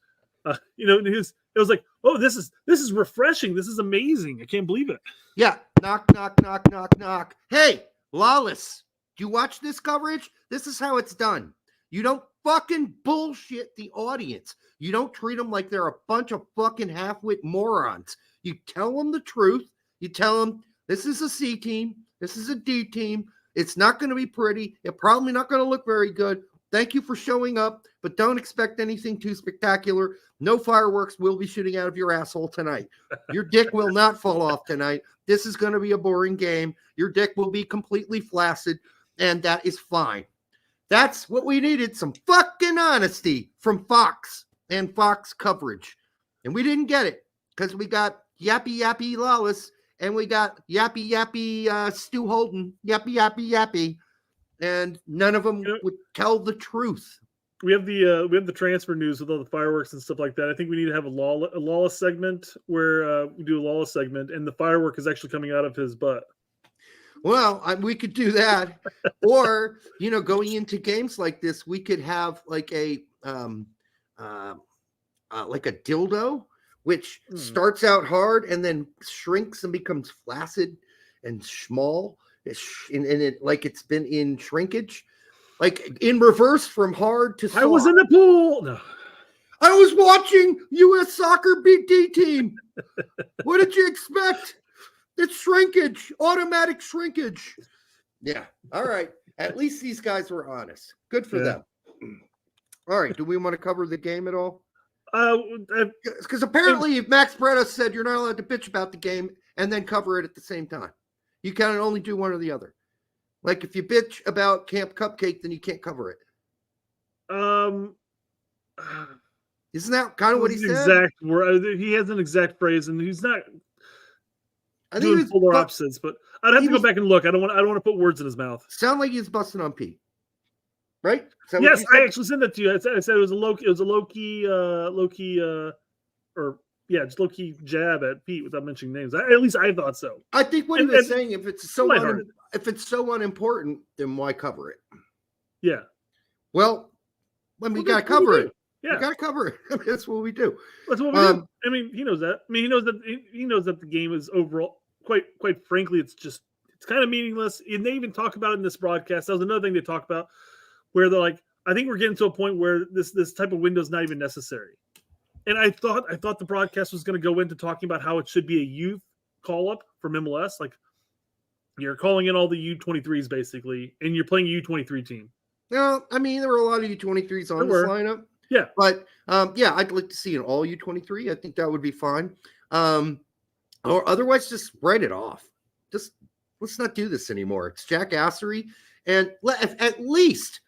It was like, oh, this is refreshing. This is amazing. I can't believe it. Yeah. Knock, knock, knock, knock, knock. Hey, Lawless, do you watch this coverage? This is how it's done. You don't fucking bullshit the audience. You don't treat them like they're a bunch of fucking half-wit morons. You tell them the truth. You tell them this is a C team. This is a D team. It's not going to be pretty. It's probably not going to look very good. Thank you for showing up, but don't expect anything too spectacular. No fireworks will be shooting out of your asshole tonight. Your dick will not fall off tonight. This is going to be a boring game. Your dick will be completely flaccid, and that is fine. That's what we needed, some fucking honesty from Fox and Fox coverage. And we didn't get it because we got yappy, yappy Lawless, and we got yappy, yappy Stu Holden, yappy, yappy, yappy. And none of them would tell the truth. We have the transfer news with all the fireworks and stuff like that. I think we need to have a Lawless segment where we do a Lawless segment, and the firework is actually coming out of his butt. Well, we could do that, or going into games like this, we could have like a dildo which starts out hard and then shrinks and becomes flaccid and small, and it like it's been in shrinkage, like in reverse from hard to soft. I was in the pool. No. I was watching U.S. Soccer beat D team. What did you expect? It's shrinkage, automatic shrinkage. Yeah. All right. At least these guys were honest. Good for them. All right. Do we want to cover the game at all? Because apparently Max Breda said you're not allowed to bitch about the game and then cover it at the same time. You can only do one or the other. Like if you bitch about Camp Cupcake, then you can't cover it. Isn't that kind of what he said? Exact word. He has an exact phrase, and he's not doing polar opposites. But I'd have to go back and look. I don't want to put words in his mouth. Sound like he's busting on Pete, right? Yes, I actually sent that to you. I said it was a low key, just low key jab at Pete without mentioning names. At least I thought so. I think what he was saying, if it's so unimportant, then why cover it? Yeah. Well, when we got to cover it. Yeah, we got to cover it. I mean, that's what we do. That's what we do. I mean, he knows that. I mean, he knows that the game is overall quite frankly, it's kind of meaningless. And they even talk about it in this broadcast. That was another thing they talk about, where they're like, I think we're getting to a point where this type of window is not even necessary. And I thought the broadcast was going to go into talking about how it should be a youth call up from MLS, like you're calling in all the U23s basically, and you're playing a U23 team. No, I mean there were a lot of U23s on this lineup. Yeah. But I'd like to see an all U23. I think that would be fine. Or otherwise just write it off. Just let's not do this anymore. It's jackassery. And at least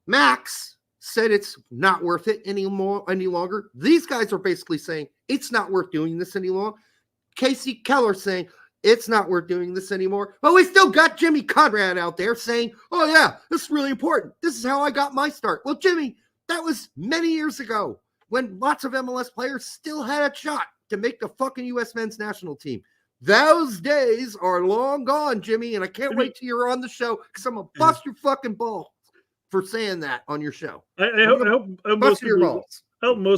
Max said it's not worth it any longer. These guys are basically saying it's not worth doing this any longer. Casey Keller saying it's not worth doing this anymore. But we still got Jimmy Conrad out there saying, oh yeah, this is really important. This is how I got my start. Well, Jimmy, that was many years ago when lots of MLS players still had a shot to make the fucking U.S. men's national team. Those days are long gone, Jimmy, and I can't wait till you're on the show because I'm going to bust your fucking balls for saying that on your show. I hope most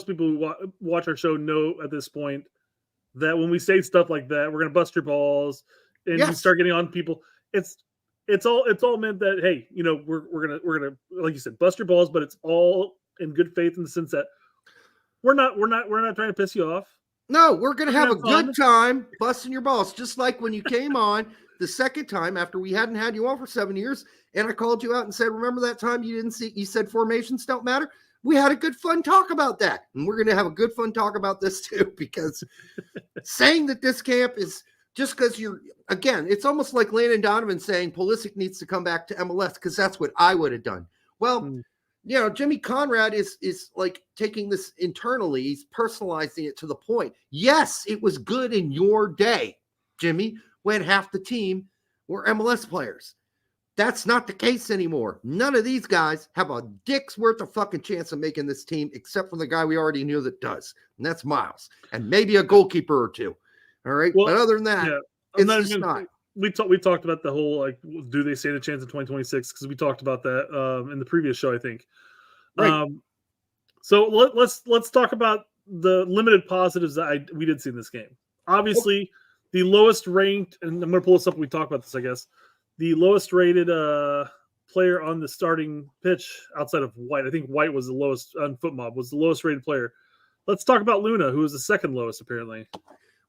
people who watch our show know at this point that when we say stuff like that, we're going to bust your balls and you start getting on people. It's all meant that, hey, you know, we're gonna like you said, bust your balls, but it's all in good faith in the sense that we're not trying to piss you off. No, we're gonna have a good time busting your balls, just like when you came on the second time after we hadn't had you on for 7 years, and I called you out and said, remember that time you said formations don't matter? We had a good fun talk about that, and we're gonna have a good fun talk about this too, because saying that this camp is just because it's almost like Landon Donovan saying Pulisic needs to come back to MLS because that's what I would have done. Well, you know, Jimmy Conrad is like taking this internally. He's personalizing it to the point. Yes, it was good in your day, Jimmy, when half the team were MLS players. That's not the case anymore. None of these guys have a dick's worth of fucking chance of making this team except for the guy we already knew that does, and that's Miles, and maybe a goalkeeper or two. All right, but other than that, it's just not. We talked about the whole like, do they stand a chance in 2026? Because we talked about that in the previous show, I think. Right. So let's talk about the limited positives that we did see in this game. Obviously, the lowest ranked, and I'm going to pull this up when we talk about this, I guess. The lowest rated player on the starting pitch outside of White. I think White was the lowest on FootMob, was the lowest rated player. Let's talk about Luna, who was the second lowest apparently.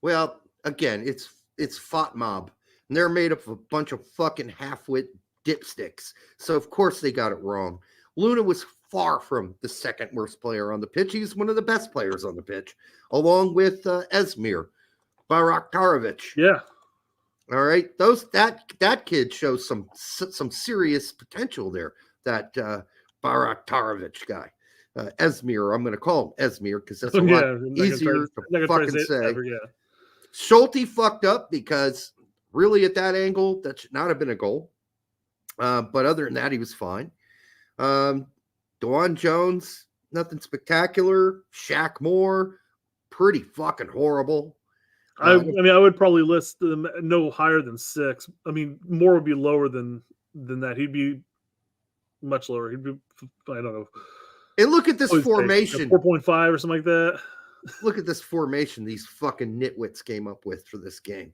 Well, again, it's FOTMob, and they're made up of a bunch of fucking half-wit dipsticks. So, of course, they got it wrong. Luna was far from the second worst player on the pitch. He's one of the best players on the pitch, along with Esmir Baraktarovic. Yeah. All right. That kid shows some serious potential there, that Baraktarovic guy. Esmir, I'm going to call him Esmir because that's a lot easier to fucking say. Schulte fucked up because really at that angle, that should not have been a goal. But other than that, he was fine. Dewan Jones, nothing spectacular. Shaq Moore, pretty fucking horrible. I mean, I would probably list them no higher than 6. I mean, Moore would be lower than that. He'd be much lower. He'd be, I don't know. And look at this formation. 4.5 or something like that. Look at this formation these fucking nitwits came up with for this game.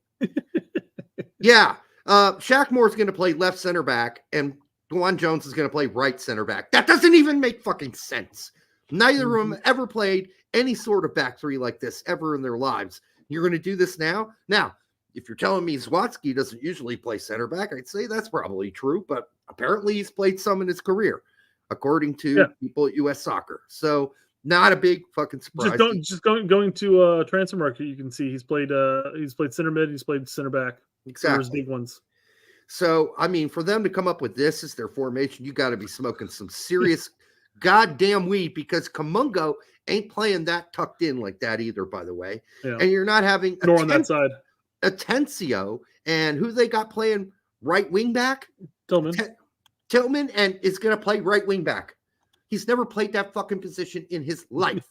Yeah. Shaq Moore's going to play left center back, and Dwan Jones is going to play right center back. That doesn't even make fucking sense. Neither of them ever played any sort of back three like this ever in their lives. You're going to do this now? Now, if you're telling me Zwatsky doesn't usually play center back, I'd say that's probably true, but apparently he's played some in his career, according to people at US Soccer. So not a big fucking surprise. Going to transfer market, you can see he's played center mid, he's played center back. Exactly. Those big ones. So, I mean, for them to come up with this as their formation, you got to be smoking some serious goddamn weed, because Kamungo ain't playing that tucked in like that either, by the way. Yeah. And you're not having nor on that side. Atencio, and who they got playing right wing back? Tillman, and is going to play right wing back. He's never played that fucking position in his life.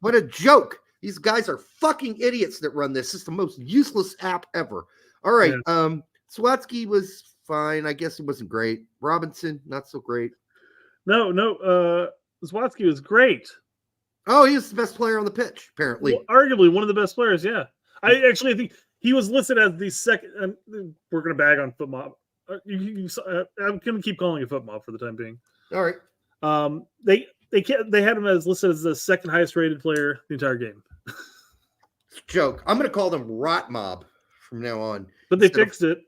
What a joke. These guys are fucking idiots that run this. It's the most useless app ever. All right. Yeah. Swatsky was fine. I guess he wasn't great. Robinson, not so great. No. Swatsky was great. Oh, he was the best player on the pitch, apparently. Well, arguably one of the best players, yeah. I think he was listed as the second. We're going to bag on Foot Mob. I'm going to keep calling it Foot Mob for the time being. All right. They had him as listed as the second highest rated player the entire game. Joke. I'm going to call them Rot Mob from now on. But they fixed it.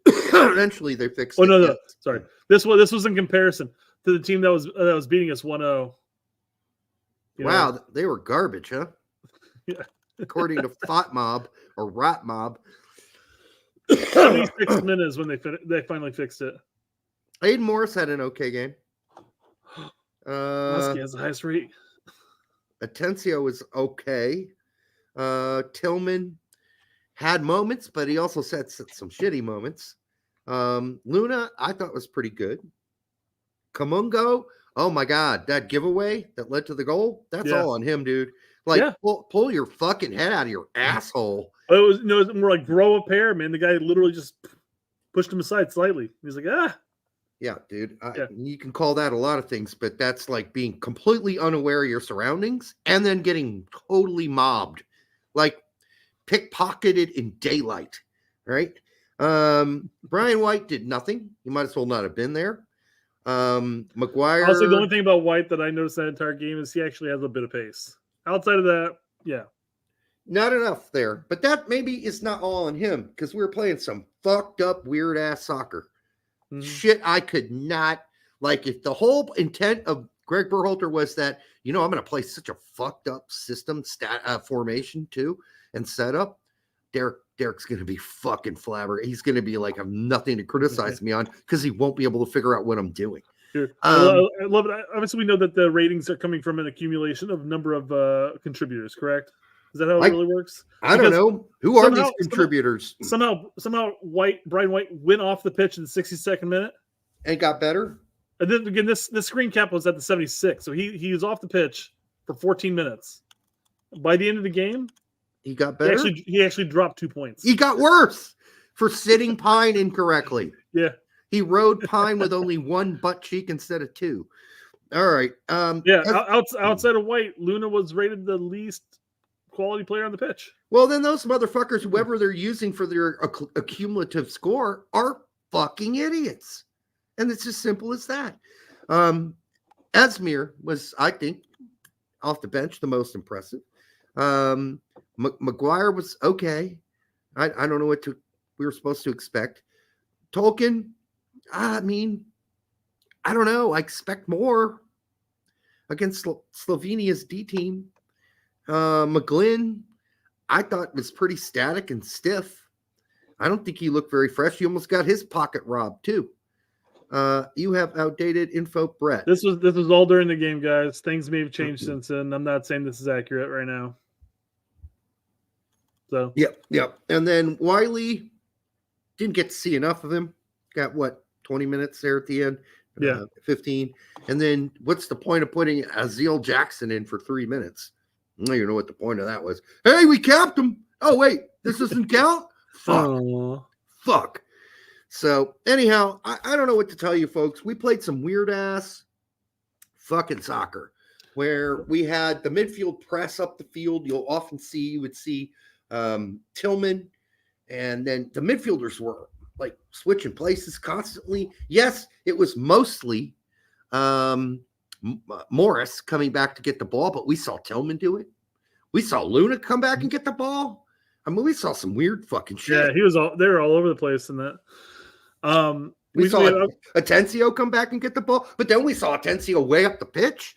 Eventually, they fixed it. Oh no! Sorry. This was in comparison to the team that was beating us 1-0. Wow, they were garbage, huh? Yeah. According to Fot Mob or Rot Mob. 76 minutes when they finally fixed it. Aiden Morris had an okay game. Muskie has the highest rate. Atencio was okay. Tillman had moments, but he also said some shitty moments. Luna, I thought was pretty good. Kamungo, oh my God, that giveaway that led to the goal, that's all on him, dude. Like, pull your fucking head out of your asshole. It was more like grow a pair, man. The guy literally just pushed him aside slightly. He's like, Yeah, dude. You can call that a lot of things, but that's like being completely unaware of your surroundings and then getting totally mobbed. Like, pickpocketed in daylight, right? Brian White did nothing. He might as well not have been there. McGuire. Also, the only thing about White that I noticed that entire game is he actually has a bit of pace. Outside of that, not enough there. But that maybe is not all on him, because we were playing some fucked up, weird ass soccer. Mm-hmm. Shit, I could not. Like, if the whole intent of Greg Berhalter was that, I'm going to play such a fucked up system formation too and set up, Derek's going to be fucking flabber. He's going to be like, I have nothing to criticize me on, because he won't be able to figure out what I'm doing. Sure. I love it. Obviously, we know that the ratings are coming from an accumulation of number of contributors, correct? Is that how it really works? I don't know. Who are these contributors? Somehow Brian White went off the pitch in the 62nd minute. And got better? And then again, this screen cap was at the 76th. So he was off the pitch for 14 minutes. By the end of the game, he got better? He actually dropped 2 points. He got worse for sitting Pine incorrectly. Yeah. He rode Pine with only one butt cheek instead of two. All right. Outside of White, Luna was rated the least quality player on the pitch. Well, then those motherfuckers, whoever they're using for their accumulative score, are fucking idiots. And it's as simple as that. Asmir was, I think, off the bench, the most impressive. McGuire was okay. I don't know what we were supposed to expect. Tolkien, I mean, I don't know. I expect more against Slovenia's D team. McGlynn, I thought was pretty static and stiff. I don't think he looked very fresh. He almost got his pocket robbed too. You have outdated info, Brett. This was all during the game, guys. Things may have changed since then. I'm not saying this is accurate right now. So yep. And then Wiley, didn't get to see enough of him. Got 20 minutes there at the end? 15. And then what's the point of putting Azeel Jackson in for 3 minutes? I don't know what the point of that was. Hey, we capped him. Oh, wait, this doesn't count? Fuck. So anyhow, I don't know what to tell you folks. We played some weird ass fucking soccer. where we had the midfield press up the field. You would see Tillman, and then the midfielders were like switching places constantly. Yes, it was mostly Morris coming back to get the ball, but we saw Tillman do it. We saw Luna come back and get the ball. I mean, we saw some weird fucking shit. Yeah, they were all over the place in that. We saw Atencio come back and get the ball, but then we saw Atencio way up the pitch.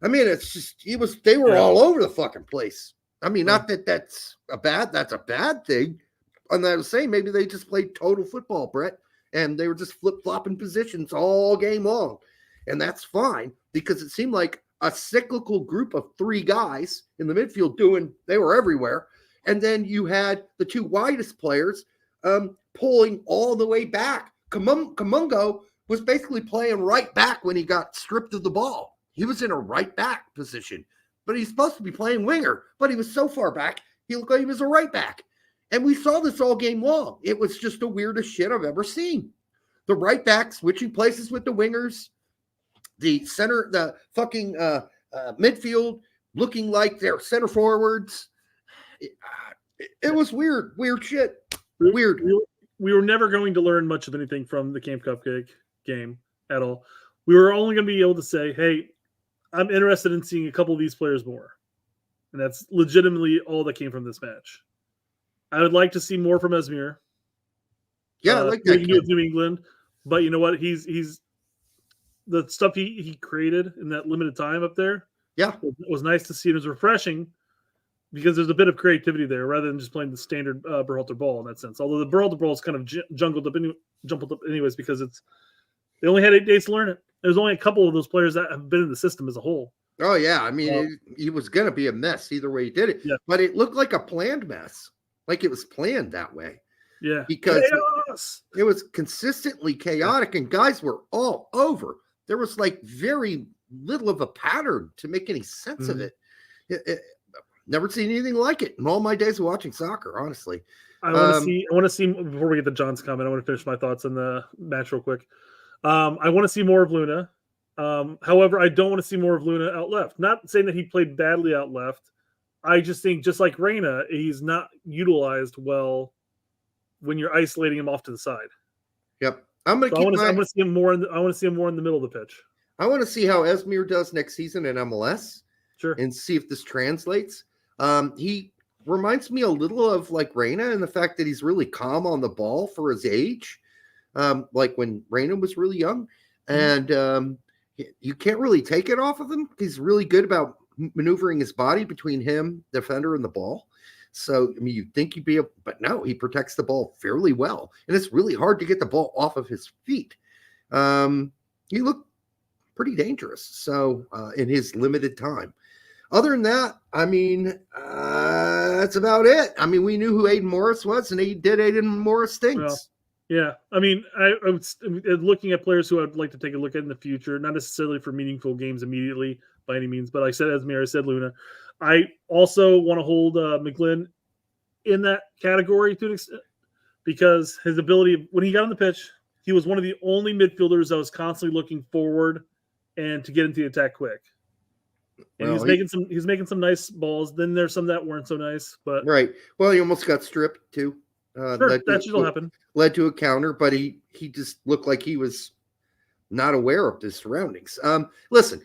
I mean, it's just they were all over the fucking place. I mean, not that that's a bad thing. And I was saying maybe they just played total football, Brett, and they were just flip-flopping positions all game long. And that's fine because it seemed like a cyclical group of 3 guys in the midfield they were everywhere. And then you had the 2 widest players pulling all the way back. Kamungo was basically playing right back when he got stripped of the ball. He was in a right back position, but he's supposed to be playing winger, but he was so far back, he looked like he was a right back. And we saw this all game long. It was just the weirdest shit I've ever seen. The right back switching places with the wingers, the center, the fucking midfield looking like they're center forwards. It was weird shit. Weird. We were never going to learn much of anything from the Camp Cupcake game at all. We were only going to be able to say, hey, I'm interested in seeing a couple of these players more. And that's legitimately all that came from this match. I would like to see more from Esmir. Yeah, I like that. He can do it New England. But you know what? He's the stuff he created in that limited time up there. Yeah. It was nice to see. It was refreshing because there's a bit of creativity there rather than just playing the standard Berhalter ball in that sense. Although the Berhalter ball is kind of jumbled up anyways because they only had 8 days to learn it. There's only a couple of those players that have been in the system as a whole. Oh, yeah. I mean, he was going to be a mess either way he did it. Yeah. But it looked like a planned mess. Like it was planned that way. Yeah. Because it was consistently chaotic and guys were all over. There was like very little of a pattern to make any sense of it. Never seen anything like it in all my days of watching soccer, honestly. I want to see before we get to John's comment, I want to finish my thoughts on the match real quick. I want to see more of Luna. However, I don't want to see more of Luna out left. Not saying that he played badly out left. I just think, just like Reyna, he's not utilized well when you're isolating him off to the side. Yep, I want to see him more. I want to see him more in the middle of the pitch. I want to see how Esmir does next season in MLS. Sure, and see if this translates. He reminds me a little of like Reyna in the fact that he's really calm on the ball for his age, like when Reyna was really young, and you can't really take it off of him. He's really good about maneuvering his body between him, defender, and the ball. So, I mean, you'd think he'd be but no, he protects the ball fairly well. And it's really hard to get the ball off of his feet. He looked pretty dangerous. So, in his limited time. Other than that, I mean, that's about it. I mean, we knew who Aiden Morris was, and he did Aiden Morris things. Well, yeah. I mean, I was looking at players who I'd like to take a look at in the future, not necessarily for meaningful games immediately by any means, but I said Esmir, I said Luna. I also want to hold McGlynn in that category to an extent because his ability, when he got on the pitch, he was one of the only midfielders that was constantly looking forward and to get into the attack quick. And he's making some nice balls. Then there's some that weren't so nice, but right. Well, he almost got stripped too. Sure, that should happen. Led to a counter, but he just looked like he was not aware of his surroundings. Listen,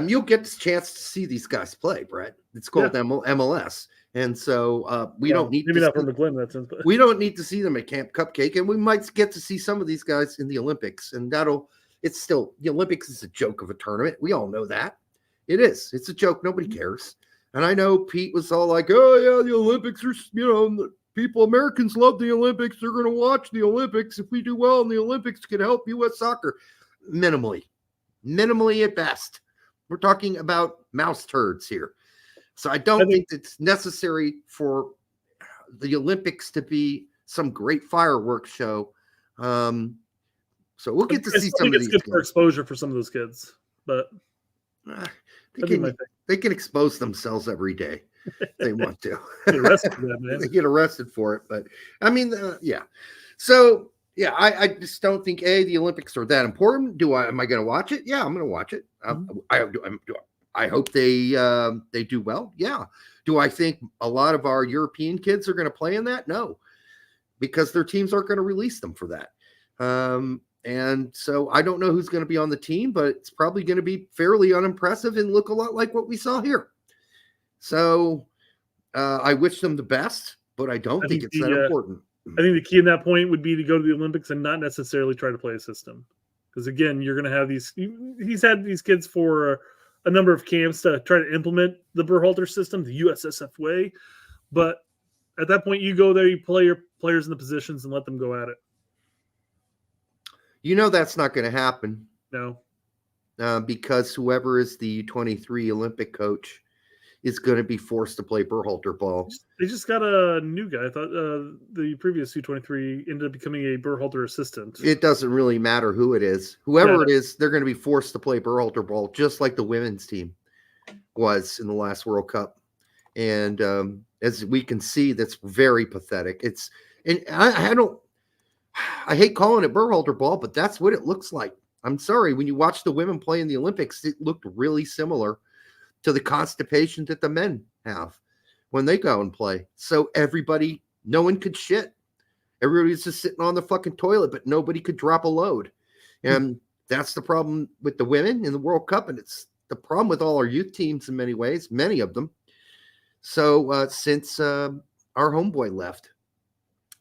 you'll get this chance to see these guys play, Brett. It's called MLS, and so we don't need maybe not for McGlynn in that sense, but we don't need to see them at Camp Cupcake, and we might get to see some of these guys in the Olympics, and it's still the Olympics is a joke of a tournament. We all know that. It is. It's a joke. Nobody cares. And I know Pete was all like, oh, yeah, the Olympics are, Americans love the Olympics. They're going to watch the Olympics. If we do well in the Olympics, it could help U.S. soccer. Minimally at best. We're talking about mouse turds here. So I don't think it's necessary for the Olympics to be some great fireworks show. So we'll get to see some of these. It's good for exposure for some of those kids, but they can expose themselves every day if they want to. Get arrested for that, man. They get arrested for it, but I mean, yeah. So yeah, I just don't think the Olympics are that important. Am I going to watch it? Yeah, I'm going to watch it. I hope they do well. Yeah. Do I think a lot of our European kids are going to play in that? No, because their teams aren't going to release them for that. And so I don't know who's going to be on the team, but it's probably going to be fairly unimpressive and look a lot like what we saw here. So I wish them the best, but I don't think it's that important. I think the key in that point would be to go to the Olympics and not necessarily try to play a system. Because again, you're going to have he's had these kids for a number of camps to try to implement the Berhalter system, the USSF way. But at that point, you go there, you play your players in the positions and let them go at it. You know that's not going to happen. No. Because whoever is the U23 Olympic coach is going to be forced to play Berhalter ball. They just got a new guy. I thought the previous U23 ended up becoming a Berhalter assistant. It doesn't really matter who it is. Whoever it is, they're going to be forced to play Berhalter ball, just like the women's team was in the last World Cup. And as we can see, that's very pathetic. I hate calling it Berhalter ball, but that's what it looks like. I'm sorry. When you watch the women play in the Olympics, it looked really similar to the constipation that the men have when they go and play. So no one could shit. Everybody was just sitting on the fucking toilet, but nobody could drop a load. And that's the problem with the women in the World Cup. And it's the problem with all our youth teams in many ways, many of them. So since our homeboy left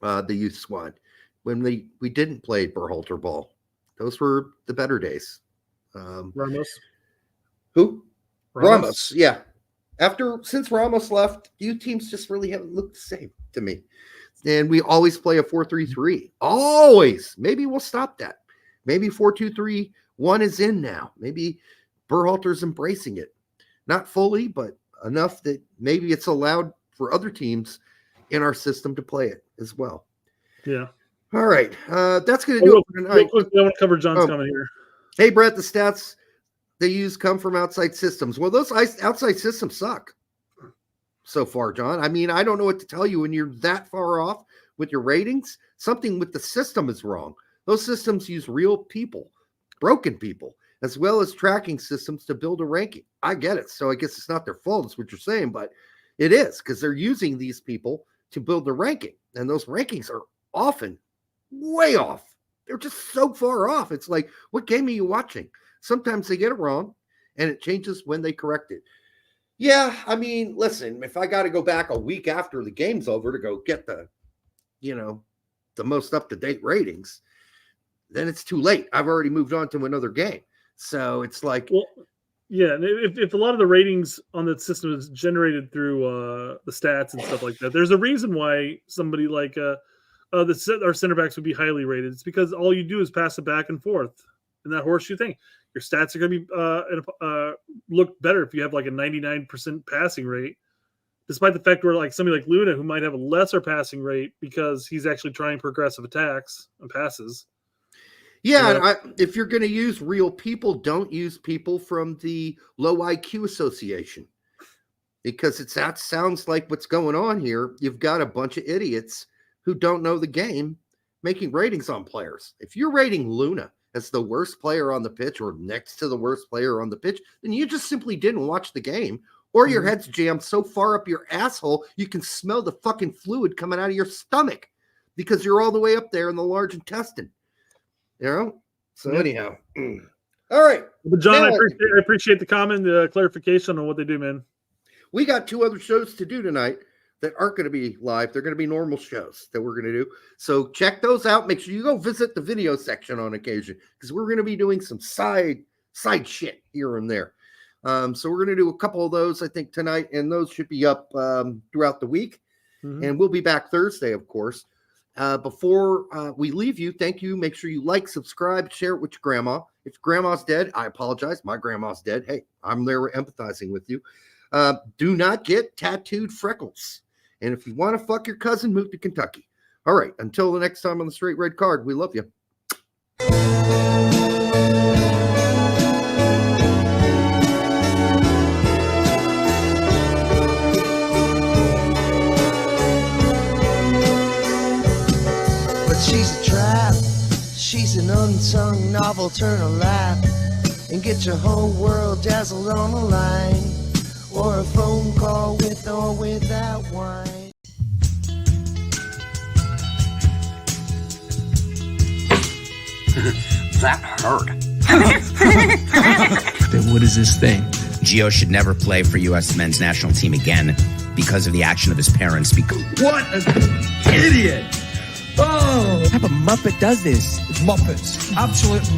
the youth squad, when we didn't play Berhalter ball, those were the better days. Ramos? Who? Ramos, yeah. Since Ramos left, youth teams just really haven't looked the same to me. And we always play a 4-3-3. Always. Maybe we'll stop that. Maybe 4-2-3-1 is in now. Maybe Berhalter's embracing it. Not fully, but enough that maybe it's allowed for other teams in our system to play it as well. Yeah. All right. That's going to do it for tonight. Real quick, I want to cover John's comment here. Hey, Brett, the stats they use come from outside systems. Well, those outside systems suck so far, John. I mean, I don't know what to tell you when you're that far off with your ratings. Something with the system is wrong. Those systems use real people, broken people, as well as tracking systems to build a ranking. I get it. So I guess it's not their fault, is what you're saying, but it is because they're using these people to build the ranking. And those rankings are often way off. They're just so far off. It's like, what game are you watching? Sometimes they get it wrong, and it changes when they correct it. Yeah, I mean, listen, if I got to go back a week after the game's over to go get the most up-to-date ratings, then it's too late. I've already moved on to another game. So it's like... Well, yeah, if a lot of the ratings on the system is generated through the stats and stuff like that, there's a reason why somebody like our center backs would be highly rated. It's because all you do is pass it back and forth in that horseshoe thing. Your stats are going to be look better if you have like a 99% passing rate, despite the fact where like somebody like Luna, who might have a lesser passing rate because he's actually trying progressive attacks and passes. Yeah, if you're going to use real people, don't use people from the low IQ association, because that sounds like what's going on here. You've got a bunch of idiots who don't know the game making ratings on players. If you're rating Luna as the worst player on the pitch or next to the worst player on the pitch, then you just simply didn't watch the game, or your head's jammed so far up your asshole you can smell the fucking fluid coming out of your stomach because you're all the way up there in the large intestine. So anyhow. All right. But John, I appreciate the comment, the clarification on what they do, man. We got 2 other shows to do tonight that aren't going to be live. They're going to be normal shows that we're going to do. So check those out. Make sure you go visit the video section on occasion, because we're going to be doing some side shit here and there. So we're going to do a couple of those, I think, tonight, and those should be up throughout the week. And we'll be back Thursday, of course. Before we leave you, thank you. Make sure you like, subscribe, share it with your grandma. If grandma's dead, I apologize. My grandma's dead. Hey, I'm there empathizing with you. Do not get tattooed freckles. And if you want to fuck your cousin, move to Kentucky. All right. Until the next time on the Straight Red Card, we love you. But she's a trap. She's an unsung novel, turn a laugh and get your whole world dazzled on the line, or a phone call with or without wine. That hurt. Then what is this thing? Gio should never play for US men's national team again because of the action of his parents. What an idiot! Oh! What type of Muppet does this? Muppets. Absolute